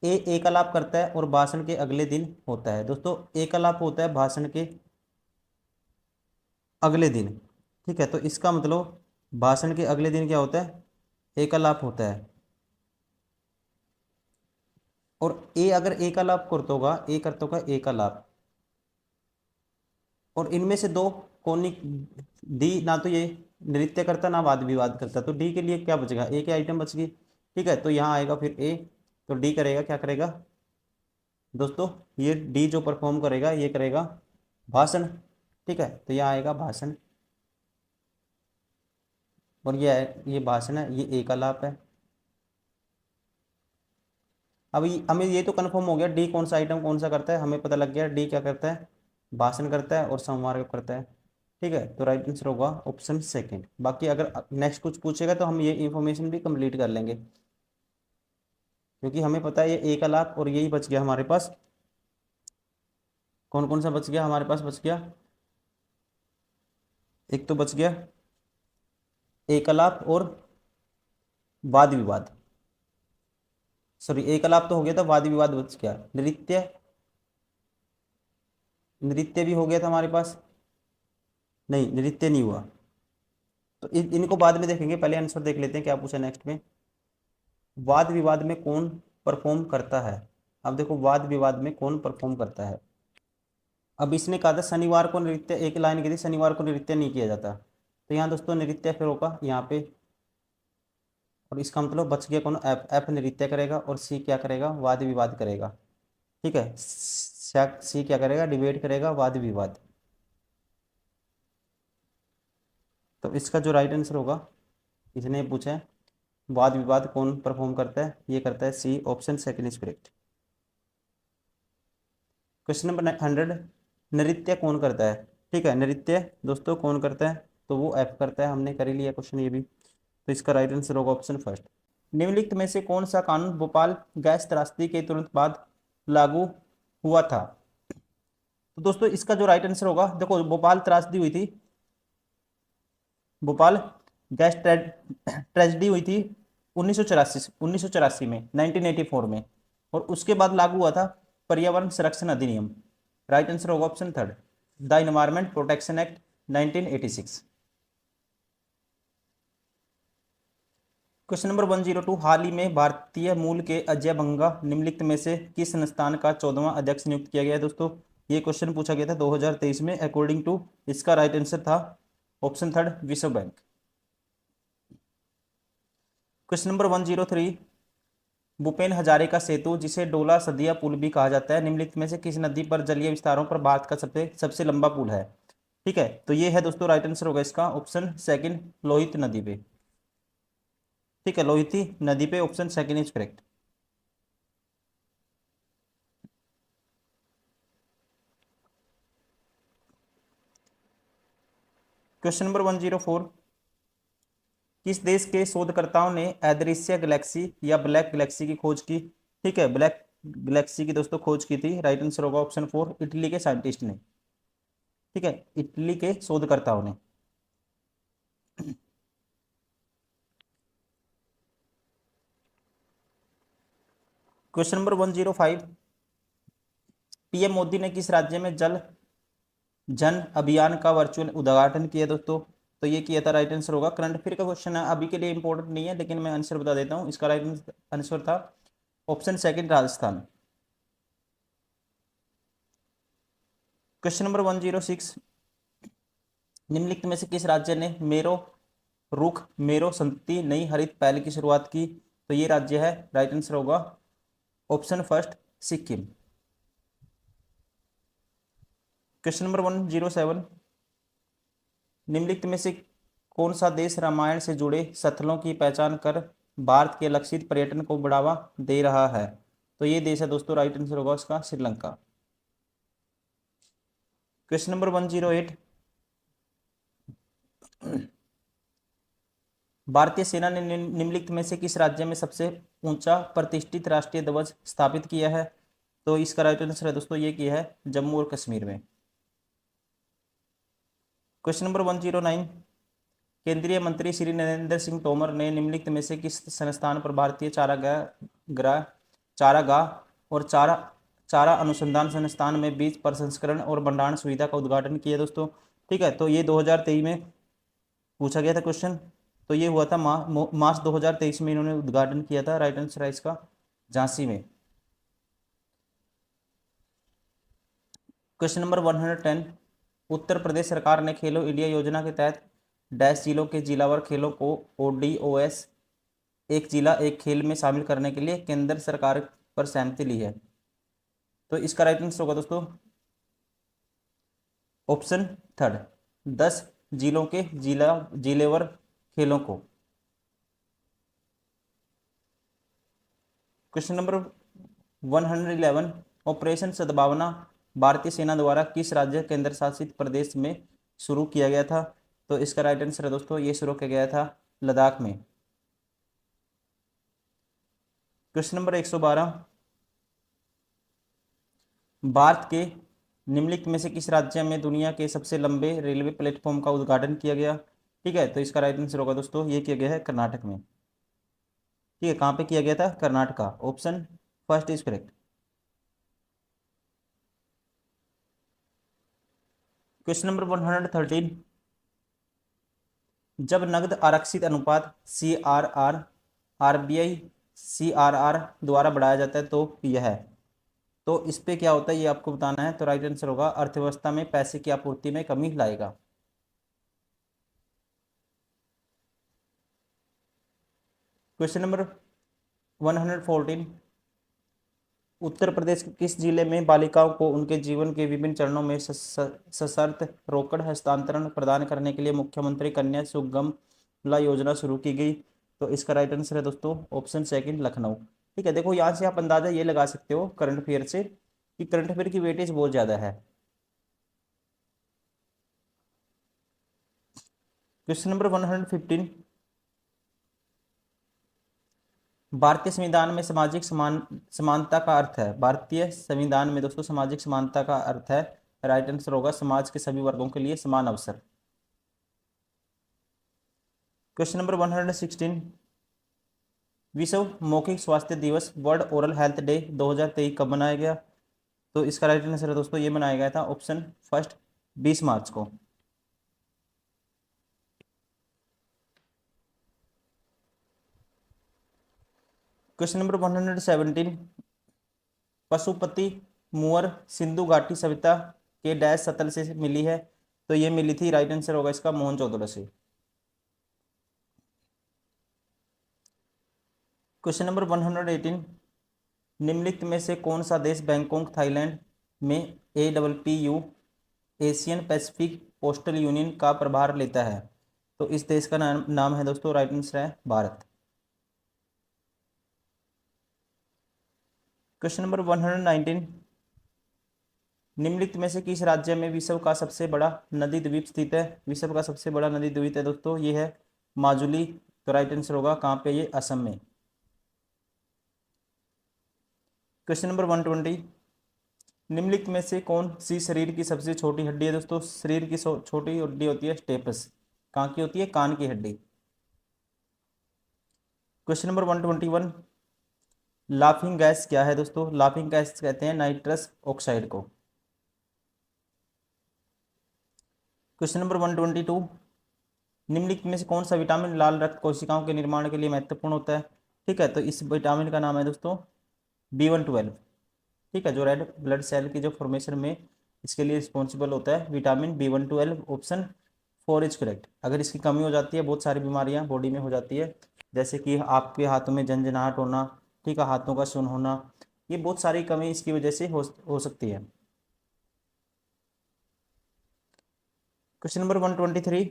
ए एक आलाप करता है और भाषण के अगले दिन होता है, दोस्तों एक आलाप होता है भाषण के अगले दिन, ठीक है, तो इसका मतलब भाषण के अगले दिन क्या होता है, एक आलाप होता है। और ए अगर एक आलाप करता होगा, ए करता होगा एक आलाप, और इनमें से दो कौन नहीं, डी ना तो ये नृत्य करता ना वाद विवाद करता, तो डी के लिए क्या बचेगा, एक ही आइटम बच गई, ठीक है, तो यहाँ आएगा फिर ए, तो डी करेगा क्या करेगा दोस्तों, ये डी जो परफॉर्म करेगा ये करेगा भाषण, ठीक है, तो यहाँ आएगा भाषण, और ये भाषण है, ये एक आलाप है। अब हमें ये तो कंफर्म हो गया डी कौन सा आइटम कौन सा करता है, हमें पता लग गया डी क्या करता है, भाषण करता है और संवार करता है, ठीक है, तो राइट आंसर होगा ऑप्शन सेकंड। बाकी अगर नेक्स्ट कुछ पूछेगा तो हम ये इंफॉर्मेशन भी कंप्लीट कर लेंगे, क्योंकि हमें पता है ये एक आलाप और यही बच गया हमारे पास, कौन कौन सा बच गया हमारे पास, बच गया एक तो बच गया एक आलाप और वाद विवाद, सॉरी एक आलाप तो हो गया था, वाद विवाद बच गया, नृत्य, नृत्य भी हो गया था हमारे पास, नहीं नृत्य नहीं हुआ, तो इनको बाद में देखेंगे, पहले आंसर देख लेते हैं क्या पूछा नेक्स्ट में। वाद विवाद में कौन परफॉर्म करता है, अब देखो वाद विवाद में कौन परफॉर्म करता है। अब इसने कहा था शनिवार को नृत्य, एक लाइन की थी शनिवार को नृत्य नहीं किया जाता, तो यहाँ दोस्तों नृत्य फिर होगा यहाँ पे, और इसका मतलब बच गया कौन, एफ, एफ नृत्य करेगा और सी क्या करेगा, वाद विवाद करेगा, ठीक है, सी क्या करेगा, डिबेट करेगा वाद विवाद। तो इसका जो राइट आंसर होगा, इसने पूछा है वाद विवाद कौन परफॉर्म करता है, ये करता है C, option second is correct. Question number 100, नृत्य कौन करता है, ठीक है, नृत्य दोस्तों कौन करता है, तो वो एफ करता है, हमने कर ही लिया क्वेश्चन ये भी, तो इसका राइट आंसर होगा ऑप्शन फर्स्ट। निम्नलिखित में से कौन सा कानून भोपाल गैस त्रासदी के तुरंत बाद लागू हुआ था, तो दोस्तों इसका जो राइट आंसर होगा, देखो भोपाल त्रासदी हुई थी, भोपाल गैस ट्रेजेडी हुई थी 1984 में, 1984 में, और उसके बाद लागू हुआ था पर्यावरण संरक्षण अधिनियम, राइट आंसर होगा option third, the environment protection act 1986। Question number 102, हाल ही में भारतीय मूल के अजय बंगा निम्नलिखित में से किस संस्थान का 14वां अध्यक्ष नियुक्त किया गया है, दोस्तों ये क्वेश्चन पूछा गया था 2023 में, अकॉर्डिंग टू इसका राइट आंसर था ऑप्शन थर्ड, विश्व bank. Question number 103, Bhupen Hazarika Setu, जिसे डोला सदिया पुल भी कहा जाता है, निम्नलिखित में से किस नदी पर जलीय विस्तारों पर भारत का सबसे सबसे लंबा पुल है? ठीक है, तो ये है दोस्तों, राइट आंसर होगा इसका ऑप्शन सेकंड, लोहित नदी पे। ठीक है, लोहिती नदी पे, option second is correct. Question number 104, किस देश के शोधकर्ताओं ने अदृश्य गैलेक्सी या ब्लैक गैलेक्सी की खोज की? ठीक है, ब्लैक गैलेक्सी की दोस्तों खोज की थी, राइट आंसर होगा ऑप्शन फोर, इटली के साइंटिस्ट ने। ठीक है, इटली के शोधकर्ताओं ने। क्वेश्चन नंबर 105, पीएम मोदी ने किस राज्य में जल जन अभियान का वर्चुअल उद्घाटन किया दोस्तों? तो ये किया था, राइट आंसर होगा, करंट अफेयर का क्वेश्चन है, अभी के लिए इंपॉर्टेंट नहीं है, लेकिन मैं आंसर बता देता हूँ, इसका राइट आंसर था option second, Rajasthan. Question number 106, निम्नलिखित में से किस राज्य ने मेरो रुख मेरो संतति नई हरित पहल की शुरुआत की? तो ये राज्य है, राइट आंसर होगा option first, Sikkim. Question number 107, निम्नलिखित में से कौन सा देश रामायण से जुड़े स्थलों की पहचान कर भारत के लक्षित पर्यटन को बढ़ावा दे रहा है? तो ये देश है दोस्तों, राइट आंसर होगा उसका श्रीलंका। क्वेश्चन नंबर 108, भारतीय सेना ने निम्नलिखित में से किस राज्य में सबसे ऊंचा प्रतिष्ठित राष्ट्रीय ध्वज स्थापित किया है? तो इसका राइट आंसर है दोस्तों, ये किया है जम्मू और कश्मीर में। क्वेश्चन नंबर 109, केंद्रीय मंत्री श्री नरेंद्र सिंह तोमर ने निम्नलिखित में से किस संस्थान पर भारतीय चारागाह और चारा चारा अनुसंधान संस्थान में बीज प्रसंस्करण और भंडारण सुविधा का उद्घाटन किया दोस्तों? ठीक है, तो ये 2023 में पूछा गया था क्वेश्चन, तो ये हुआ था मार्च 2023 में इन्होंने उद्घाटन किया था, राइट आंसर है इसका झांसी में। क्वेश्चन नंबर 110, उत्तर प्रदेश सरकार ने खेलो इंडिया योजना के तहत डैश जिलों के जिलावार खेलों को ODOS एक जिला एक खेल में शामिल करने के लिए केंद्र सरकार पर सहमति ली है। तो इसका राइट आंसर होगा दोस्तों ऑप्शन थर्ड, 10 जिलों के जिलेवर खेलों को। क्वेश्चन नंबर 111, ऑपरेशन सद्भावना भारतीय सेना द्वारा किस राज्य केंद्र शासित प्रदेश में शुरू किया गया था? तो इसका राइट आंसर है दोस्तों, ये शुरू किया गया था लद्दाख में। क्वेश्चन नंबर 112, भारत के निम्नलिखित में से किस राज्य में दुनिया के सबसे लंबे रेलवे प्लेटफॉर्म का उद्घाटन किया गया? ठीक है, तो इसका राइट आंसर होगा दोस्तों, ये किया गया है कर्नाटक में। ठीक है, कहाँ पे किया गया था? Karnataka, option first is correct. Question number 113, जब नकद आरक्षित अनुपात CRR RBI CRR द्वारा बढ़ाया जाता है तो यह है, तो इस पे क्या होता है ये आपको बताना है, तो राइट आंसर होगा अर्थव्यवस्था में पैसे की आपूर्ति में कमी लाएगा। क्वेश्चन नंबर 114, उत्तर प्रदेश के किस जिले में बालिकाओं को उनके जीवन के विभिन्न चरणों में सशर्त रोकड़ हस्तांतरण प्रदान करने के लिए मुख्यमंत्री कन्या सुगमला योजना शुरू की गई? तो इसका राइट आंसर है दोस्तों ऑप्शन सेकंड, लखनऊ। ठीक है, देखो यहाँ से आप अंदाजा ये लगा सकते हो करंट अफेयर से कि करंट अफेयर की वेटेज बहुत ज़्यादा है। क्वेश्चन नंबर 115, भारतीय संविधान में सामाजिक समानता का अर्थ है? भारतीय संविधान में दोस्तों सामाजिक समानता का अर्थ है, राइट आंसर होगा समाज के सभी वर्गों के लिए समान अवसर। क्वेश्चन नंबर 116, विश्व मौखिक स्वास्थ्य दिवस वर्ल्ड ओरल हेल्थ डे 2023 कब मनाया गया? तो इसका राइट आंसर है दोस्तों, ये मनाया गया था ऑप्शन फर्स्ट, 20 मार्च को। क्वेश्चन नंबर 117, पशुपति मुअर सिंधु घाटी सभ्यता के डैश सतल से मिली है? तो ये मिली थी, राइट आंसर होगा इसका मोहनजोदड़ो से। क्वेश्चन नंबर 118, निम्नलिखित में से कौन सा देश बैंकॉक थाईलैंड में APPU Asian Pacific postal union का प्रभार लेता है? तो इस देश का नाम है दोस्तों, राइट आंसर है भारत। क्वेश्चन नंबर 119, निम्नलिखित में से किस राज्य में विश्व का सबसे बड़ा नदी द्वीप स्थित है? विश्व का सबसे बड़ा नदी द्वीप है दोस्तों, ये है माजुली। तो राइट आंसर होगा कहाँ पे? ये असम में। क्वेश्चन नंबर 120, निम्नलिखित में से कौन सी शरीर की सबसे छोटी हड्डी है दोस्तों? शरीर की छोटी हड्डी होती है स्टेपस। कहाँ की होती है? कान की हड्डी। क्वेश्चन नंबर 121, लाफिंग गैस क्या है दोस्तों? लाफिंग गैस कहते हैं नाइट्रस ऑक्साइड को। क्वेश्चन नंबर 122, निम्नलिखित में से कौन सा विटामिन लाल रक्त कोशिकाओं के निर्माण के लिए महत्वपूर्ण होता है? ठीक है, तो इस विटामिन का नाम है दोस्तों B112। ठीक है, जो रेड ब्लड सेल की जो फॉर्मेशन में इसके लिए रिस्पॉन्सिबल होता है vitamin B112। Option 4 is correct. अगर इसकी कमी हो जाती है बहुत सारी बीमारियां बॉडी में हो जाती है, जैसे कि आपके हाथों में झंझनाहट होना, ठीक है, हाथों का सुन्न होना, ये बहुत सारी कमी इसकी वजह से हो सकती है। क्वेश्चन नंबर 123,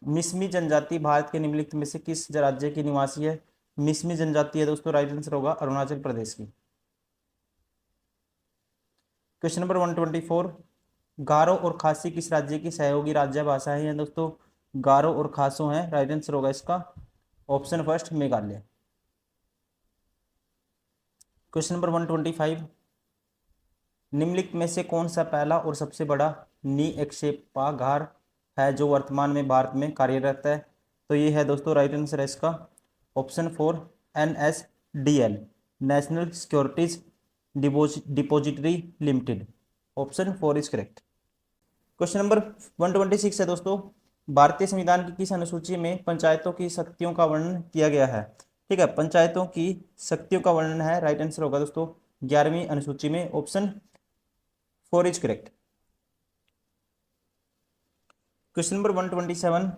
मिसमी जनजाति भारत के निम्नलिखित में से किस राज्य की निवासी है? मिसमी जनजाति है दोस्तों, राइट आंसर होगा अरुणाचल प्रदेश की। क्वेश्चन नंबर 124, गारो और खासी किस राज्य की सहयोगी राज्य भाषाएं हैं दोस्तों? गारो और खासो हैं, राइट आंसर होगा इसका option first Meghalaya. Question number 125, निम्नलिखित में से कौन सा पहला और सबसे बड़ा निक्षेपागार है जो वर्तमान में भारत में कार्यरत है? तो ये है दोस्तों, राइट आंसर है इसका option 4 NSDL, national securities depository limited. Option 4 is correct. Question number 126 है दोस्तों, भारतीय संविधान की किस अनुसूची में पंचायतों की शक्तियों का वर्णन किया गया है? ठीक है, पंचायतों की शक्तियों का वर्णन है, राइट आंसर होगा दोस्तों 11वीं अनुसूची में। Option 4 is correct. Question number 127,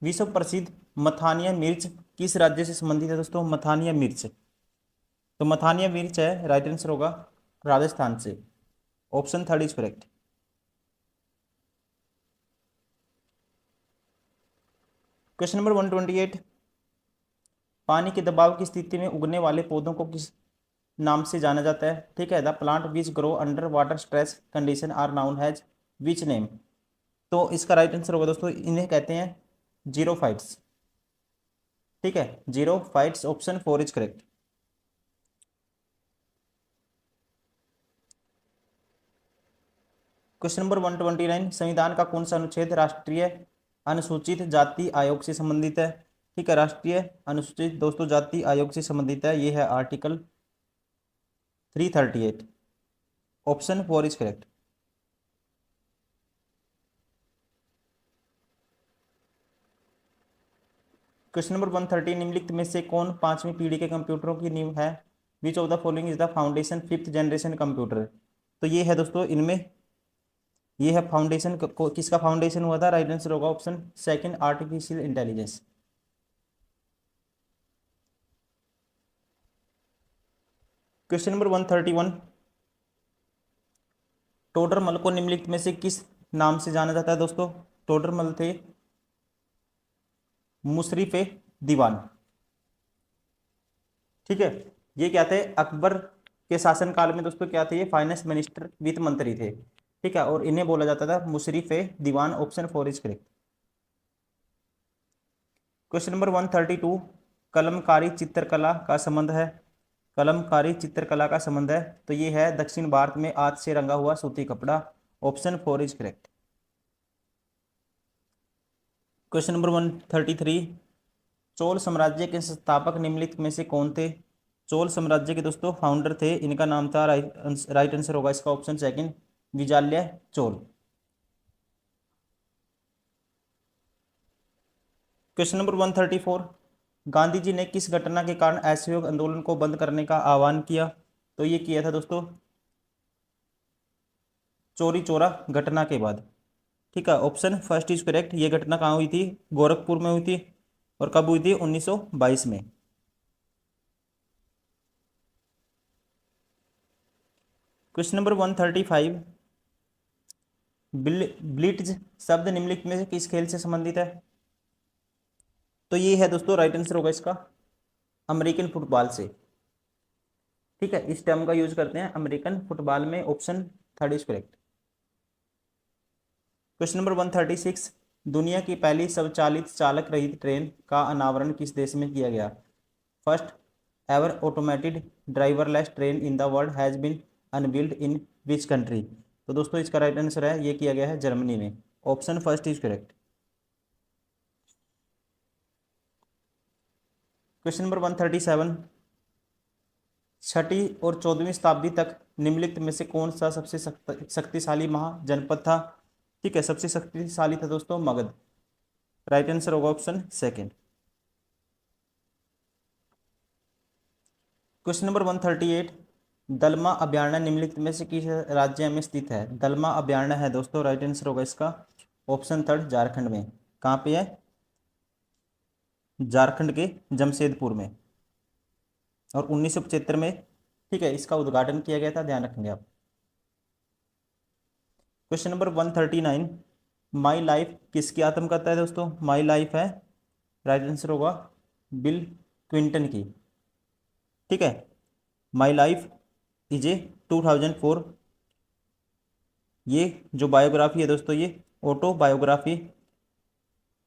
विश्व प्रसिद्ध मथानिया मिर्च किस राज्य से संबंधित है दोस्तों? मथानिया मिर्च, तो मथानिया मिर्च है, राइट आंसर होगा राजस्थान से। Option 3 is correct. Question number 128, पानी के दबाव की स्थिति में उगने वाले पौधों को किस नाम से जाना जाता है? ठीक है, the plant which grow under water stress condition are known has which name? तो इसका राइट आंसर होगा दोस्तों, इन्हें कहते हैं जीरोफाइट्स। ठीक है, xerophytes, option 4 is correct. Question number 129, संविधान का कौन सा अनुच्छेद राष्ट्रीय अनुसूचित जाति आयोग से संबंधित है? ठीक है, राष्ट्रीय अनुसूचित दोस्तों जाति आयोग से संबंधित है, ये है article 338। Option 4 is correct. Question number 130, निम्नलिखित में से कौन पांचवी पीढ़ी के कंप्यूटरों की नींव है? Which of the following is the foundation fifth generation computer? तो ये है दोस्तों, इनमें ये है फाउंडेशन, किसका फाउंडेशन हुआ था? राइट आंसर होगा option second artificial intelligence. Question number 131, Todarmal को निम्नलिखित में से किस नाम से जाना जाता है दोस्तों? टोडरमल थे मुशर्रिफ दीवान। ठीक है, ये क्या थे? अकबर के शासनकाल में दोस्तों क्या थे? ये फाइनेंस मिनिस्टर, वित्त मंत्री थे। ठीक है, और इन्हें बोला जाता था Musharrif Diwan. Option 4 is correct. Question number 132, Kalamkari चित्रकला का संबंध है? कलमकारी चित्रकला का संबंध है, तो ये है दक्षिण भारत में हाथ से रंगा हुआ सूती कपड़ा। Option 4 is correct. Question number 133, Chola साम्राज्य के संस्थापक निम्नलिखित में से कौन थे? चोल साम्राज्य के दोस्तों फाउंडर थे, इनका नाम था, राइट आंसर होगा इसका option second Vijayalaya Chola. Question number 134, Gandhi ji ने किस घटना के कारण असहयोग आंदोलन को बंद करने का आह्वान किया? तो ये किया था दोस्तों चोरी चोरा घटना के बाद। ठीक है, ऑप्शन फर्स्ट इज करेक्ट। ये घटना कहाँ हुई थी? गोरखपुर में हुई थी। और कब हुई थी? 1922 में। क्वेश्चन नंबर 135, ब्लिट्ज शब्द निम्नलिखित में से किस खेल से संबंधित है? तो ये है दोस्तों, राइट आंसर होगा इसका अमेरिकन फुटबॉल से। ठीक है, इस टर्म का यूज करते हैं अमेरिकन फुटबॉल में। Option third is correct. Question number 136, दुनिया की पहली स्वचालित चालक रहित ट्रेन का अनावरण किस देश में किया गया? First ever automated driverless train in the world has been unveiled in which country? तो दोस्तों इसका राइट आंसर है, ये किया गया है जर्मनी में। Option first is correct. Question number 137, छठी और 14वीं शताब्दी तक निम्नलिखित में से कौन सा सबसे शक्तिशाली महाजनपद था? ठीक है, सबसे शक्तिशाली था दोस्तों मगध। राइट आंसर होगा ऑप्शन सेकंड। क्वेश्चन नंबर 138, दलमा अभयारण्य निम्नलिखित में से किस राज्य में स्थित है? दलमा अभयारण्य है दोस्तों, राइट आंसर होगा इसका ऑप्शन थर्ड, झारखंड में। कहाँ पे है? झारखंड के जमशेदपुर में। और 1975 में, ठीक है, इसका उद्घाटन किया गया था, ध्यान रखेंगे आप। क्वेश्चन नंबर 139, माई लाइफ किसकी आत्मकथा है दोस्तों? माई लाइफ है, राइट आंसर होगा बिल क्विंटन की। ठीक है, माई लाइफ इज ए 2004, ये जो बायोग्राफी है दोस्तों, ये ऑटोबायोग्राफी,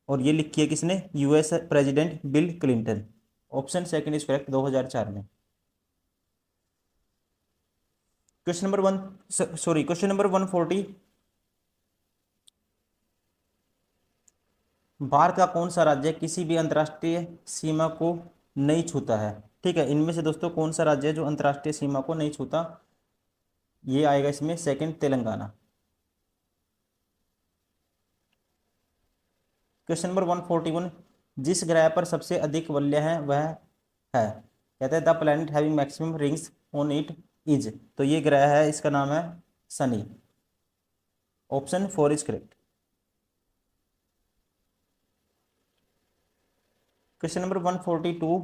और ये लिखी है किसने? US president bill Clinton. Option second is correct, 2004 में। Question number question number 140, Bharat का कौन सा राज्य किसी भी अंतर्राष्ट्रीय सीमा को नहीं छूता है? ठीक है, इनमें से दोस्तों कौन सा राज्य है जो अंतर्राष्ट्रीय सीमा को नहीं छूता? ये आएगा इसमें सेकंड, तेलंगाना। क्वेश्चन नंबर 141, जिस ग्रह पर सबसे अधिक वलय है वह है? कहते हैं the planet having maximum rings on it is. तो ये ग्रह है, इसका नाम है Shani. Option four is correct. Question number 142,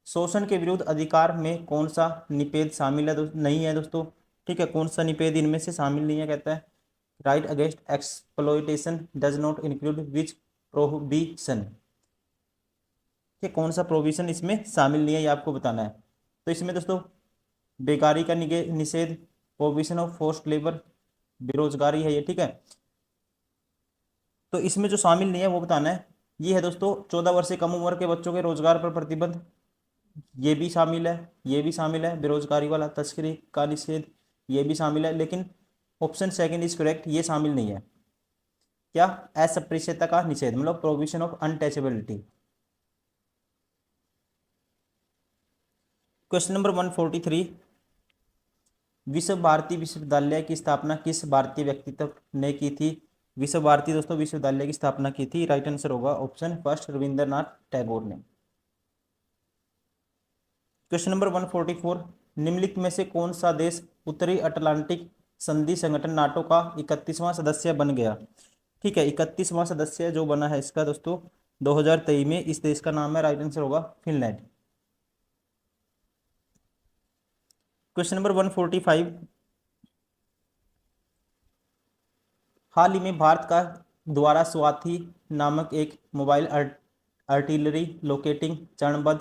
शोषण के विरुद्ध अधिकार में कौन सा निषेध शामिल है? नहीं है दोस्तों। ठीक है, कौन सा निषेध इनमें से शामिल नहीं है? कहता है right against exploitation does not include which prohibition. कि कौन सा प्रोविजन इसमें शामिल नहीं है, ये आपको बताना है। तो इसमें दोस्तों बेकारी का निषेध, प्रोविजन ऑफ फोर्स्ड लेबर, बेरोजगारी है ये। ठीक है, तो इसमें जो शामिल नहीं है वो बताना है। ये है दोस्तों 14 वर्ष से कम उम्र के बच्चों के रोजगार पर प्रतिबंध, ये भी शामिल है। ये भी शामिल है, बेरोजगारी वाला तस्करी का निषेध, ये भी शामिल है। लेकिन ऑप्शन सेकंड इज करेक्ट, ये शामिल नहीं है। क्या? अस्पृश्यता का निषेध, मतलब provision of untouchability. Question number 143, विश्व भारती विश्वविद्यालय की स्थापना किस भारतीय व्यक्तित्व ने की थी? विश्व भारती दोस्तों विश्वविद्यालय की स्थापना की थी, राइट आंसर होगा ऑप्शन फर्स्ट, रविंद्रनाथ टैगोर ने। क्वेश्चन नंबर 144, निम्नलिखित में से कौन सा देश उत्तरी अटलांटिक संधि संगठन नाटो का 31वां सदस्य बन गया? ठीक है, 31वां सदस्य जो बना है इसका दोस्तों 2023 में, इस देश का नाम है, राइट आंसर होगा फिनलैंड। क्वेश्चन नंबर 145, हाल ही में भारत का द्वारा स्वाति नामक एक मोबाइल आर्टिलरी लोकेटिंग चरणबद्ध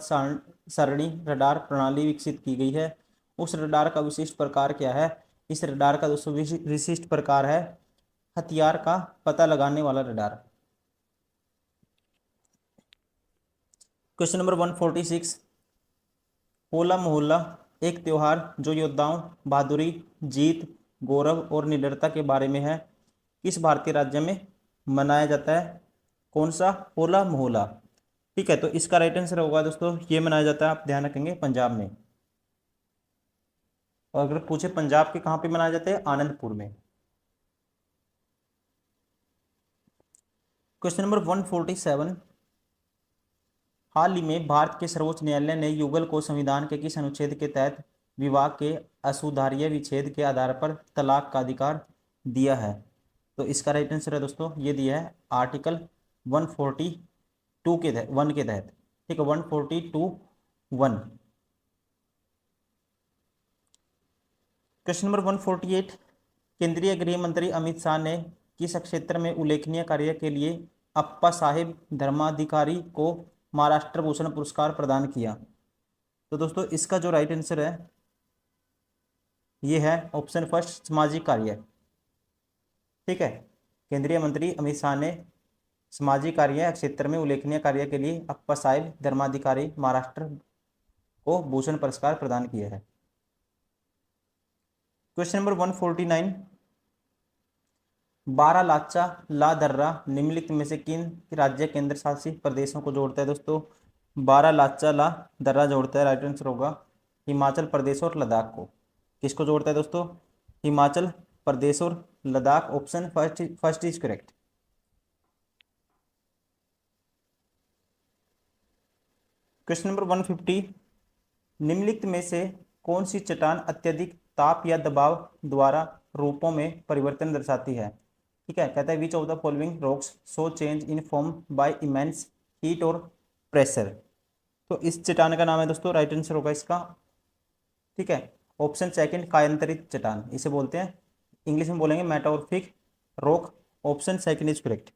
सरणी रडार प्रणाली विकसित की गई है। उस रडार का विशिष्ट प्रकार क्या है? इस रडार का दोस्तों विशिष्ट प्रकार है हथियार का पता लगाने वाला रडार। क्वेश्चन नंबर 146, होला मोहल्ला एक त्योहार जो योद्धाओं, बहादुरी, जीत, गौरव और निडरता के बारे में है, किस भारतीय राज्य में मनाया जाता है? कौन सा? होला मोहल्ला। ठीक है, तो इसका राइट आंसर होगा दोस्तों, ये मनाया जाता है, आप ध्यान रखेंगे, पंजाब में। और अगर पूछे पंजाब के कहाँ पे मनाया जाता है? आनंदपुर में। क्वेश्चन नंबर 147, हाल ही में भारत के सर्वोच्च न्यायालय ने युगल को संविधान के किस अनुच्छेद के तहत विवाह के असुधार्य विच्छेद के आधार पर तलाक का अधिकार दिया है? तो इसका राइट आंसर है दोस्तों ये दिया है आर्टिकल 142 के तहत, 1 के तहत। ठीक है, 142(1). क्वेश्चन नंबर 148, केंद्रीय गृह मंत्री अमित शाह ने किस क्षेत्र में उल्लेखनीय कार्य के लिए अप्पा साहिब धर्माधिकारी को महाराष्ट्र भूषण पुरस्कार प्रदान किया? तो दोस्तों इसका जो राइट आंसर है ये है ऑप्शन फर्स्ट, सामाजिक कार्य। ठीक है, केंद्रीय मंत्री अमित शाह ने सामाजिक कार्य क्षेत्र में उल्लेखनीय कार्य के लिए अप्पा साहिब धर्माधिकारी महाराष्ट्र को भूषण पुरस्कार प्रदान किया है। क्वेश्चन नंबर 149, बारह लाचा ला दर्रा निम्नलिखित में से किन राज्य केंद्र शासित प्रदेशों को जोड़ता है? दोस्तों बारह लाचा ला दर्रा जोड़ता है, राइट आंसर होगा हिमाचल प्रदेश और लद्दाख को। किसको जोड़ता है दोस्तों? हिमाचल प्रदेश और Ladakh. Option first is correct. Question number 150, निम्नलिखित में से कौन सी चट्टान अत्यधिक ताप या दबाव द्वारा रूपों में परिवर्तन दर्शाती है? ठीक है, कहता है which of the following rocks show change in form by immense heat और प्रेशर। तो इस चट्टान का नाम है दोस्तों, राइट आंसर होगा इसका, ठीक है, ऑप्शन सेकंड कायांतरित चट्टान इसे बोलते हैं, इंग्लिश में बोलेंगे metamorphic rock. Option second is correct.